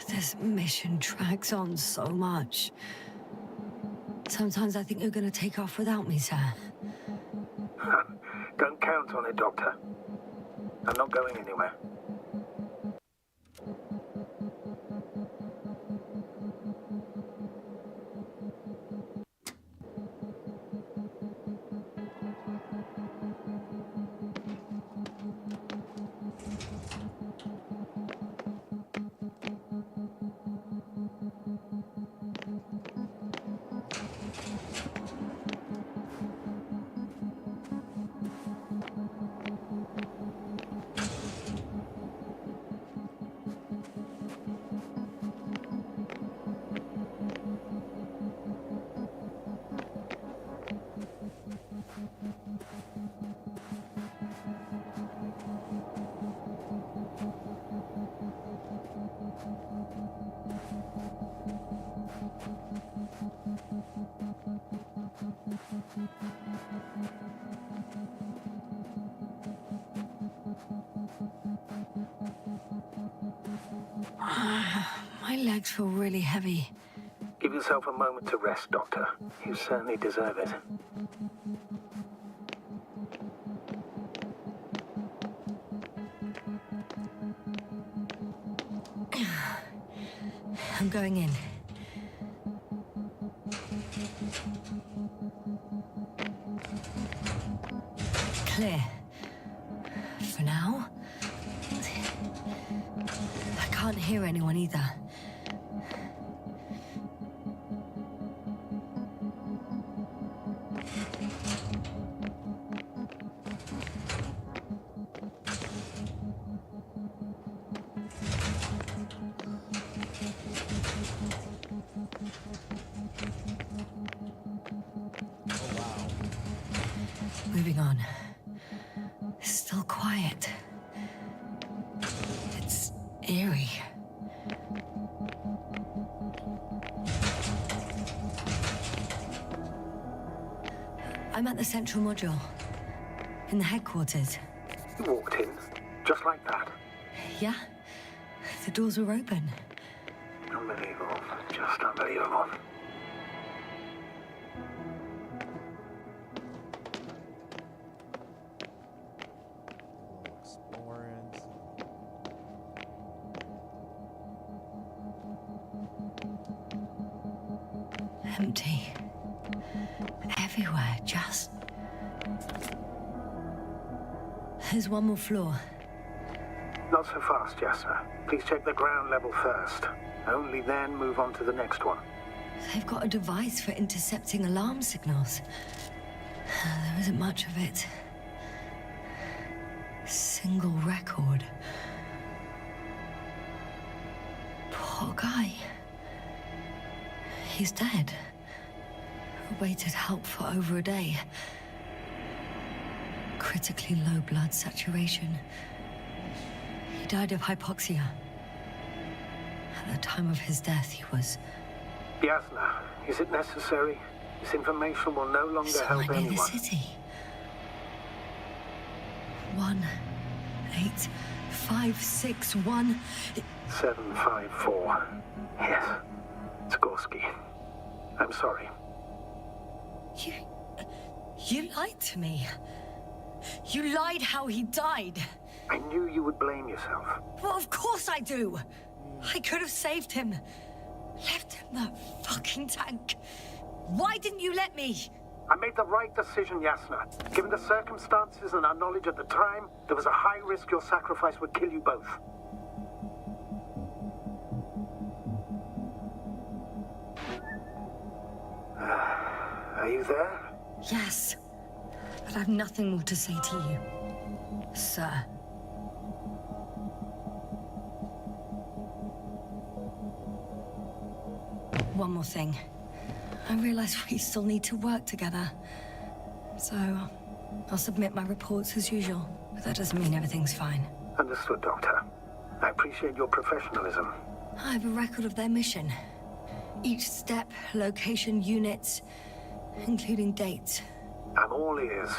This mission drags on so much. Sometimes I think you're gonna take off without me, sir. Don't count on it, Doctor. I'm not going anywhere. My legs feel really heavy. Give yourself a moment to rest, Doctor. You certainly deserve it. I'm going in. Clear. For now. I can't hear anyone either. Moving on. Still quiet. It's eerie. I'm at the central module. in the headquarters. You walked in, just like that. Yeah, the doors were open. Unbelievable. Just unbelievable. Exploring. Empty. Everywhere, just... There's one more floor. Not so fast, Jasna. Please check the ground level first. Only then move on to the next one. They've got a device for intercepting alarm signals. There isn't much of it. Single record. Poor guy. He's dead. Waited help for over a day. Critically low blood saturation. He died of hypoxia. At the time of his death, he was... Jasna, is it necessary? This information will no longer help somewhere near the anyone. city. 18561. 754. Yes. Skorsky. I'm sorry. You lied to me. You lied how he died. I knew you would blame yourself. Well, of course I do. I could have saved him. Left him that fucking tank. Why didn't you let me? I made the right decision, Jasna. Given the circumstances and our knowledge at the time, there was a high risk your sacrifice would kill you both. Are you there? Yes. But I've nothing more to say to you, sir. One more thing. I realize we still need to work together. So, I'll submit my reports as usual. But that doesn't mean everything's fine. Understood, Doctor. I appreciate your professionalism. I have a record of their mission. Each step, location, units, including dates. I'm all ears.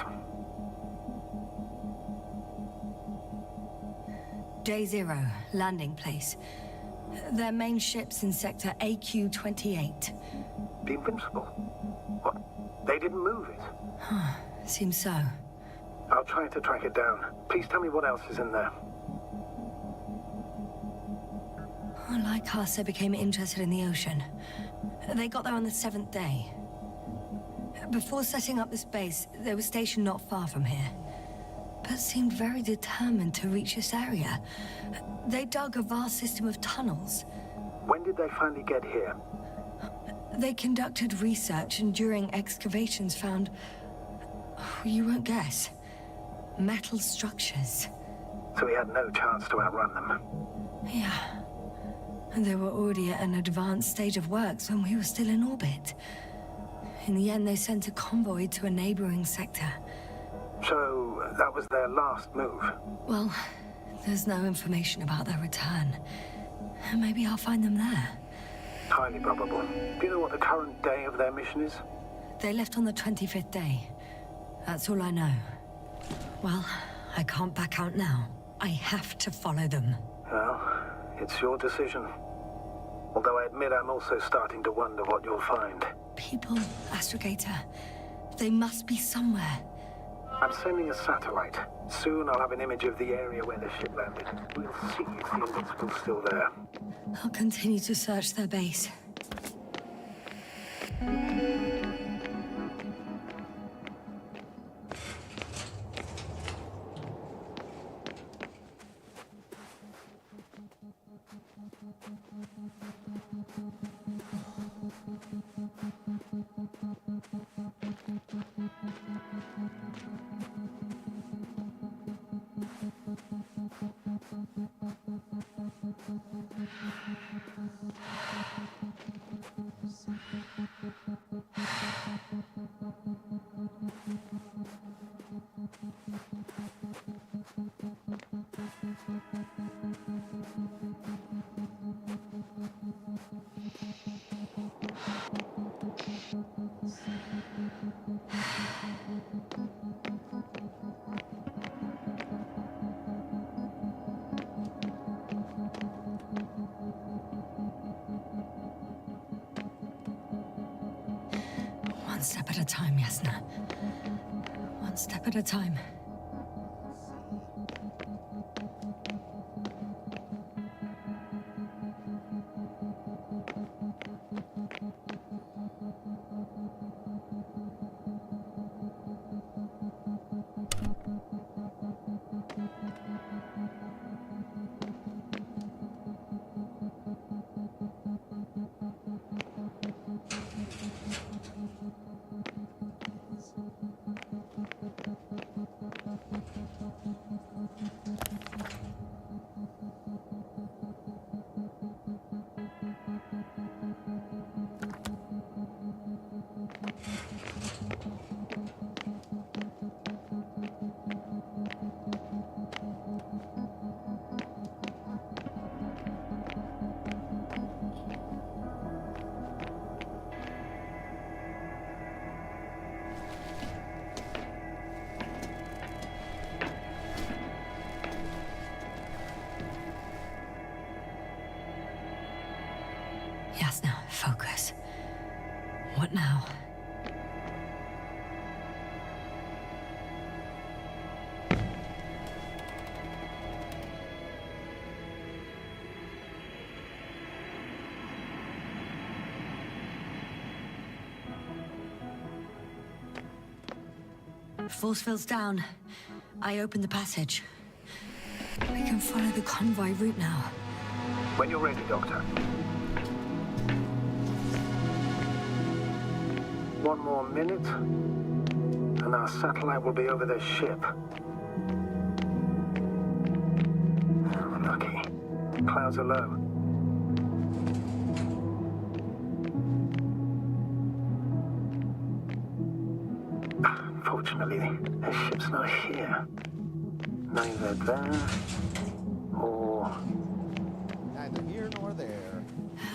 Day 0, landing place. Their main ship's in sector AQ-28. The Invincible? What? They didn't move it? Seems so. I'll try to track it down. Please tell me what else is in there. Like us, they became interested in the ocean. They got there on the 7th day. Before setting up this base, they were stationed not far from here. But seemed very determined to reach this area. They dug a vast system of tunnels. When did they finally get here? They conducted research and during excavations found... you won't guess. Metal structures. So we had no chance to outrun them. Yeah. And they were already at an advanced stage of works when we were still in orbit. In the end, they sent a convoy to a neighboring sector. So that was their last move. Well, there's no information about their return. Maybe I'll find them there. Highly probable. Do you know what the current day of their mission is? They left on the 25th day. That's all I know. Well, I can't back out now. I have to follow them. Well, it's your decision. Although I admit I'm also starting to wonder what you'll find. People, Astrogator. They must be somewhere. I'm sending a satellite. Soon I'll have an image of the area where the ship landed. We'll see if the Invincible's still there. I'll continue to search their base. One step at a time, Yasna. One step at a time. Yasna, focus. What now? Force field's down. I opened the passage. We can follow the convoy route now. When you're ready, Doctor. One more minute, and our satellite will be over their ship. Lucky. Clouds are low. Fortunately, their ship's not here. Neither there, or... Neither here nor there.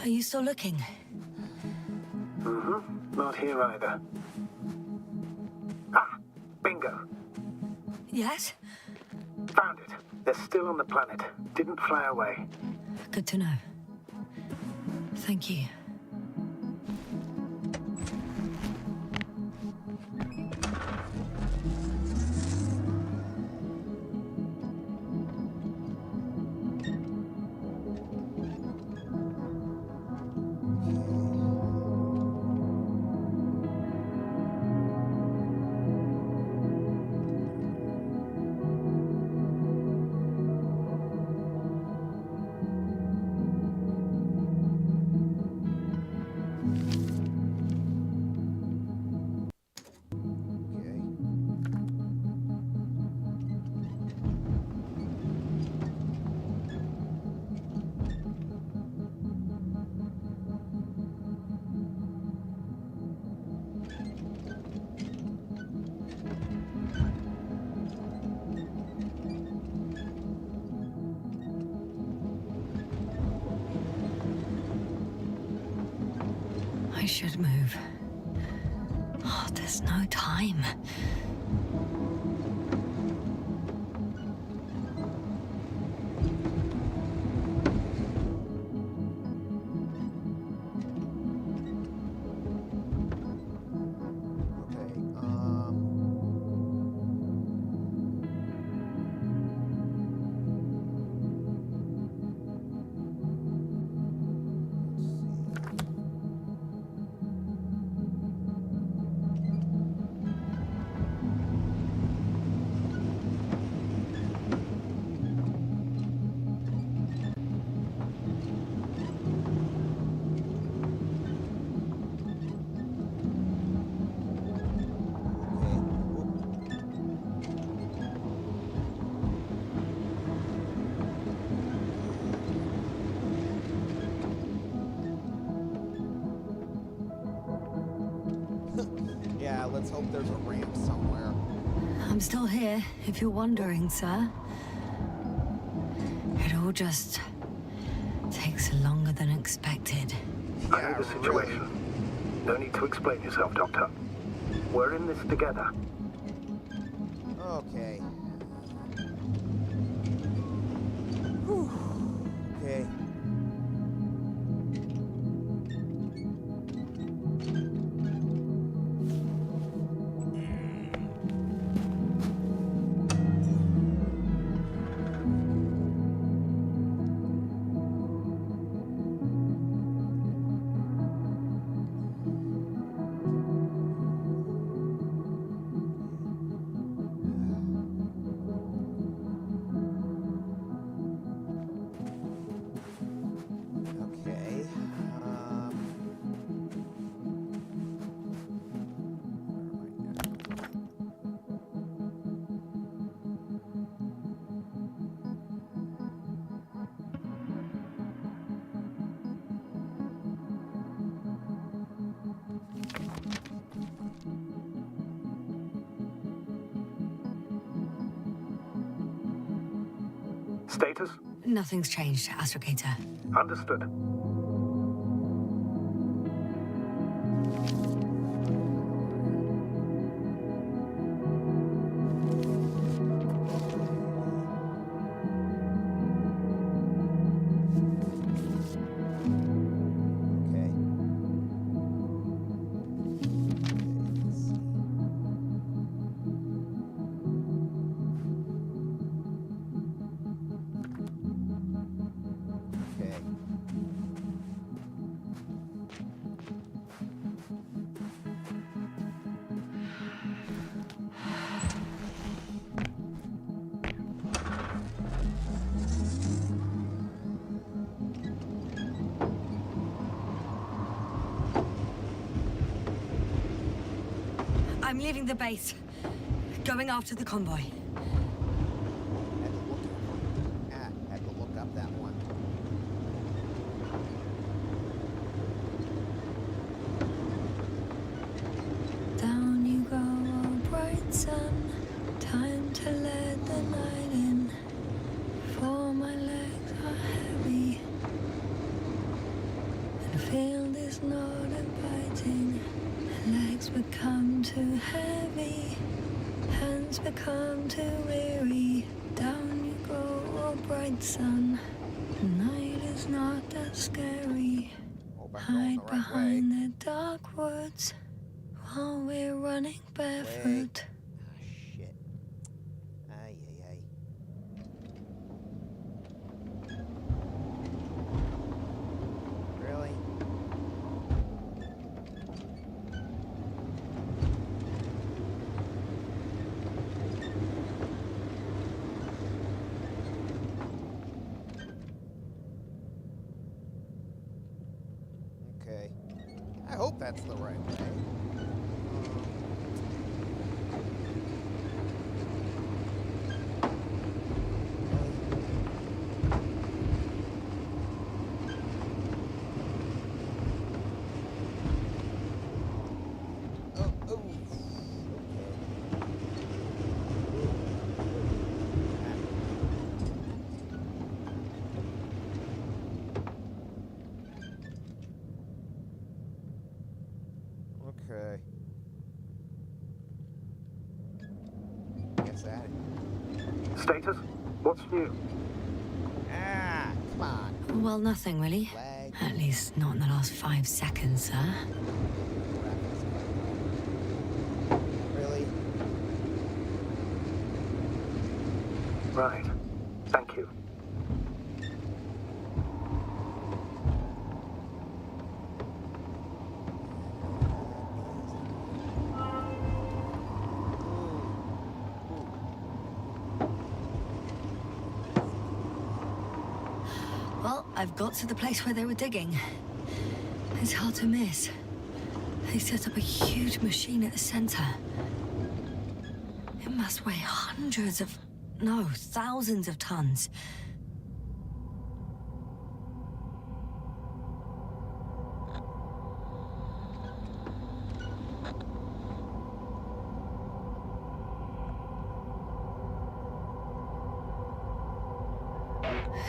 Are you still looking? Mm-hmm. Not here either. Ah! Bingo! Yes? Found it. They're still on the planet. Didn't fly away. Good to know. Thank you. I should move. Oh, there's no time. Yeah, let's hope there's a ramp somewhere. I'm still here, if you're wondering, sir. It all just takes longer than expected. I know the situation. No need to explain yourself, Doctor. We're in this together. Okay. Whew. Okay. Status? Nothing's changed, Astrogator. Understood. Okay. Let's see. Okay. I'm leaving the base. Going after the convoy. Had to look up that one. Down you go, oh bright sun. Time to let the night in. For my legs are heavy. And the field is not inviting. Legs become too heavy. Hands become too weary. Down you go, oh bright sun. The night is not that scary. Hope I'm going Hide the right way. behind the dark woods while we're running barefoot. Ah, shit. Ay, ay, ay. Really? Okay. I hope that's the right way. Oh, oh. Okay. Guess that. Status? What's new? Ah, come on. Well, nothing really. Lag. At least not in the last 5 seconds, sir. Really? Right. Thank you. Well, I've got to the place where they were digging. It's hard to miss. They set up a huge machine at the center. It must weigh hundreds of... no, thousands of tons.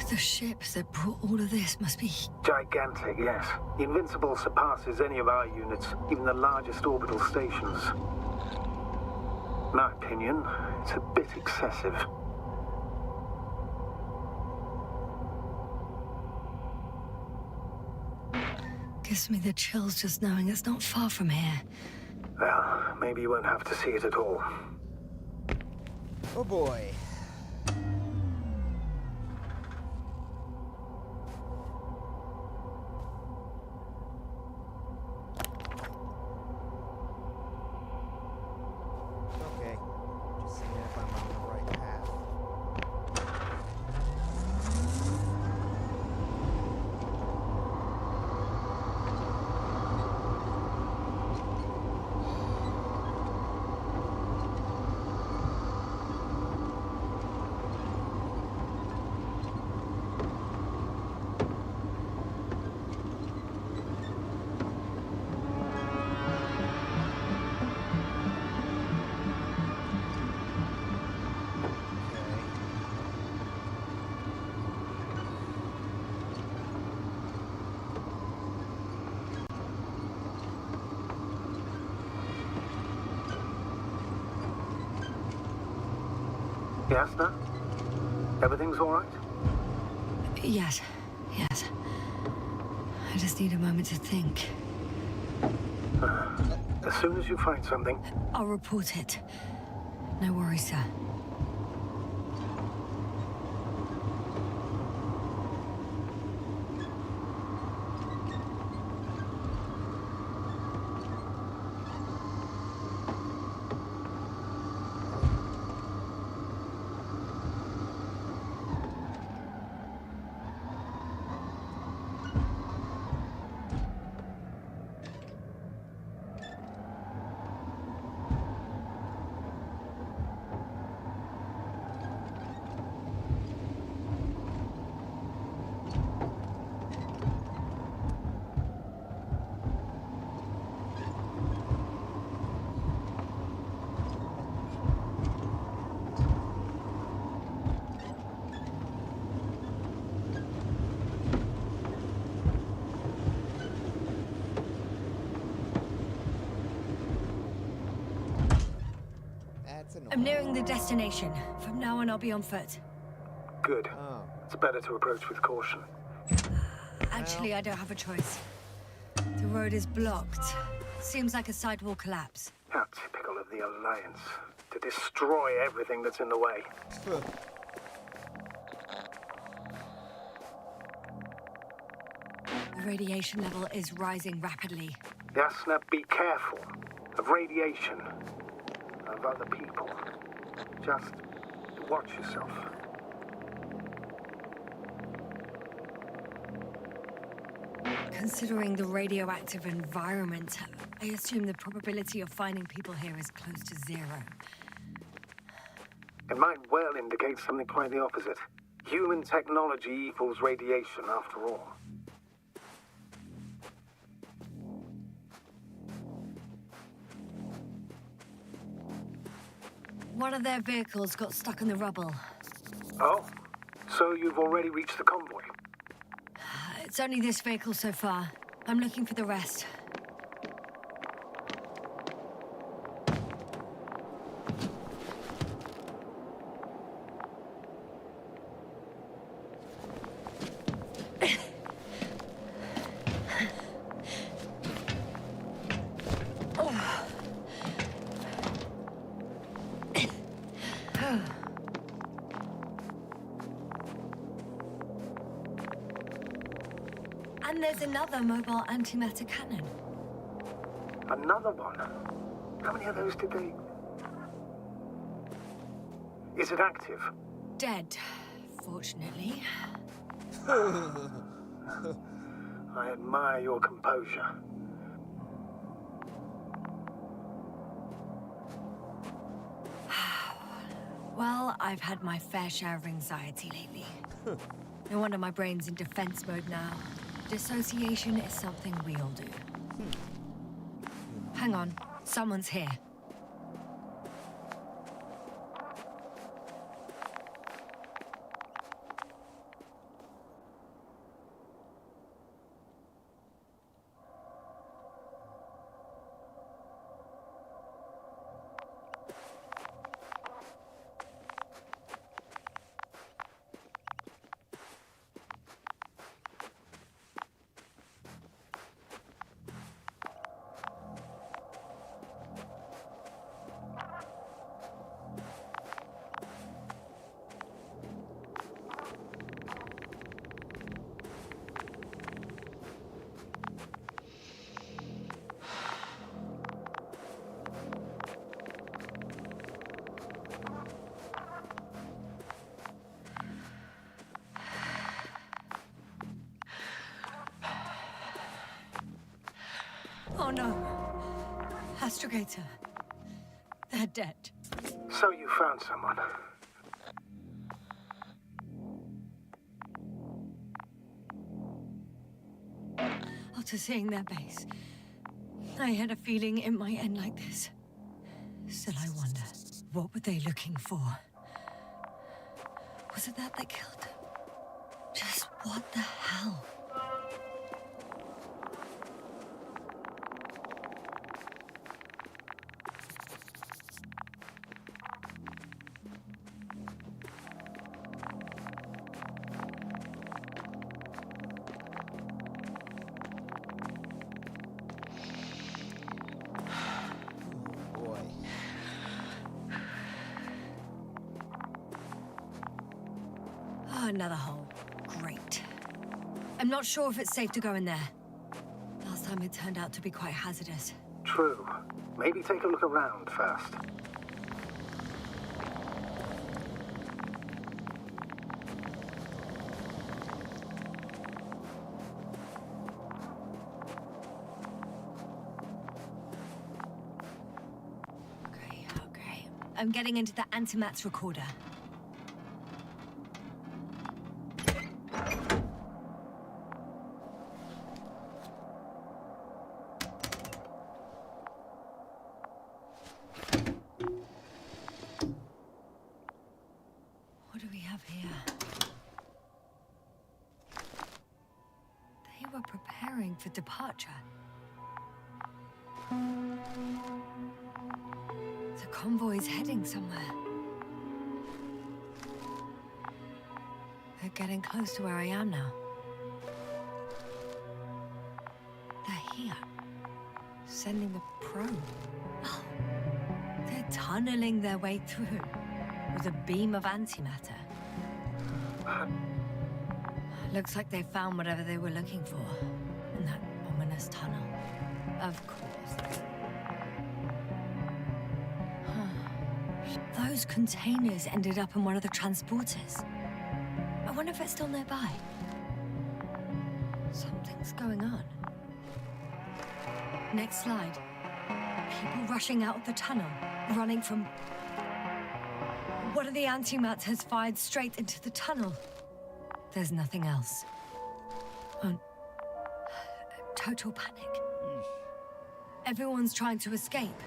The ship that brought all of this must be... Gigantic, yes. The Invincible surpasses any of our units, even the largest orbital stations. In my opinion, it's a bit excessive. Gives me the chills just knowing it's not far from here. Well, maybe you won't have to see it at all. Oh boy. Okay. Just seeing if I'm on the right path. Yes, no? Everything's all right? Yes. Yes. I just need a moment to think. As soon as you find something, I'll report it. No worries, sir. That's annoying. I'm nearing the destination. From now on, I'll be on foot. good. Oh. It's better to approach with caution. Actually, I don't have a choice. The road is blocked. Seems like a sidewall collapse. How typical of the Alliance. To destroy everything that's in the way. The radiation level is rising rapidly. Yasna, be careful of radiation, of other people. Just watch yourself. Considering the radioactive environment, I assume the probability of finding people here is close to zero. It might well indicate something quite the opposite. Human technology equals radiation, after all. One of their vehicles got stuck in the rubble. Oh? So you've already reached the convoy? It's only this vehicle so far. I'm looking for the rest. And there's another mobile antimatter cannon. Another one? How many of those did they... Is it active? Dead, fortunately. I admire your composure. Well, I've had my fair share of anxiety lately. No wonder my brain's in defense mode now. Dissociation is something we all do. Hang on, someone's here. Oh no. Astrogator. They're dead. So you found someone. After seeing their base, I had a feeling it might end like this. Still, I wonder, what were they looking for? Was it that killed them? Just what the hell? Another hole. Great. I'm not sure if it's safe to go in there. Last time it turned out to be quite hazardous. True. Maybe take a look around first. Okay. I'm getting into the antimat's recorder. What do we have here? They were preparing for departure. The convoy's heading somewhere. They're getting close to where I am now. They're here. Sending the probe. Oh, they're tunneling their way through with a beam of antimatter. Looks like they found whatever they were looking for in that ominous tunnel. Of course. Those containers ended up in one of the transporters. I wonder if it's still nearby. Something's going on. Next slide. People rushing out of the tunnel, running from... One of the antimats has fired straight into the tunnel. There's nothing else. Oh, total panic. Everyone's trying to escape.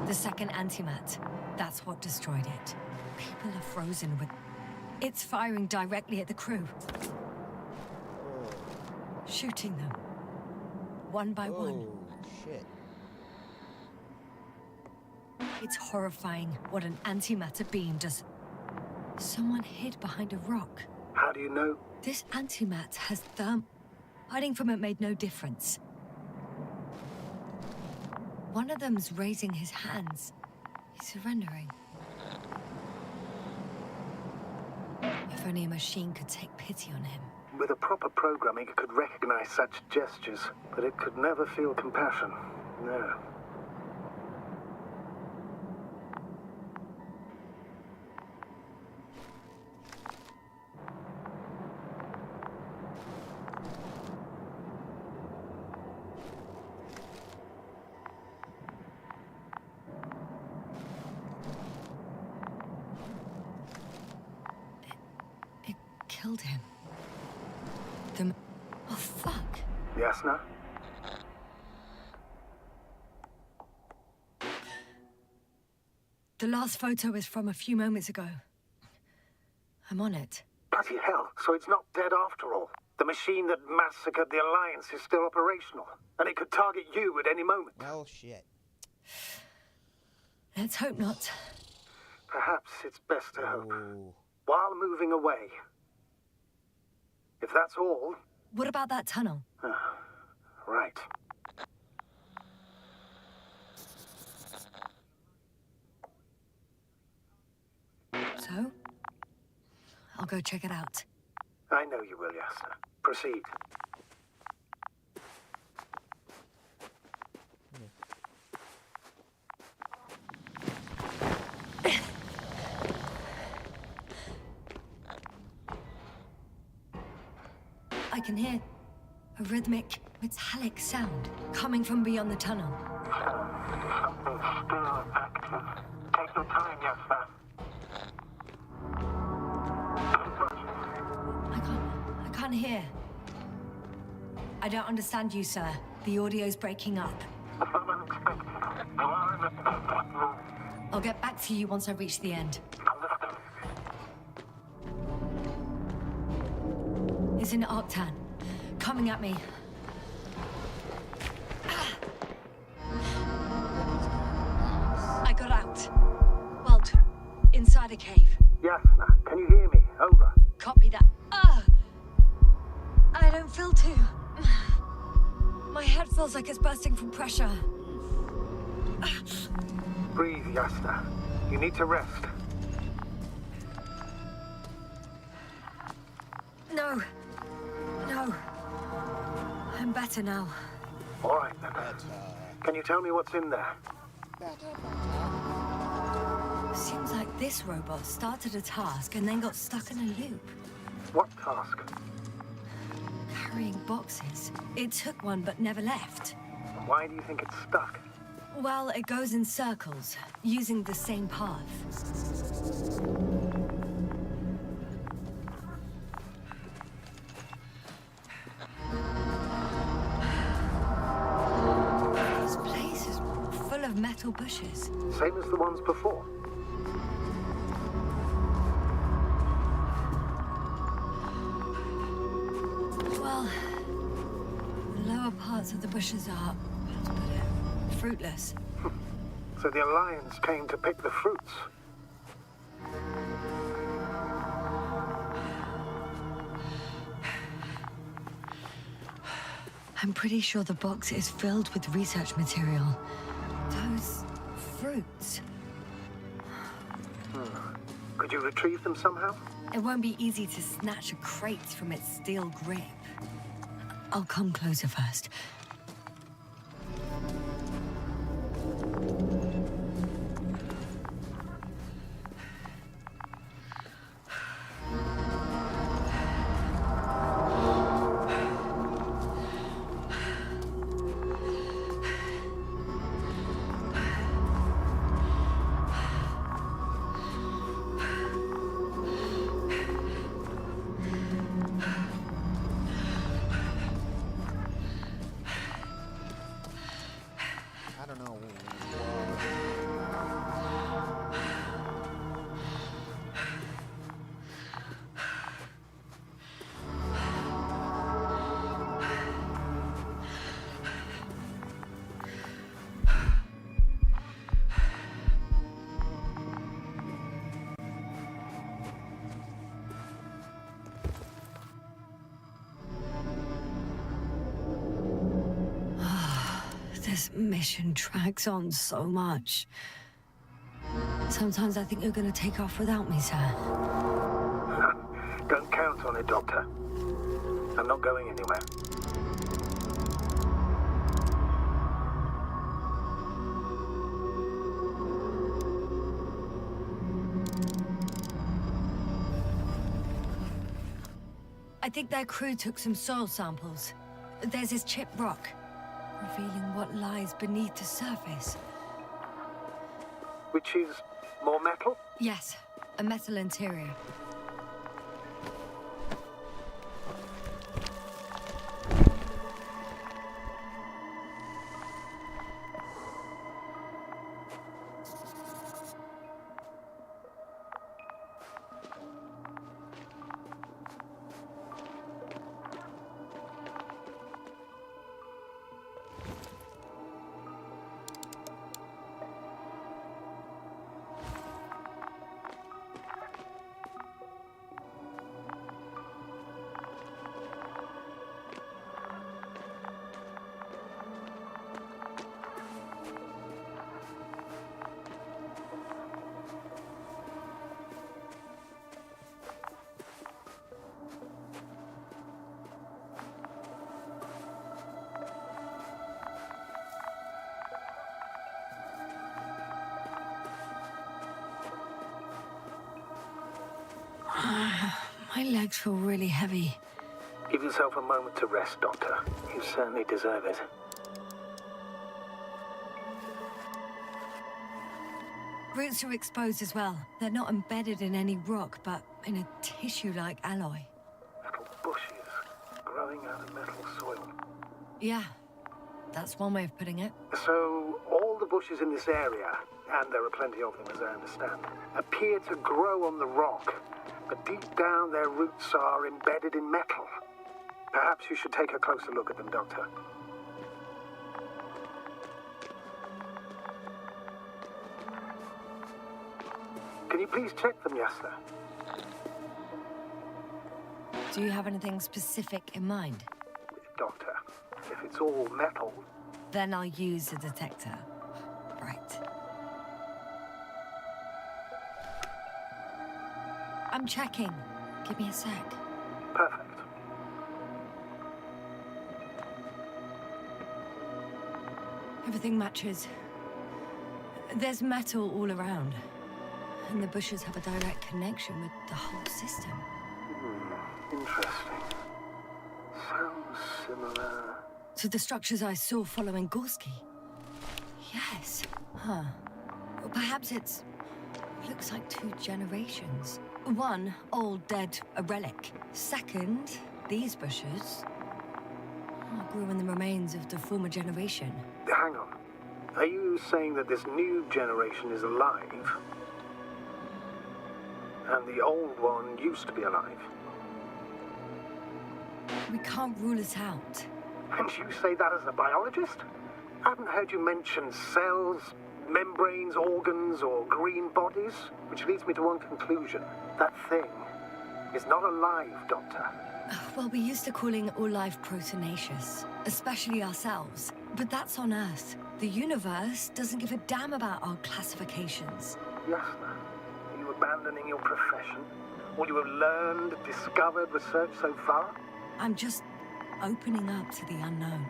The second antimat, that's what destroyed it. People are frozen with... It's firing directly at the crew. Shooting them. One by one. Shit. It's horrifying what an antimatter beam does. Someone hid behind a rock. How do you know? This antimat has Hiding from it made no difference. One of them's raising his hands. He's surrendering. If only a machine could take pity on him. With a proper programming, it could recognize such gestures, but it could never feel compassion. No. It killed him. Oh, fuck. Yasna? The last photo is from a few moments ago. I'm on it. Bloody hell, so it's not dead after all. The machine that massacred the Alliance is still operational, and it could target you at any moment. Well, shit. Let's hope not. Perhaps it's best to hope. Oh. While moving away. If that's all... What about that tunnel? Right. So? I'll go check it out. I know you will, Yasna. Proceed. I can hear a rhythmic, metallic sound coming from beyond the tunnel. Something still active. Take your time, Yasna. I can't hear. I don't understand you, sir. The audio's breaking up. From unexpected. You are in the spotlight room. I'll get back to you once I reach the end. Understood. It's in Arctan. Coming at me. I got out. Well, inside a cave. Yasna, can you hear me? Over. Copy that. I don't feel too... My head feels like it's bursting from pressure. Breathe, Yasna. You need to rest. No. No. I'm better now. All right, then. Can you tell me what's in there? Seems like this robot started a task and then got stuck in a loop. What task? Carrying boxes. It took one but never left. Why do you think it's stuck? Well, it goes in circles, using the same path. This place is full of metal bushes. Same as the ones before. Well, the lower parts of the bushes are, how to put it, fruitless. So the Alliance came to pick the fruits. I'm pretty sure the box is filled with research material. Those fruits. Could you retrieve them somehow? It won't be easy to snatch a crate from its steel grip. I'll come closer first. I don't know. This mission drags on so much. Sometimes I think you're gonna take off without me, sir. Don't count on it, Doctor. I'm not going anywhere. I think their crew took some soil samples. There's this chipped rock, revealing what lies beneath the surface. Which is more metal? Yes, a metal interior. My legs feel really heavy. Give yourself a moment to rest, Doctor. You certainly deserve it. Roots are exposed as well. They're not embedded in any rock, but in a tissue-like alloy. Metal bushes growing out of metal soil. Yeah, that's one way of putting it. So, all the bushes in this area, and there are plenty of them as I understand, appear to grow on the rock. But deep down, their roots are embedded in metal. Perhaps you should take a closer look at them, Doctor. Can you please check them, yes, sir? Do you have anything specific in mind? Doctor, if it's all metal... Then I'll use a detector. Right. I'm checking. Give me a sec. Perfect. Everything matches. There's metal all around. And the bushes have a direct connection with the whole system. Interesting. Sounds similar. To the structures I saw following Gorski. Yes. Huh. Or perhaps it's... looks like 2 generations. One, old, dead, a relic. Second, these bushes grew in the remains of the former generation. Hang on. Are you saying that this new generation is alive? And the old one used to be alive? We can't rule it out. And you say that as a biologist? I haven't heard you mention cells, membranes, organs, or green bodies, which leads me to one conclusion. That thing is not alive, Doctor. Well, we used to calling all life proteinaceous, especially ourselves. But that's on Earth. The universe doesn't give a damn about our classifications. Yasna, are you abandoning your profession? All you have learned, discovered, researched so far? I'm just opening up to the unknown.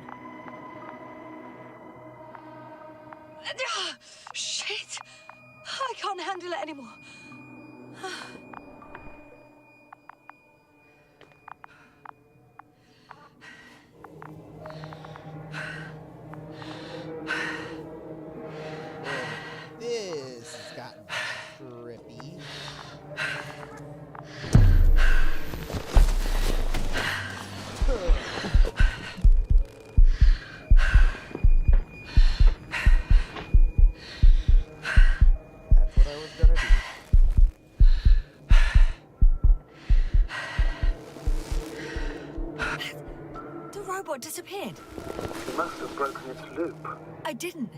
Shit! I can't handle it anymore. This has gotten trippy. That's what I was gonna do. The robot disappeared. You must have broken its loop. I didn't.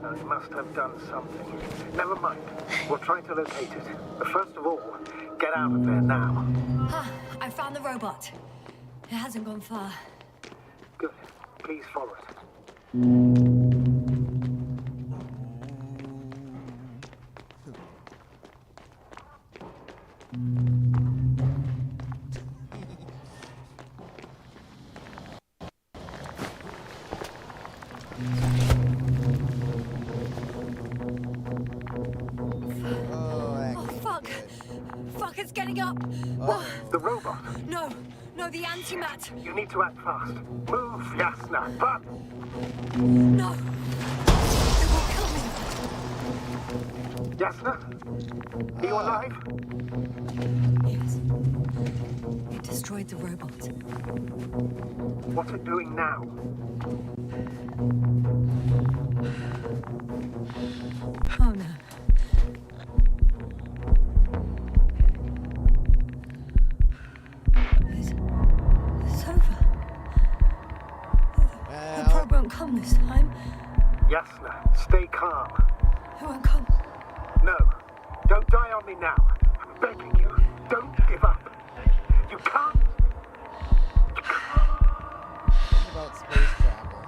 Now, you must have done something. Never mind. We'll try to locate it. But first of all, get out of there now. I found the robot. It hasn't gone far. Good. Please follow it. Oh, fuck! Fuck, it's getting up! Whoa. The robot. No, the antimat! You need to act fast. Move, Yasna. But No! It will kill me! Yasna? Are you alive? Yes. It destroyed the robot. What's it doing now? Oh no. It's over. The probe won't come this time. Yasna, stay calm. It won't come. No, don't die on me now. I'm begging you. Don't give up. You can't. Something about space travel.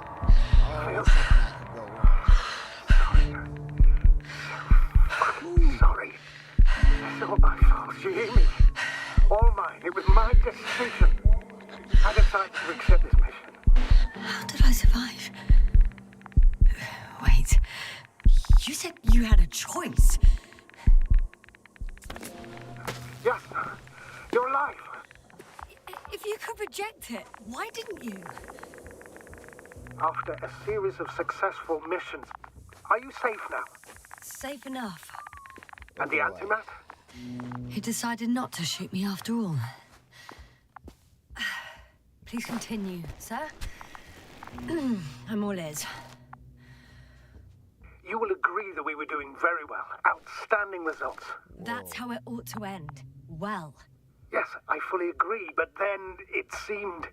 Always something that could go wrong. Sorry. It's all my fault. You hear me? All mine. It was my decision. I decided to accept this mission. How did I survive? Wait. You said you had a choice. Yasna, you're alive. If you could reject it, why didn't you? After a series of successful missions, are you safe now? Safe enough. And the antimat? He decided not to shoot me after all. Please continue, sir. I'm all ears. You will agree that we were doing very well. Outstanding results. That's how it ought to end. Well. Yes, I fully agree, but then it seemed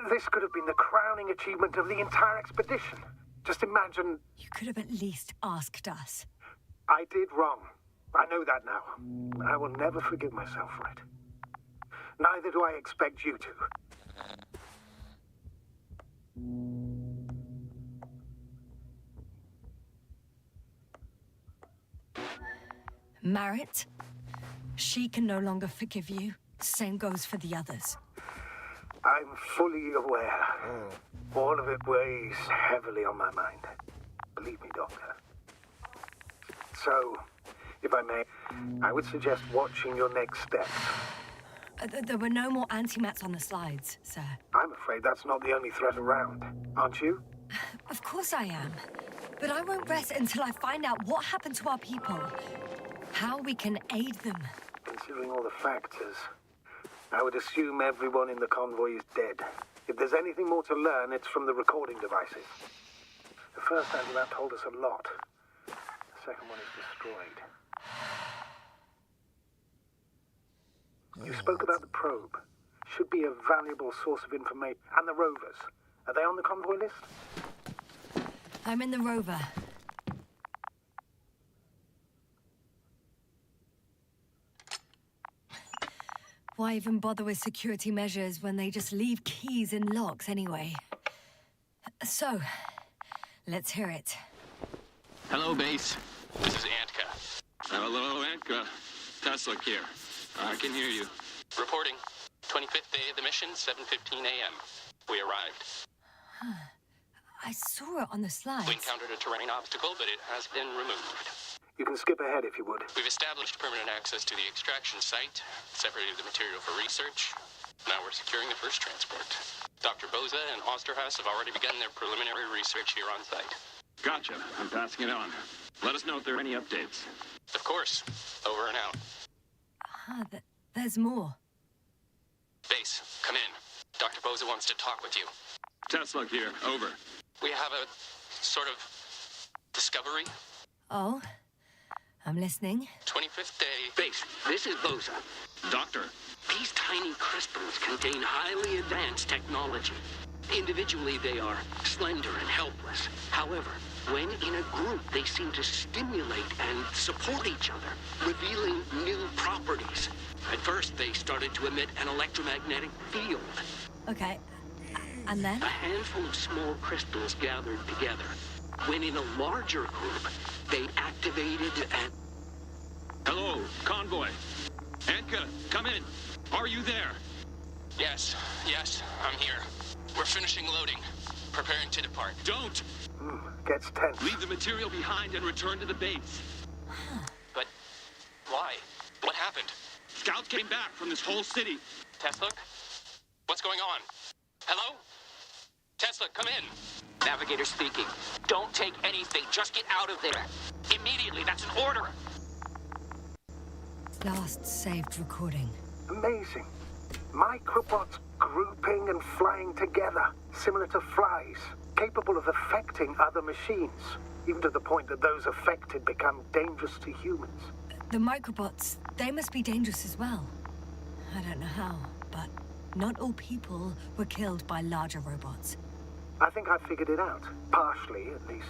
this could have been the crowning achievement of the entire expedition. Just imagine... You could have at least asked us. I did wrong. I know that now. I will never forgive myself for it. Neither do I expect you to. Marriott, she can no longer forgive you. Same goes for the others. I'm fully aware. All of it weighs heavily on my mind. Believe me, Doctor. So, if I may, I would suggest watching your next steps. There were no more antimats on the slides, sir. I'm afraid that's not the only threat around, aren't you? Of course I am. But I won't rest until I find out what happened to our people. How we can aid them. Considering all the factors, I would assume everyone in the convoy is dead. If there's anything more to learn, it's from the recording devices. The first antimat told us a lot. The second one is destroyed. You spoke about the probe. Should be a valuable source of information. And the rovers. Are they on the convoy list? I'm in the rover. Why even bother with security measures when they just leave keys in locks anyway? So, let's hear it. Hello, base. This is Antka. Hello, Antka. Tesla here. I can hear you. Reporting. 25th day of the mission, 7:15 a.m. We arrived. I saw it on the slides. We encountered a terrain obstacle, but it has been removed. You can skip ahead if you would. We've established permanent access to the extraction site, separated the material for research. Now we're securing the first transport. Dr. Boza and Osterhaus have already begun their preliminary research here on site. Gotcha. I'm passing it on. Let us know if there are any updates. Of course. Over and out. There's more. Base, come in. Dr. Boza wants to talk with you. Tesla here. Over. We have a sort of discovery. Oh? I'm listening. 25th day. Base, this is Boza. Doctor. These tiny crystals contain highly advanced technology. Individually, they are slender and helpless. However, when in a group, they seem to stimulate and support each other, revealing new properties. At first, they started to emit an electromagnetic field. Okay. And then? A handful of small crystals gathered together. When in a larger group, they activated and... Hello, convoy. Antka, come in. Are you there? Yes, I'm here. We're finishing loading. Preparing to depart. Don't! Gets tense. Leave the material behind and return to the base. But why? What happened? Scouts came back from this whole city. Tesla? What's going on? Hello? Tesla, come in. Navigator speaking. Don't take anything. Just get out of there. Immediately. That's an order. Last saved recording. Amazing. Microbots grouping and flying together, similar to flies, capable of affecting other machines, even to the point that those affected become dangerous to humans. The microbots, they must be dangerous as well. I don't know how, but not all people were killed by larger robots. I think I figured it out, partially at least.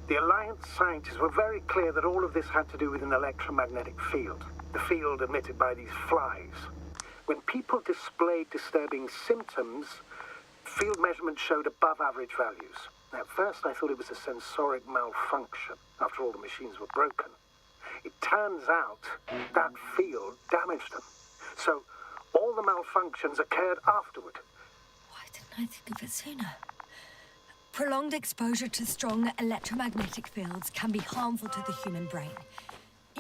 The Alliance scientists were very clear that all of this had to do with an electromagnetic field, the field emitted by these flies. When people displayed disturbing symptoms, field measurements showed above average values. At first, I thought it was a sensoric malfunction. After all, the machines were broken. It turns out that field damaged them. So, all the malfunctions occurred afterward. Why didn't I think of it sooner? Prolonged exposure to strong electromagnetic fields can be harmful to the human brain.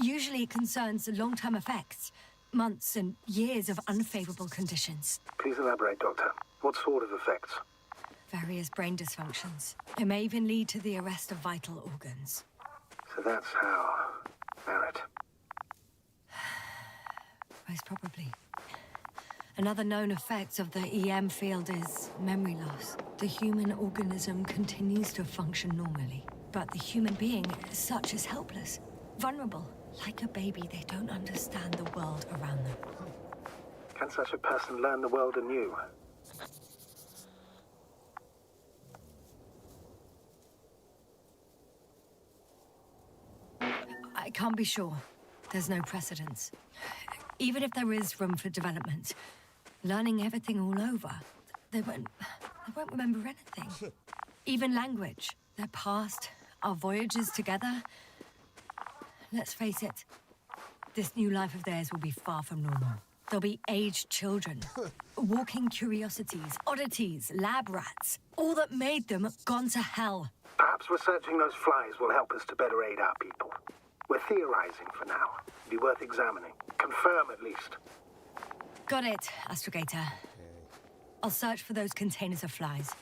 Usually it concerns long-term effects, months and years of unfavorable conditions. Please elaborate, Doctor. What sort of effects? Various brain dysfunctions. It may even lead to the arrest of vital organs. So that's how... Barrett. Most probably. Another known effect of the EM field is memory loss. The human organism continues to function normally, but the human being as such is helpless, vulnerable. Like a baby, they don't understand the world around them. Can such a person learn the world anew? I can't be sure. There's no precedence. Even if there is room for development, learning everything all over, they won't remember anything. Even language, their past, our voyages together. Let's face it, this new life of theirs will be far from normal. They'll be aged children, walking curiosities, oddities, lab rats. All that made them gone to hell. Perhaps researching those flies will help us to better aid our people. We're theorizing for now. Be worth examining. Confirm at least. Got it, Astrogator. I'll search for those containers of flies.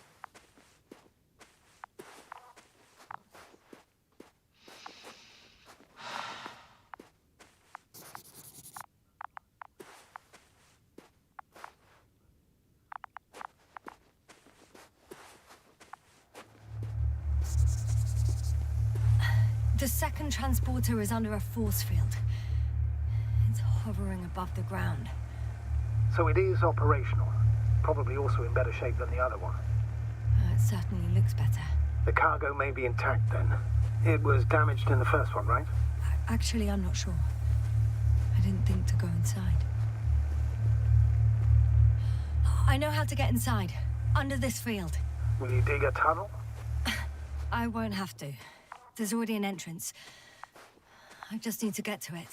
The second transporter is under a force field. It's hovering above the ground. So it is operational. Probably also in better shape than the other one. It certainly looks better. The cargo may be intact then. It was damaged in the first one, right? Actually, I'm not sure. I didn't think to go inside. I know how to get inside. Under this field. Will you dig a tunnel? I won't have to. There's already an entrance. I just need to get to it.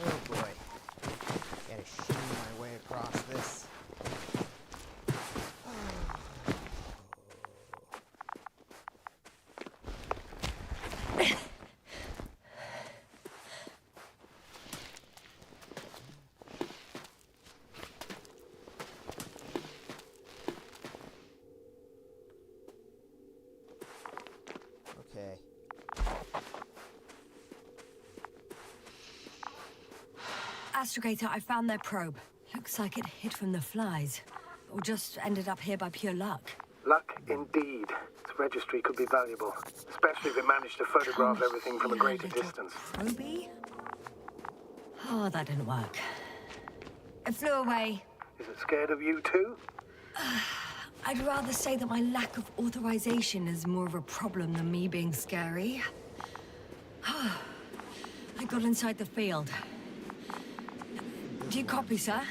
Oh boy. Gotta shimmy my way across this. Okay. Astrogator, I found their probe. Looks like it hid from the flies. Or just ended up here by pure luck. Luck indeed. Its registry could be valuable. Especially if it managed to photograph Come everything from a here, greater little distance. Proby? Oh, that didn't work. It flew away. Is it scared of you too? I'd rather say that my lack of authorization is more of a problem than me being scary. I got inside the field. Do you copy, sir?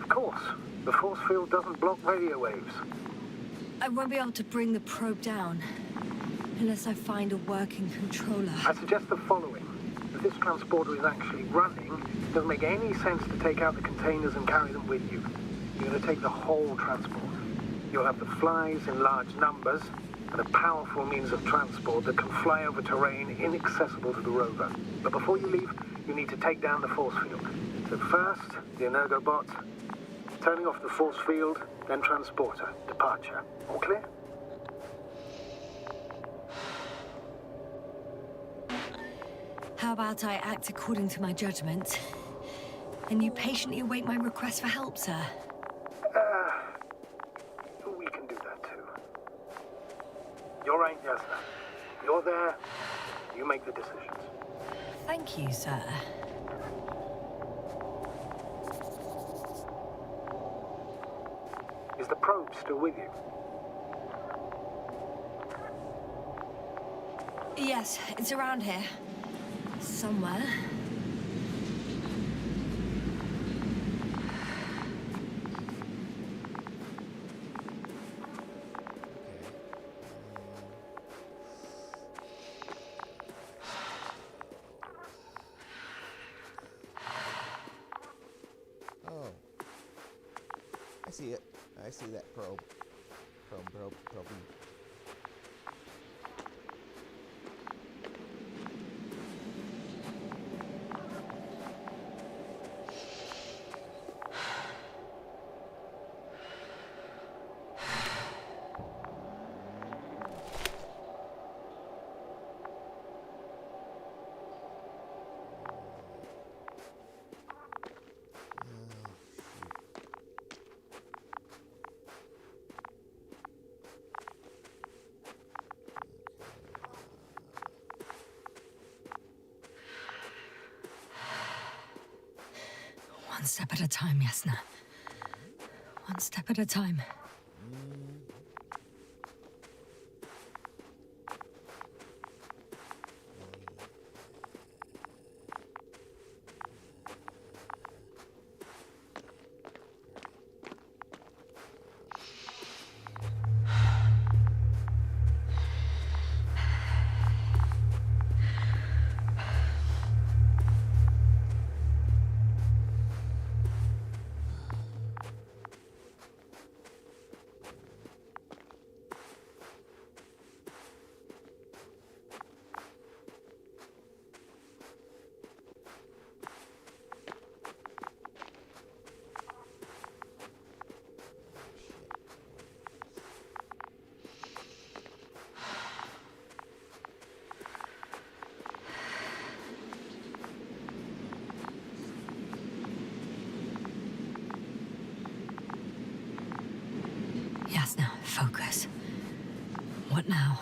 Of course. The force field doesn't block radio waves. I won't be able to bring the probe down unless I find a working controller. I suggest the following. If this transporter is actually running, it doesn't make any sense to take out the containers and carry them with you. You're going to take the whole transport. You'll have the flies in large numbers and a powerful means of transport that can fly over terrain inaccessible to the rover. But before you leave, you need to take down the force field. So first, the Energobot, turning off the force field, then transporter, departure. All clear? How about I act according to my judgment, and you patiently await my request for help, sir? We can do that too. You're right, Yasna. You're there. You make the decisions. Thank you, sir. Is the probe still with you? Yes, it's around here. Somewhere. Oh. I see it. I see that probe. Probe. One step at a time, Yasna. One step at a time. What now?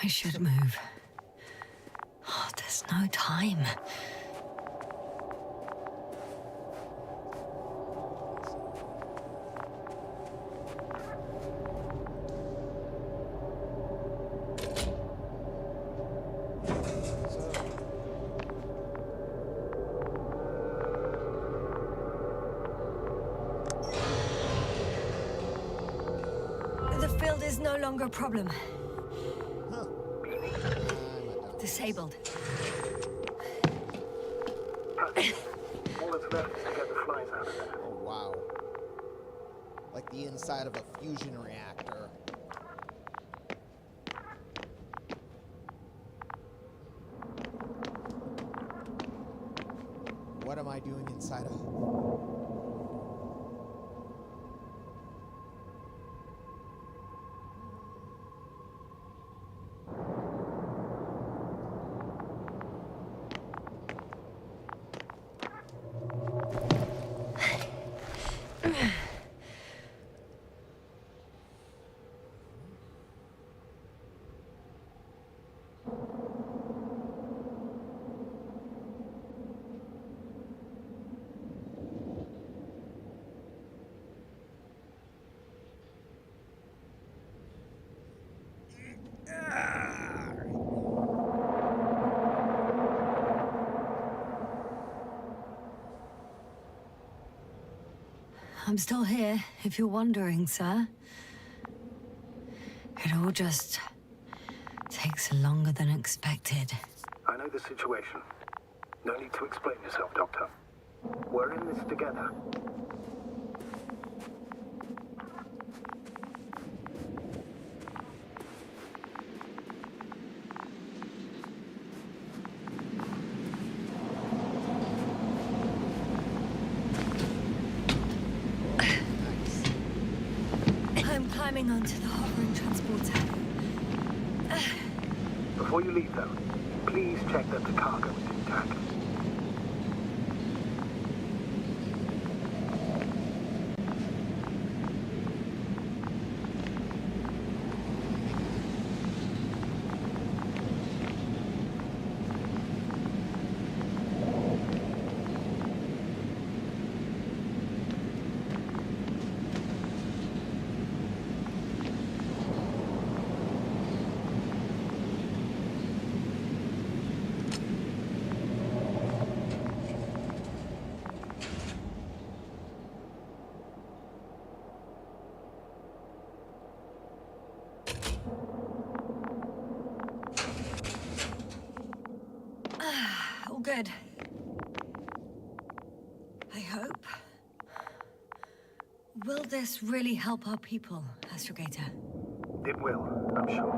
I should move. Oh, there's no time. The field is no longer a problem. Disabled. All that's left is to get the flies out of there. Oh, wow. Like the inside of a fusion reactor. What am I doing inside of... I'm still here, if you're wondering, sir. It all just takes longer than expected. I know the situation. No need to explain yourself, Doctor. We're in this together. I'm climbing onto the hovering transporter. Before you leave, though, please check that the cargo is intact. All good. I hope. Will this really help our people, Astrogator? It will, I'm sure.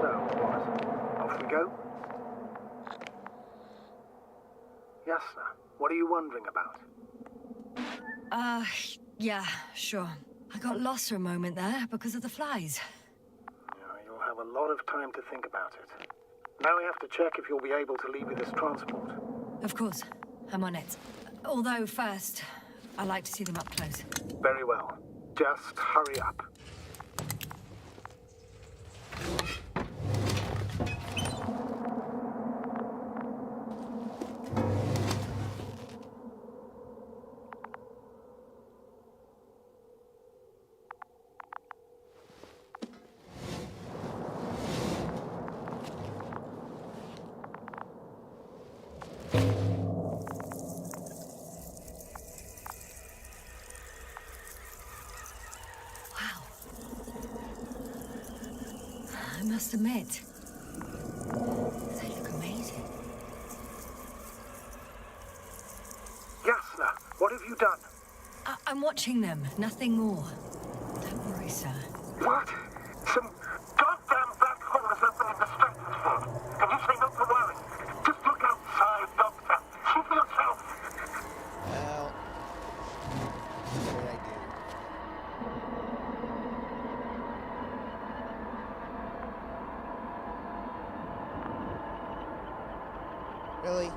So, what? Off we go? Yes, sir. What are you wondering about? Yeah, sure. I got lost for a moment there because of the flies. You'll have a lot of time to think about it. Now we have to check if you'll be able to leave with this transport. Of course. I'm on it. Although first, I like to see them up close. Very well. Just hurry up. must admit, they look amazing. Yasna, what have you done? I'm watching them, nothing more. Don't worry, sir. What? Some goddamn black hole has opened in the stratosphere. And you say not to worry. Just look outside, Doctor. See for yourself. Well, what did I do? Really?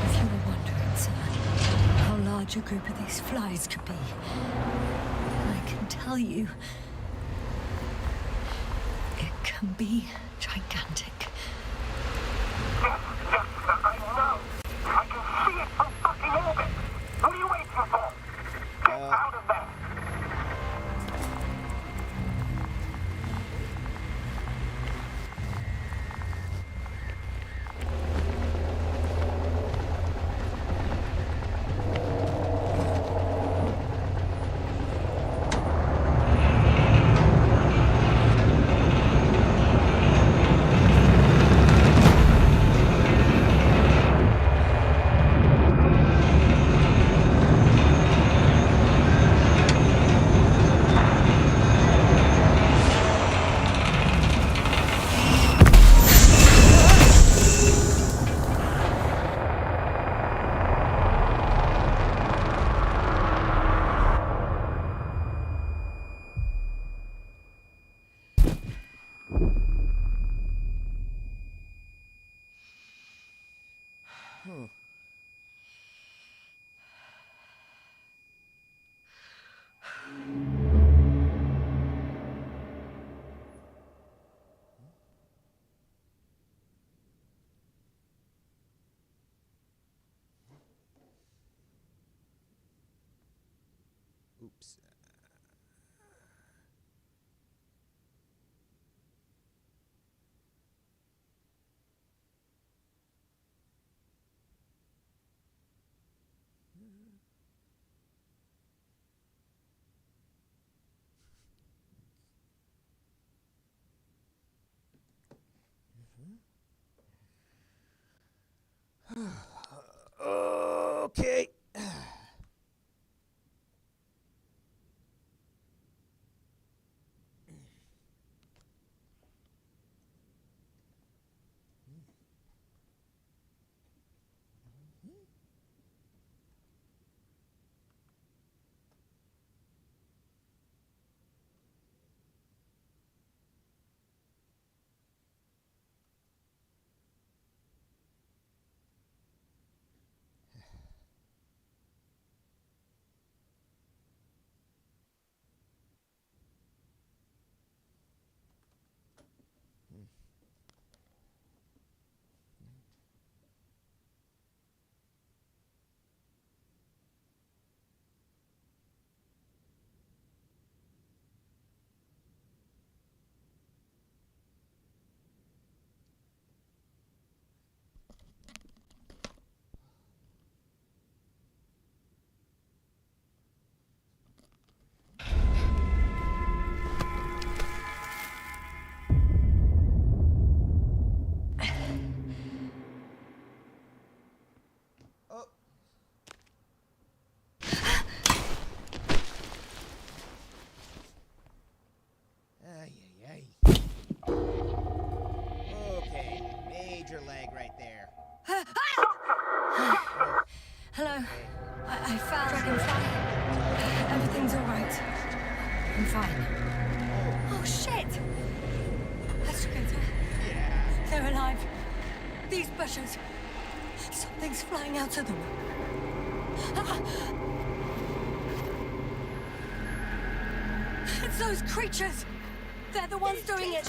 If you were wondering, sir, how large a group of these flies could be, I can tell you, it can be gigantic. Yes, Yasna, I know. I can see it from fucking orbit. What are you waiting for? Get out of there. Oops. Okay. Oh. Ay, ay, ay. Okay, major lag right there. Hello. I found Dragonfly. Everything's all right. I'm fine. Oh, shit! That's good. Yeah. They're alive. These bushes. Something's flying out of them. It's those creatures. They're the ones doing it.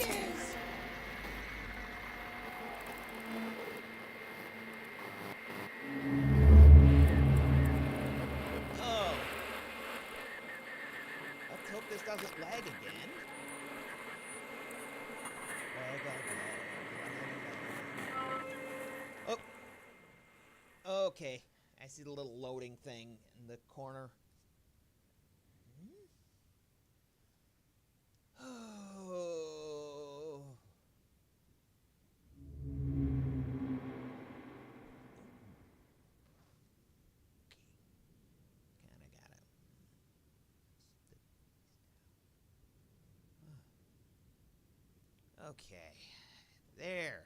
Oh. Let's hope this doesn't lag again. Okay. I see the little loading thing in the corner. Oh. Kinda gotta. Okay. There.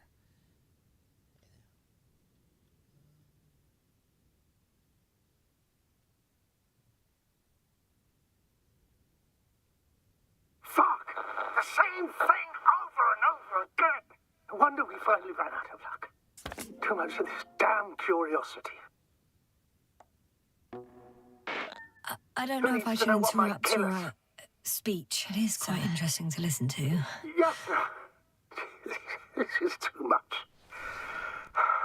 Fuck! The same thing over and over again! No wonder we finally ran out of luck. Too much of this damn curiosity. I don't know if I needs to should know what might interrupt kill your us? speech. It is quite interesting to listen to. Yes, sir. This is too much.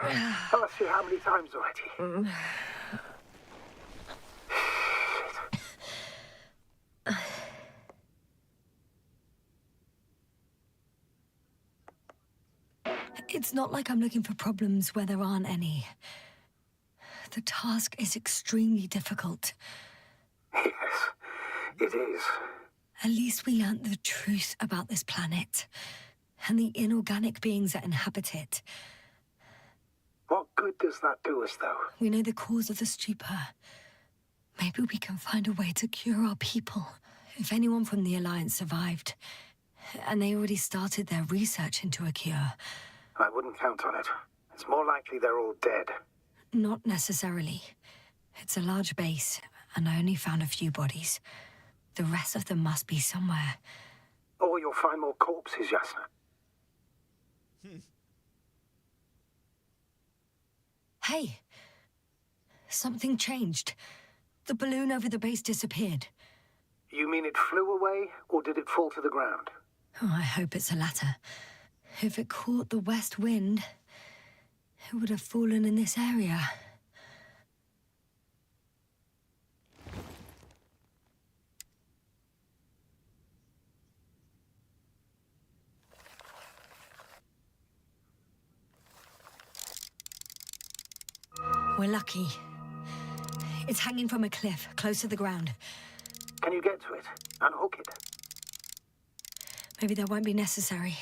I've asked you how many times already? It's not like I'm looking for problems where there aren't any. The task is extremely difficult. Yes, it is. At least we learnt the truth about this planet and the inorganic beings that inhabit it. What good does that do us, though? We know the cause of the stupor. Maybe we can find a way to cure our people. If anyone from the Alliance survived, and they already started their research into a cure. I wouldn't count on it. It's more likely they're all dead. Not necessarily. It's a large base, and I only found a few bodies. The rest of them must be somewhere. Or you'll find more corpses, Yasna. Hey! Something changed. The balloon over the base disappeared. You mean it flew away, or did it fall to the ground? Oh, I hope it's the latter. If it caught the west wind, it would have fallen in this area. We're lucky. It's hanging from a cliff, close to the ground. Can you get to it? Unhook it? Maybe that won't be necessary.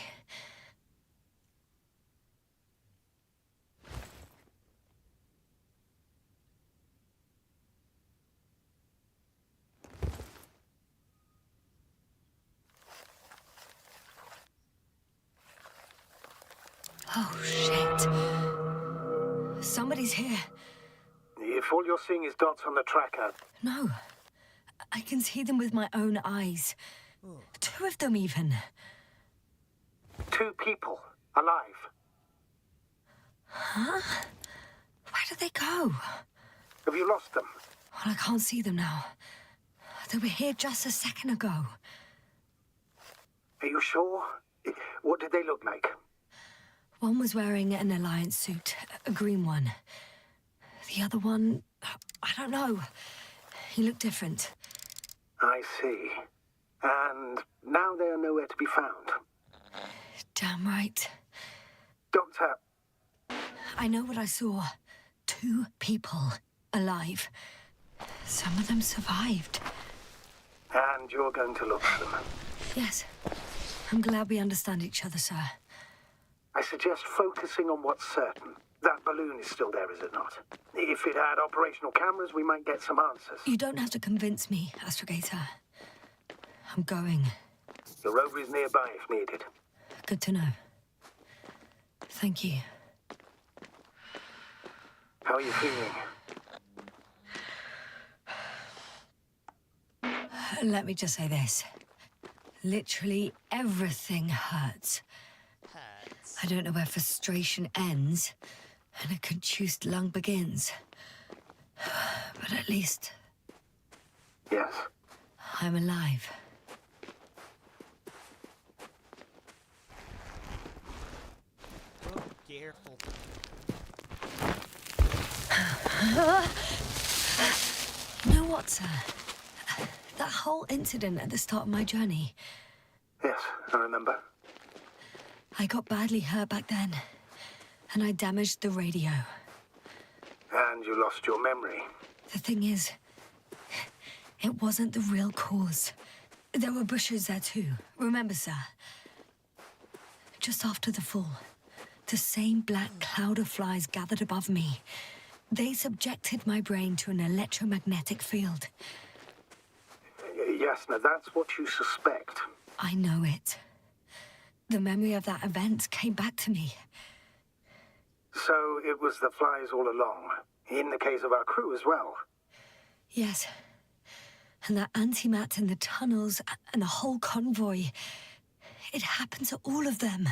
Oh, shit. Somebody's here. If all you're seeing is dots on the tracker, No. I can see them with my own eyes. Two of them, even. 2 people, alive. Huh? Where did they go? Have you lost them? Well, I can't see them now. They were here just a second ago. Are you sure? What did they look like? One was wearing an Alliance suit, a green one. The other one, I don't know. He looked different. I see. And now they are nowhere to be found. Damn right. Doctor, I know what I saw. 2 people alive. Some of them survived. and you're going to look for them. Yes. I'm glad we understand each other, sir. I suggest focusing on what's certain. That balloon is still there, is it not? If it had operational cameras, we might get some answers. You don't have to convince me, Astrogator. I'm going. The rover is nearby if needed. Good to know. Thank you. How are you feeling? Let me just say this. Literally everything hurts. I don't know where frustration ends and a contused lung begins. But at least Yes. I'm alive. Oh, careful. You know what, sir? That whole incident at the start of my journey, Yes, I remember. I got badly hurt back then, and I damaged the radio. And you lost your memory. The thing is, it wasn't the real cause. There were bushes there too. Remember, sir? Just after the fall, the same black cloud of flies gathered above me. They subjected my brain to an electromagnetic field. Yes, now that's what you suspect. I know it. The memory of that event came back to me. So it was the flies all along, in the case of our crew as well. Yes. And that antimat in the tunnels and the whole convoy. It happened to all of them.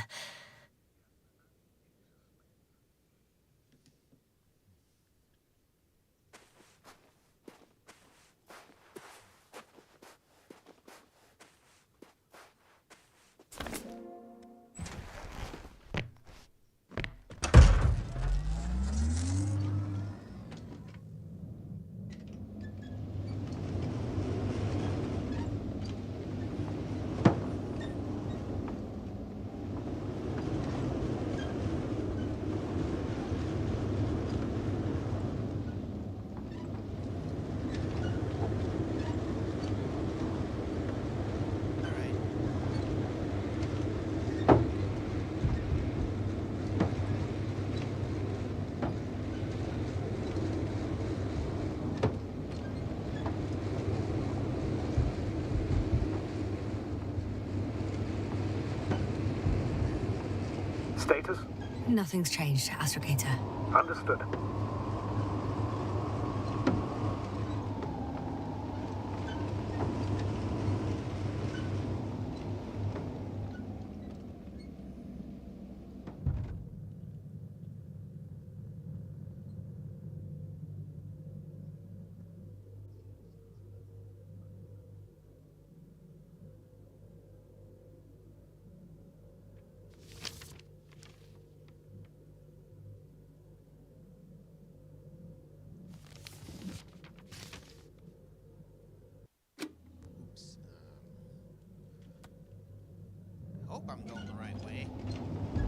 Status? Nothing's changed, Astrogator. Understood. Oops. I hope I'm going the right way. Yeah,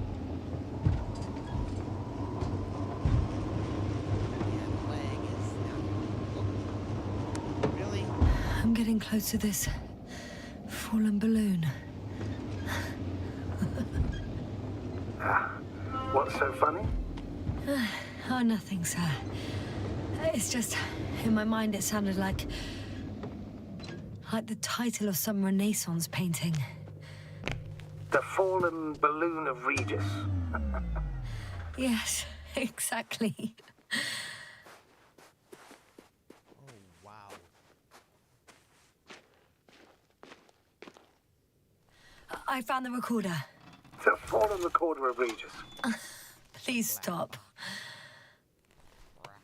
the leg is... Oh. Really? I'm getting close to this fallen balloon. What's so funny? Oh, nothing, sir. It's just, in my mind it sounded like the title of some Renaissance painting. The fallen balloon of Regis. Yes, exactly. Oh, wow. I found the recorder. The fallen recorder of Regis. Please stop. Black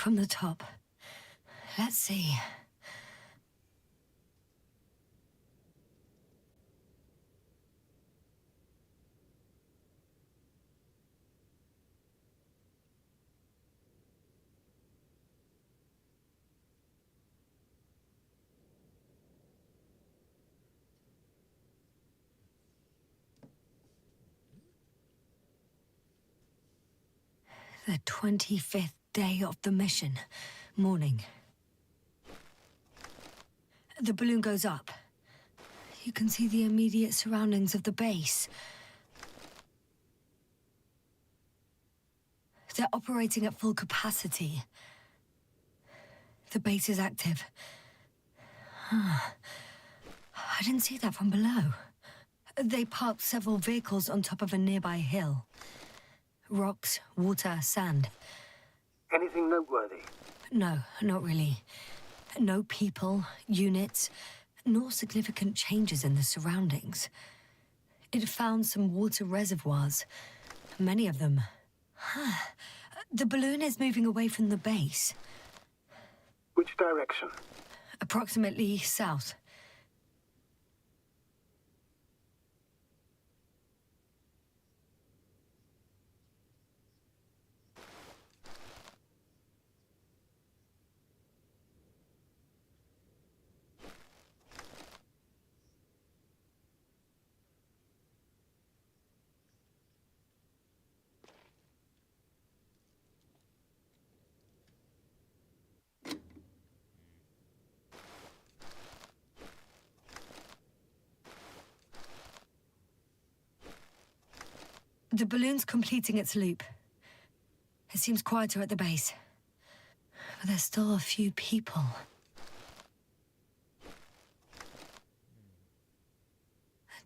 From the top. Let's see. The 25th day of the mission. Morning. The balloon goes up. You can see the immediate surroundings of the base. They're operating at full capacity. The base is active. I didn't see that from below. They parked several vehicles on top of a nearby hill. Rocks, water, sand. Anything noteworthy? No, not really. No people, units, nor significant changes in the surroundings. It found some water reservoirs. Many of them. The balloon is moving away from the base. Which direction? Approximately south. The balloon's completing its loop. It seems quieter at the base. But there's still a few people.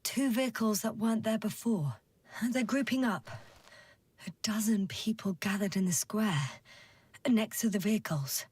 Two vehicles that weren't there before. They're grouping up. A dozen people gathered in the square, next to the vehicles.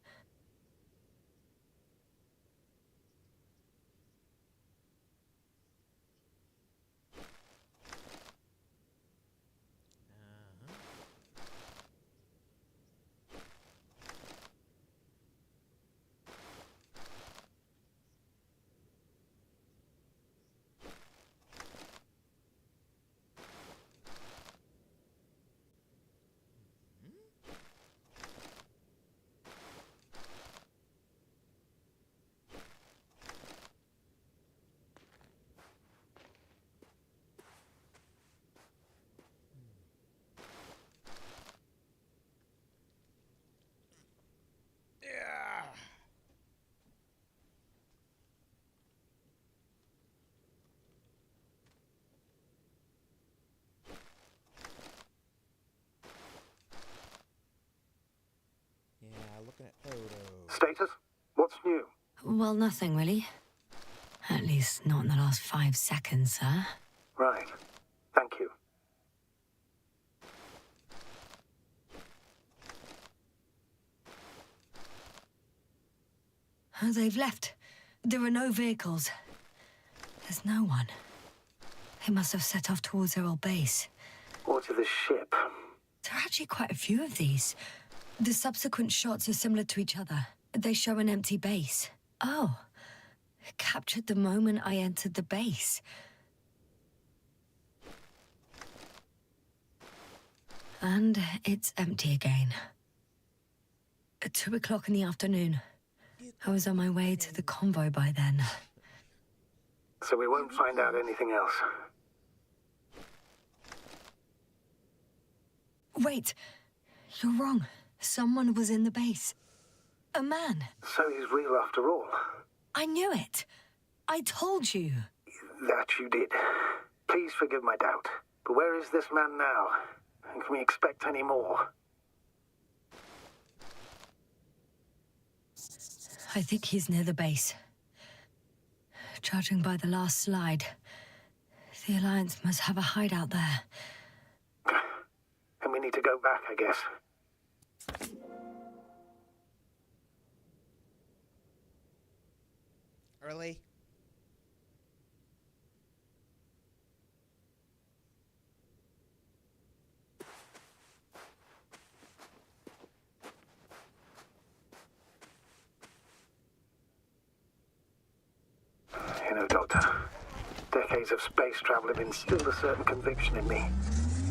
Looking at photos. Status? What's new? Well, nothing really. At least not in the last 5 seconds, sir. Right. Thank you. They've left. There are no vehicles. There's no one. They must have set off towards their old base. Or to the ship. There are actually quite a few of these. The subsequent shots are similar to each other. They show an empty base. Oh. Captured the moment I entered the base. And it's empty again. At 2 o'clock in the afternoon. I was on my way to the convoy by then. So we won't find out anything else. Wait. You're wrong. Someone was in the base. A man. So he's real after all. I knew it. I told you. That you did. Please forgive my doubt. But where is this man now? And can we expect any more? I think he's near the base. Judging by the last slide, the Alliance must have a hideout there. And we need to go back, I guess. Early. You know, Doctor, decades of space travel have instilled a certain conviction in me.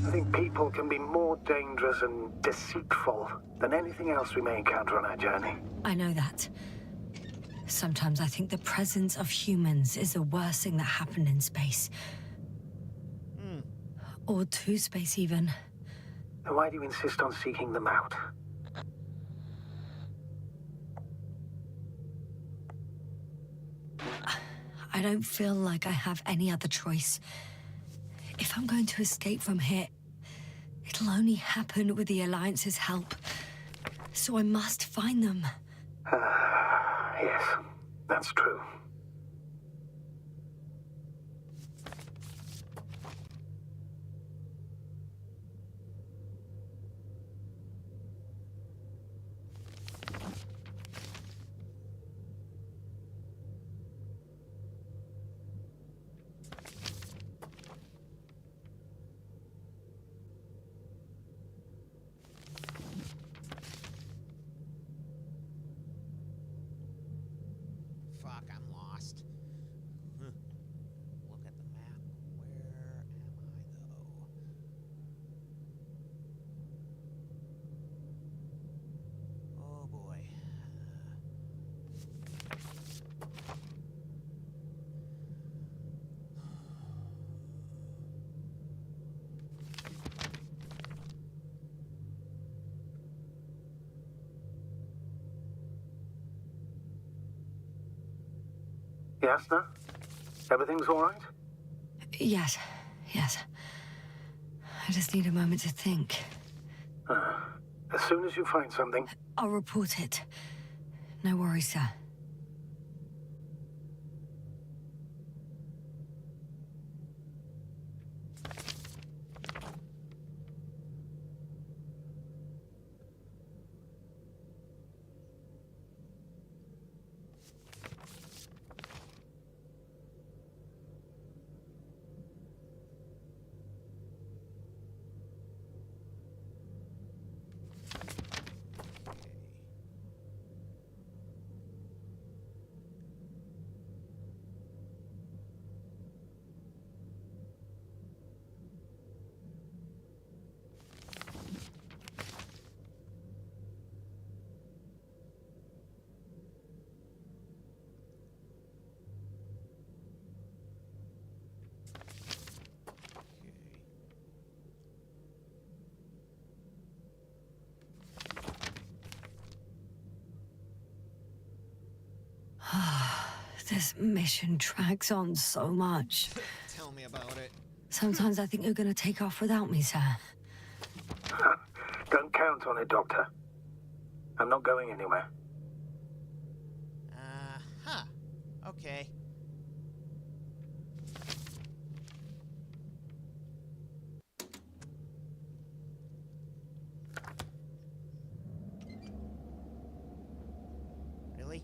I think people can be more dangerous and deceitful than anything else we may encounter on our journey. I know that. Sometimes I think the presence of humans is the worst thing that happened in space. Or to space, even. Then why do you insist on seeking them out? I don't feel like I have any other choice. If I'm going to escape from here, it'll only happen with the Alliance's help. So I must find them. Yes, that's true. Fuck, I'm lost. Look at the map. Where am I, though? Oh, boy. Yes, everything's all right? Yes, yes. I just need a moment to think. As soon as you find something, I'll report it. No worries, sir. This mission drags on so much. Tell me about it. Sometimes I think you're gonna take off without me, sir. don't count on it, Doctor. I'm not going anywhere. Okay. Really?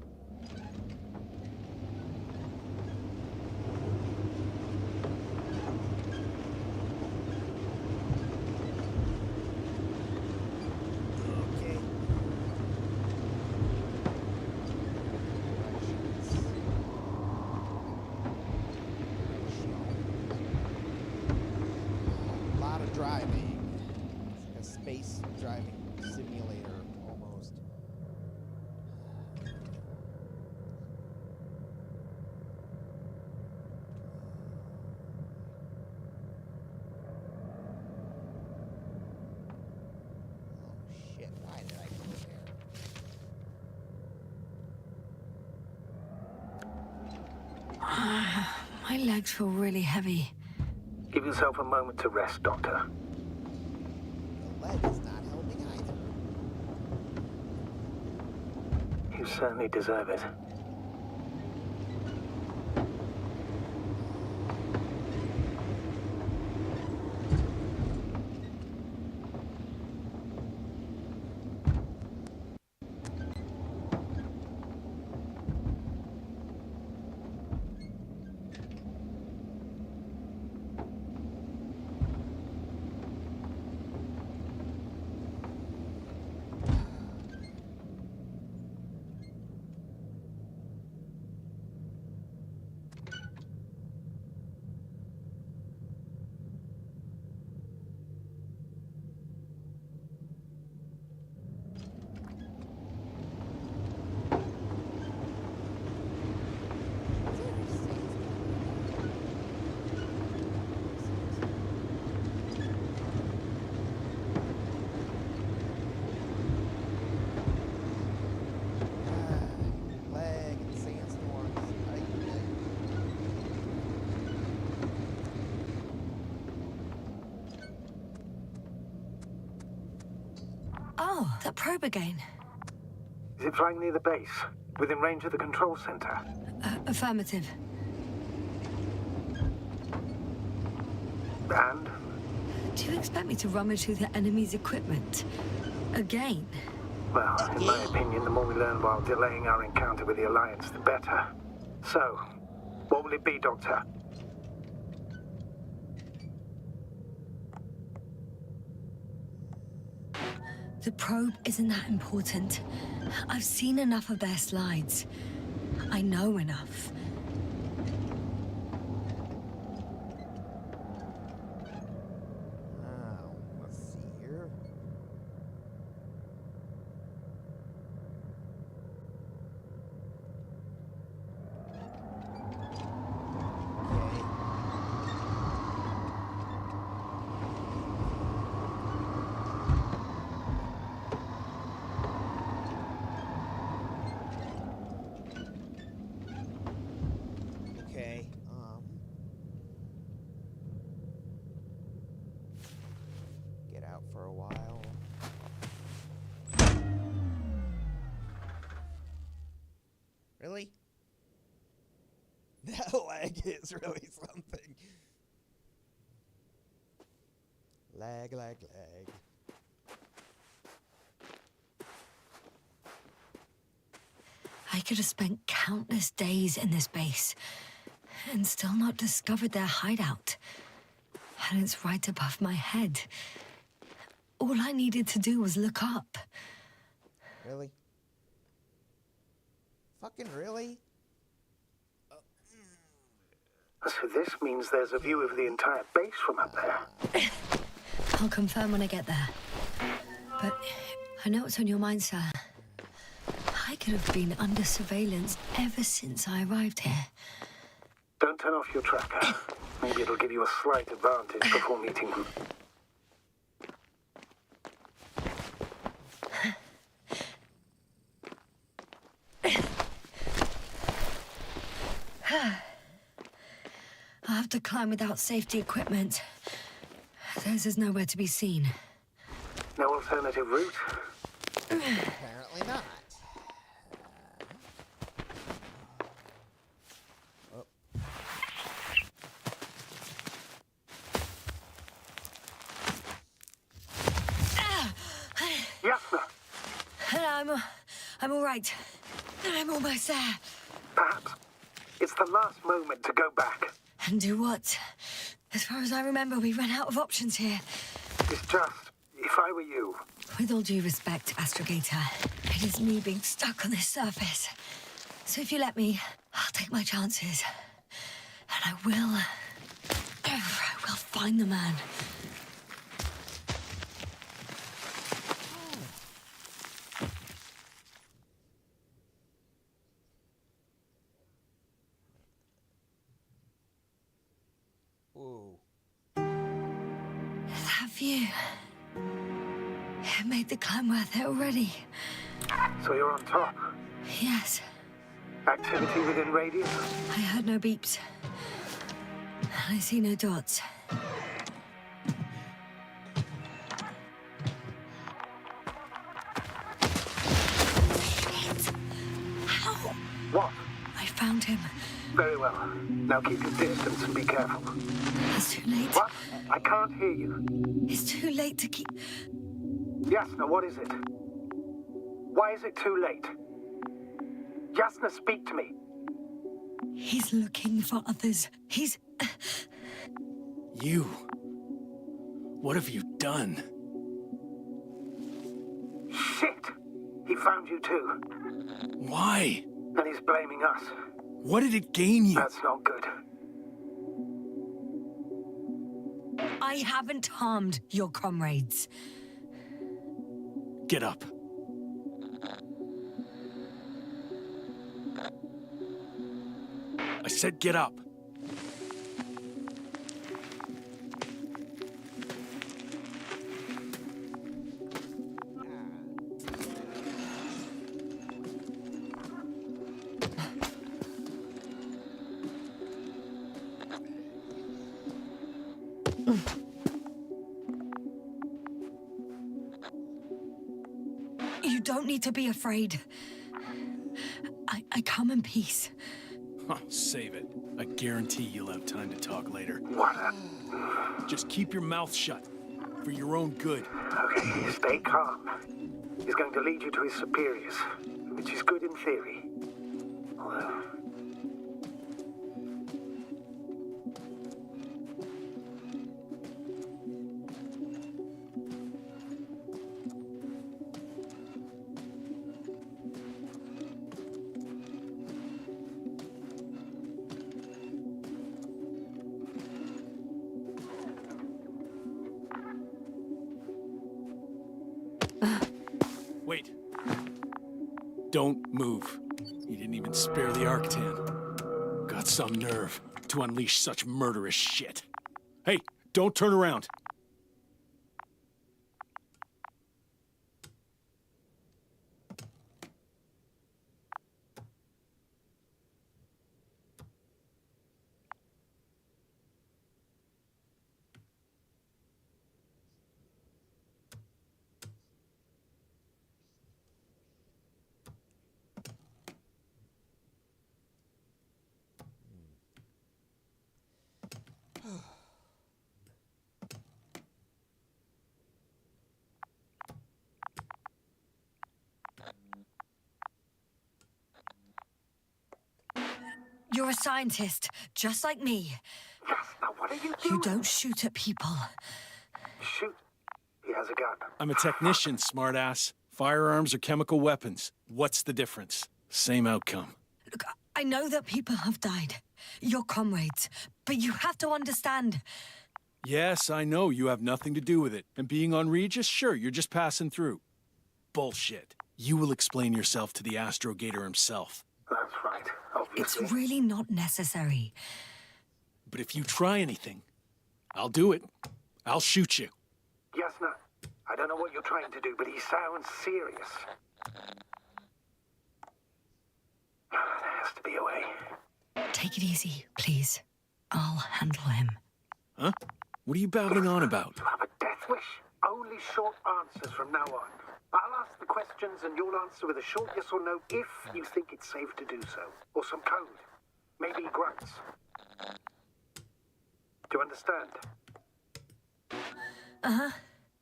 Okay. A lot of driving. It's like a space driving simulator almost. Oh shit, why did I go there? My legs feel really heavy. Give yourself a moment to rest, Doctor. The leg is not helping either. You certainly deserve it. Leg and sandstorms. Oh, that probe again. Is it flying near the base? Within range of the control center? Affirmative. And? Do you expect me to rummage through the enemy's equipment? Again? Well, in my opinion, the more we learn while delaying our encounter with the Alliance, the better. So, what will it be, Doctor? The probe isn't that important. I've seen enough of their slides. I know enough. Let's see here. Okay. Lag is really something. Lag, lag, lag. I could have spent countless days in this base and still not discovered their hideout. And it's right above my head. All I needed to do was look up. Really? Fucking really? So this means there's a view of the entire base from up there. I'll confirm when I get there. But I know what's on your mind, sir. I could have been under surveillance ever since I arrived here. Don't turn off your tracker. Maybe it'll give you a slight advantage before meeting them. I'll have to climb without safety equipment. Theirs is nowhere to be seen. No alternative route? Apparently not. Yasna! I'm all right. I'm almost there. Perhaps it's the last moment to go back. And do what? As far as I remember, we ran out of options here. It's just, if I were you... With all due respect, Astrogator, it is me being stuck on this surface. So if you let me, I'll take my chances. And I will find the man. Whoa. That view. It made the climb worth it already. So you're on top. Yes. Activity within radius? I heard no beeps. I see no dots. Shit! How? What? I found him. Very well. Now keep your distance and be careful. It's too late. What? I can't hear you. It's too late to keep... Yasna, what is it? Why is it too late? Yasna, speak to me. He's looking for others. He's... You... What have you done? Shit! He found you too. Why? And he's blaming us. What did it gain you? That's not good. I haven't harmed your comrades. Get up. I said get up. You don't need to be afraid. I come in peace. Huh, save it. I guarantee you'll have time to talk later. What Just keep your mouth shut. For your own good. Okay, stay calm. He's going to lead you to his superiors, which is good in theory. Although... Wait. Don't move. He didn't even spare the Arctan. Got some nerve to unleash such murderous shit. Hey, don't turn around. You're a scientist, just like me. Yes, now what are you doing? You don't shoot at people. Shoot. He has a gun. I'm a technician, smartass. Firearms or chemical weapons. What's the difference? Same outcome. Look, I know that people have died. Your comrades. But you have to understand. Yes, I know you have nothing to do with it. And being on Regis, sure, you're just passing through. Bullshit. You will explain yourself to the Astrogator himself. That's right, obviously. It's really not necessary. But if you try anything, I'll do it. I'll shoot you. Yasna, I don't know what you're trying to do, but he sounds serious. There has to be a way. Take it easy, please. I'll handle him. Huh? What are you babbling on about? You have a death wish? Only short answers from now on. I'll ask the questions and you'll answer with a short yes or no if you think it's safe to do so. Or some code. Maybe grunts. Do you understand? Uh-huh.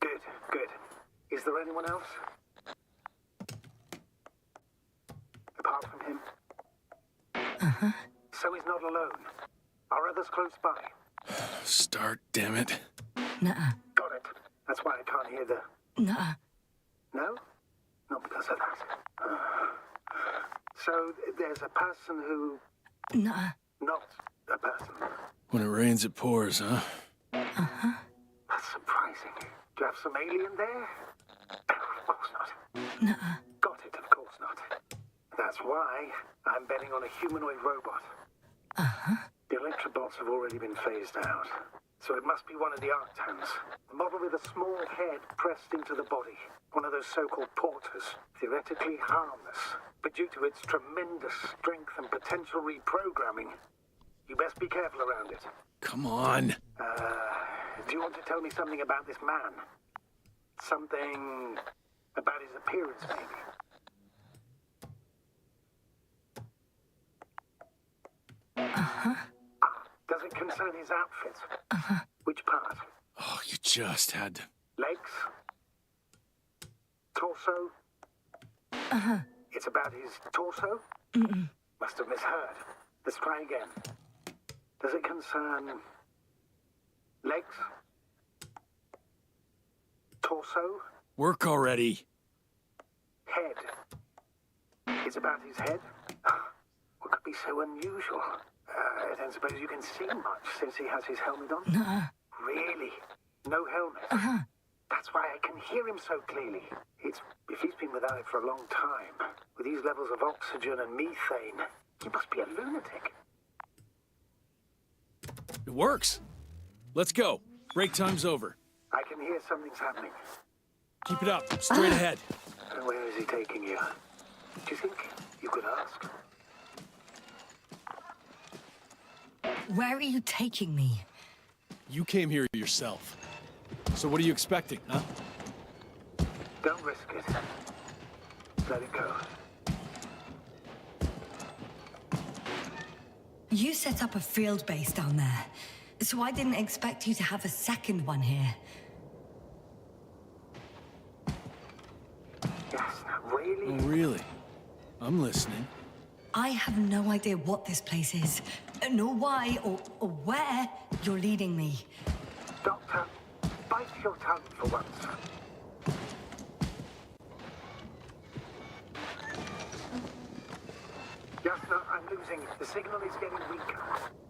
Good, good. Is there anyone else? Apart from him? Uh-huh. So he's not alone. Are others close by? Start, damn it. Nuh-uh. Got it. That's why I can't hear the... Nuh-uh. No? Not because of that. So there's a person who... Nuh-uh. Not a person. When it rains, it pours, huh? Uh-huh. That's surprising. Do you have some alien there? Of course not. Nuh-uh. Got it, of course not. That's why I'm betting on a humanoid robot. Uh-huh. The Electrobots have already been phased out. So it must be one of the Arctans. A model with a small head pressed into the body. One of those so-called porters. Theoretically harmless. But due to its tremendous strength and potential reprogramming, you best be careful around it. Come on. Do you want to tell me something about this man? Something about his appearance, maybe? Uh-huh. Does it concern his outfit? Uh-huh. Which part? Oh, you just had to... Legs? Torso? Uh-huh. It's about his torso? Mm-mm. Must have misheard. Let's try again. Does it concern... legs? Torso? Work already. Head? It's about his head? What could be so unusual? I don't suppose you can see much since he has his helmet on? Nuh-uh. Really? No helmet? Uh-huh. That's why I can hear him so clearly. If he's been without it for a long time, with these levels of oxygen and methane, he must be a lunatic. It works. Let's go. Break time's over. I can hear something's happening. Keep it up. Straight ahead. And where is he taking you? Do you think you could ask? Where are you taking me? You came here yourself. So what are you expecting, huh? Don't risk it. Let it go. You set up a field base down there, so I didn't expect you to have a second one here. Yes, really? Oh, really? I'm listening. I have no idea what this place is, nor why or where you're leading me. Doctor, bite your tongue for once. Yasna, I'm losing. The signal is getting weaker.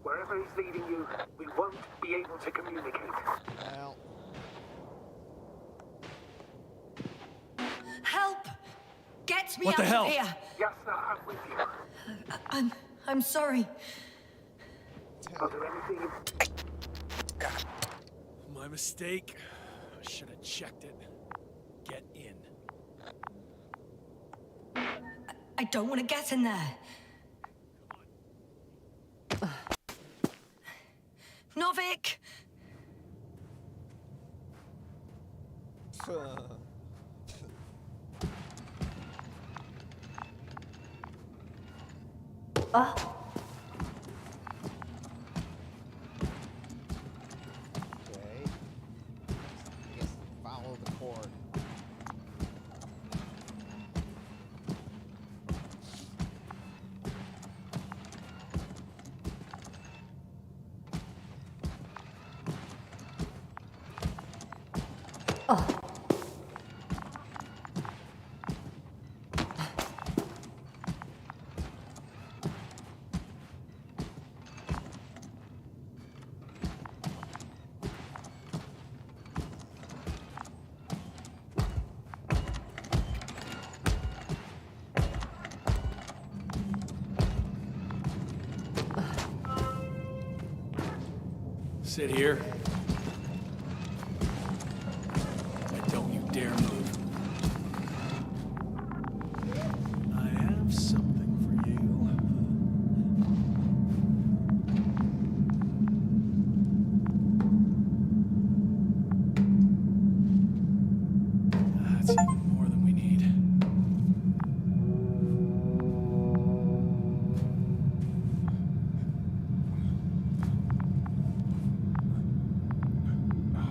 Wherever he's leading you, we won't be able to communicate. Well, Help! Get me What the out hell? of here! Yasna, I'm with you. I'm sorry. Are there anything... My mistake. I should have checked it. Get in. I don't want to get in there. Novik! okay. I guess follow the cord. Sit here. And don't you dare move. I have something for you. That's even more than we need.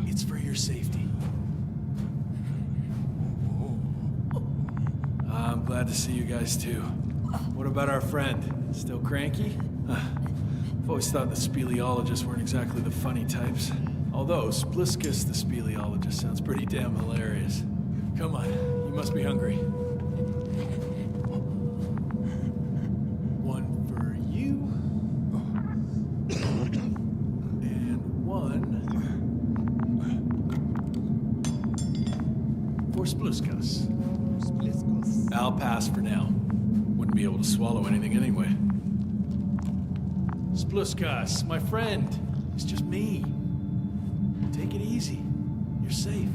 It's for your safety. I'm glad to see you guys too. What about our friend? Still cranky? I've always thought the speleologists weren't exactly the funny types. Although Spliskus the speleologist sounds pretty damn hilarious. Come on, you must be hungry. One for you. And one for Spliskus. I'll pass for now. Wouldn't be able to swallow anything anyway. Spliskus, my friend. It's just me. Take it easy. You're safe.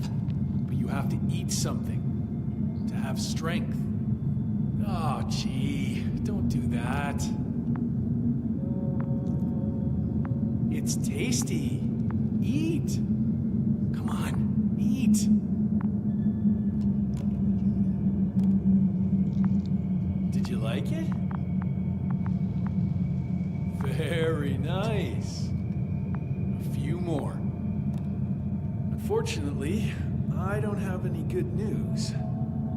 But you have to eat something to have strength. Oh, gee. Don't do that. It's tasty. Eat. Come on, eat. Did you like it? Very nice. A few more. Unfortunately, I don't have any good news.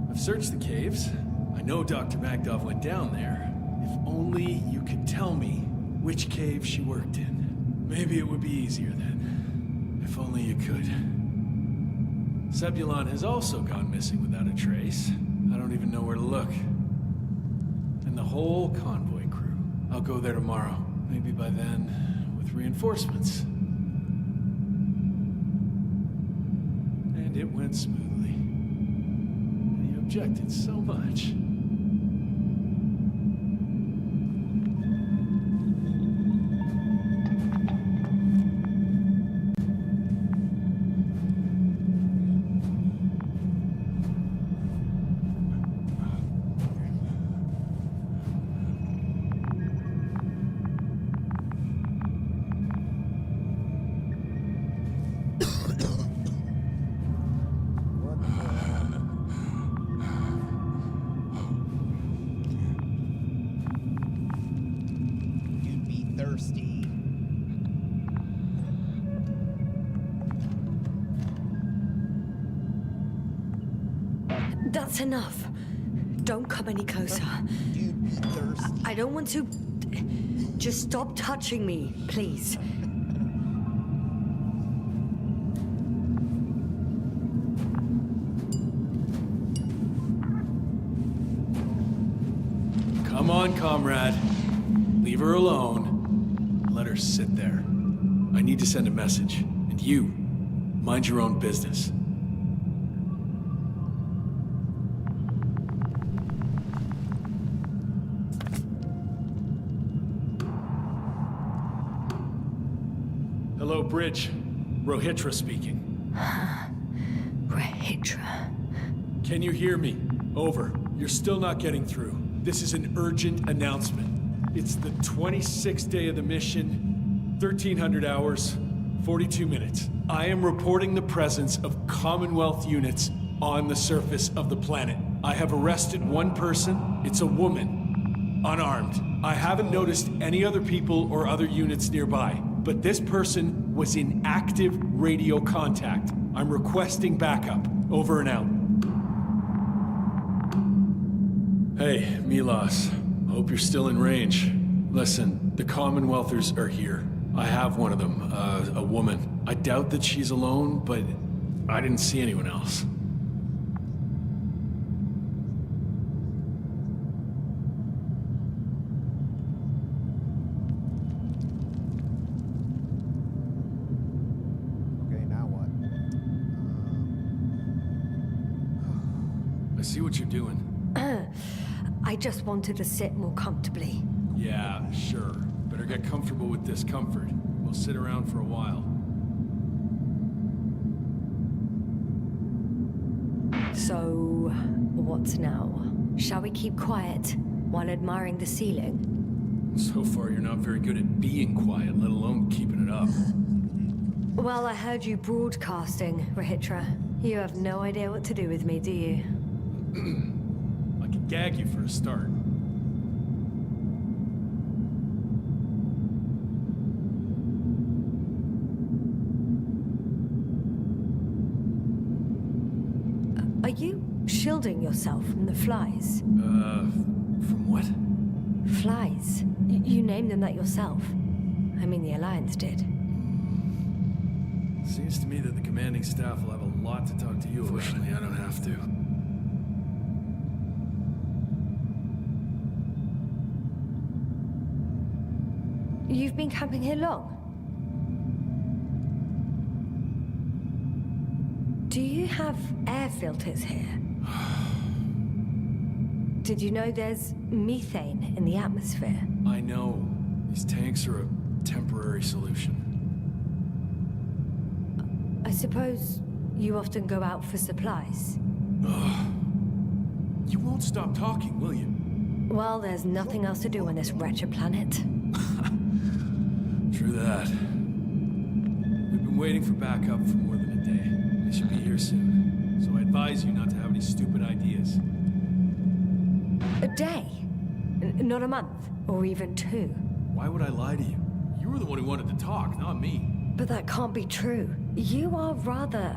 I've searched the caves. I know Dr. Magdov went down there. If only you could tell me which cave she worked in. Maybe it would be easier then. If only you could. Zebulon has also gone missing without a trace. I don't even know where to look. And the whole convoy crew. I'll go there tomorrow. Maybe by then, with reinforcements. And it went smoothly. And you objected so much. That's enough. Don't come any closer. You'd be thirsty. I don't want to... Just stop touching me, please. Come on, comrade. Leave her alone. Let her sit there. I need to send a message. And you, mind your own business. Hello, Bridge. Rohitra speaking. Rohitra. Can you hear me? Over. You're still not getting through. This is an urgent announcement. It's the 26th day of the mission, 1300 hours, 42 minutes. I am reporting the presence of Commonwealth units on the surface of the planet. I have arrested one person. It's a woman, unarmed. I haven't noticed any other people or other units nearby, but this person was in active radio contact. I'm requesting backup. Over and out. Hey, Milos. Hope you're still in range. Listen, the Commonwealthers are here. I have one of them, a woman. I doubt that she's alone, but I didn't see anyone else. Okay, now what? I see what you're doing. I just wanted to sit more comfortably. Yeah, sure. Better get comfortable with discomfort. We'll sit around for a while. So, what's now? Shall we keep quiet while admiring the ceiling? So far, you're not very good at being quiet, let alone keeping it up. Well, I heard you broadcasting, Rahitra. You have no idea what to do with me, do you? I could gag you for a start. Are you shielding yourself from the flies? From what? Flies? You named them that yourself. I mean, the Alliance did. Seems to me that the commanding staff will have a lot to talk to you about. Fortunately, I don't have to. You've been camping here long? Do you have air filters here? Did you know there's methane in the atmosphere? I know. These tanks are a temporary solution. I suppose you often go out for supplies. You won't stop talking, will you? Well, there's nothing else to do on this wretched planet. True that. We've been waiting for backup for more than a day. They should be here soon. So I advise you not to have any stupid ideas. A day? Not a month? Or even 2? Why would I lie to you? You were the one who wanted to talk, not me. But that can't be true. You are rather...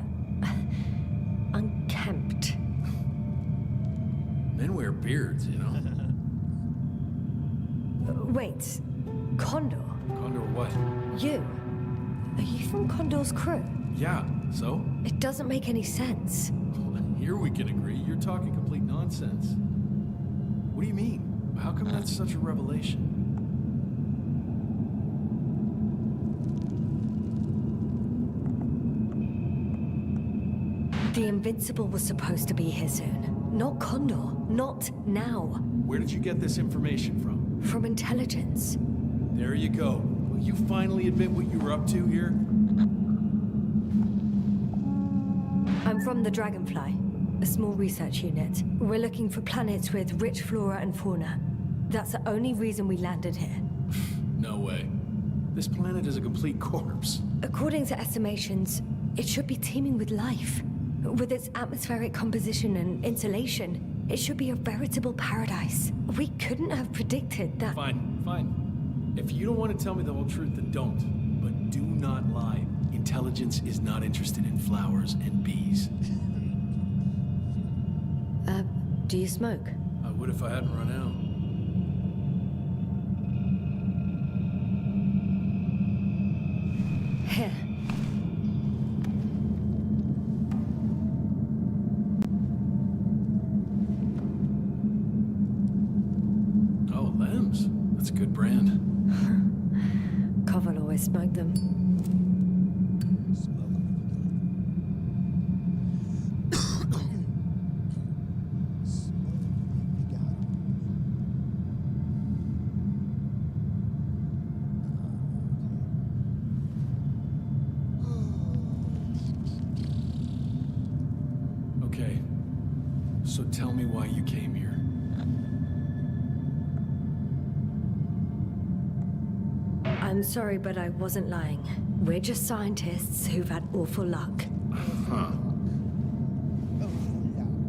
unkempt. Men wear beards, you know? Wait, Condor? Condor what? You? Are you from Condor's crew? Yeah, so? It doesn't make any sense. Here we can agree. You're talking complete nonsense. What do you mean? How come that's such a revelation? The Invincible was supposed to be here soon. Not Condor. Not now. Where did you get this information from? From intelligence. There you go. Will you finally admit what you were up to here? I'm from the Dragonfly, a small research unit. We're looking for planets with rich flora and fauna. That's the only reason we landed here. No way. This planet is a complete corpse. According to estimations, it should be teeming with life. With its atmospheric composition and insulation, it should be a veritable paradise. We couldn't have predicted that. Fine, fine. If you don't want to tell me the whole truth, then don't. But do not lie. Intelligence is not interested in flowers and bees. Do you smoke? I would if I hadn't run out. Here. Oh, Lambs. That's a good brand. Koval always smoked them. Okay. So tell me why you came here. I'm sorry, but I wasn't lying. We're just scientists who've had awful luck. Huh.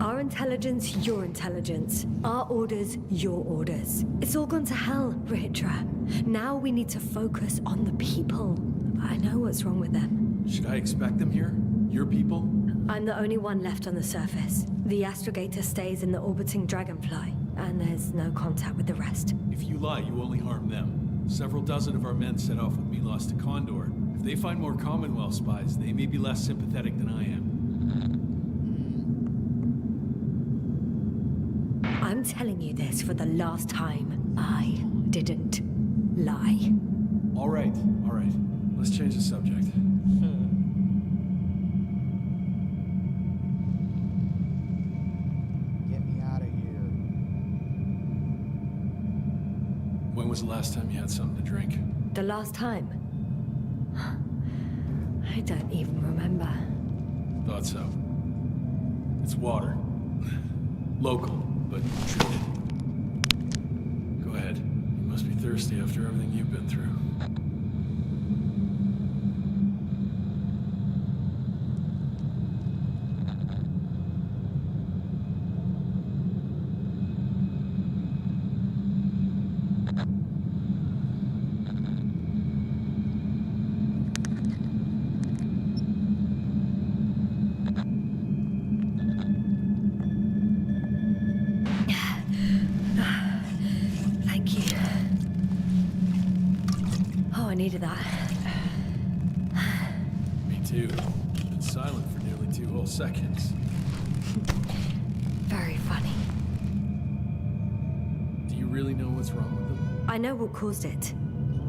Our intelligence, your intelligence. Our orders, your orders. It's all gone to hell, Rahitra. Now we need to focus on the people. I know what's wrong with them. Should I expect them here? Your people? I'm the only one left on the surface. The astrogator stays in the orbiting Dragonfly, and there's no contact with the rest. If you lie, you only harm them. Several dozen of our men set off with me lost to Condor. If they find more Commonwealth spies, they may be less sympathetic than I am. I'm telling you this for the last time. I didn't lie. All right. Let's change the subject. Get me out of here. When was the last time you had something to drink? The last time? I don't even remember. Thought so. It's water. Local, but treated. Go ahead. You must be thirsty after everything you've been through. Thank you. Oh, I needed that. Me too. Been silent for nearly 2 whole seconds. Very funny. Do you really know what's wrong with them? I know what caused it.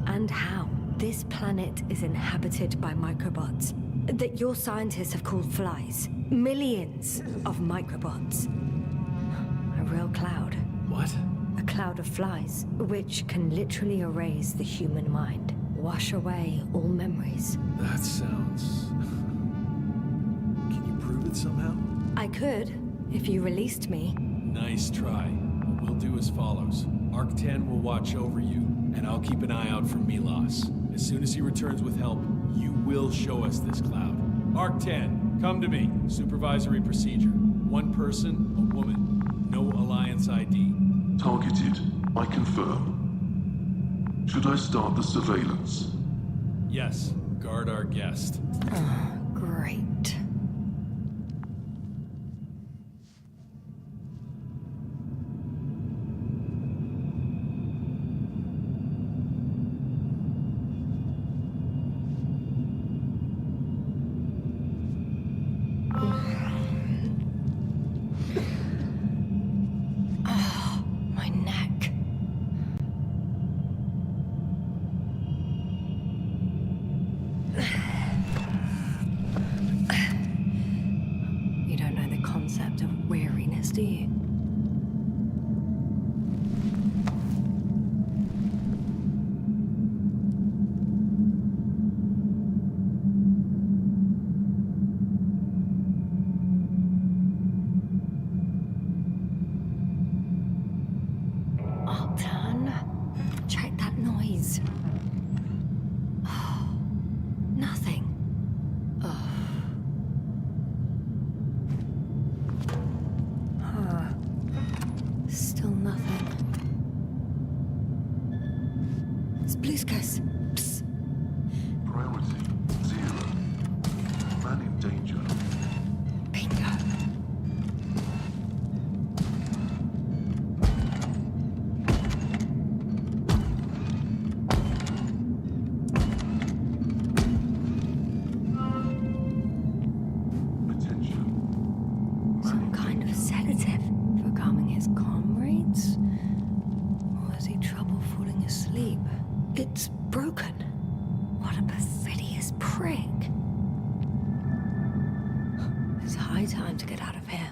And how. This planet is inhabited by microbots that your scientists have called flies. Millions of microbots. A real cloud. What? A cloud of flies, which can literally erase the human mind. Wash away all memories. That sounds... Can you prove it somehow? I could, if you released me. Nice try. What we'll do as follows. Arc-10 will watch over you, and I'll keep an eye out for Milos. As soon as he returns with help, you will show us this cloud. Arc-10, come to me. Supervisory procedure. One person, a woman. No Alliance ID. Targeted. I confirm. Should I start the surveillance? Yes, guard our guest. Great. My neck. You don't know the concept of weariness, do you? Upton, check that noise. Nothing. Still nothing. It's blue skies. Psst. Priority 0. Man in danger. Bingo. Attention. Some kind of sedative for calming his comrades? Or has he trouble falling asleep? It's broken. What a perfidious prick. It's high time to get out of here.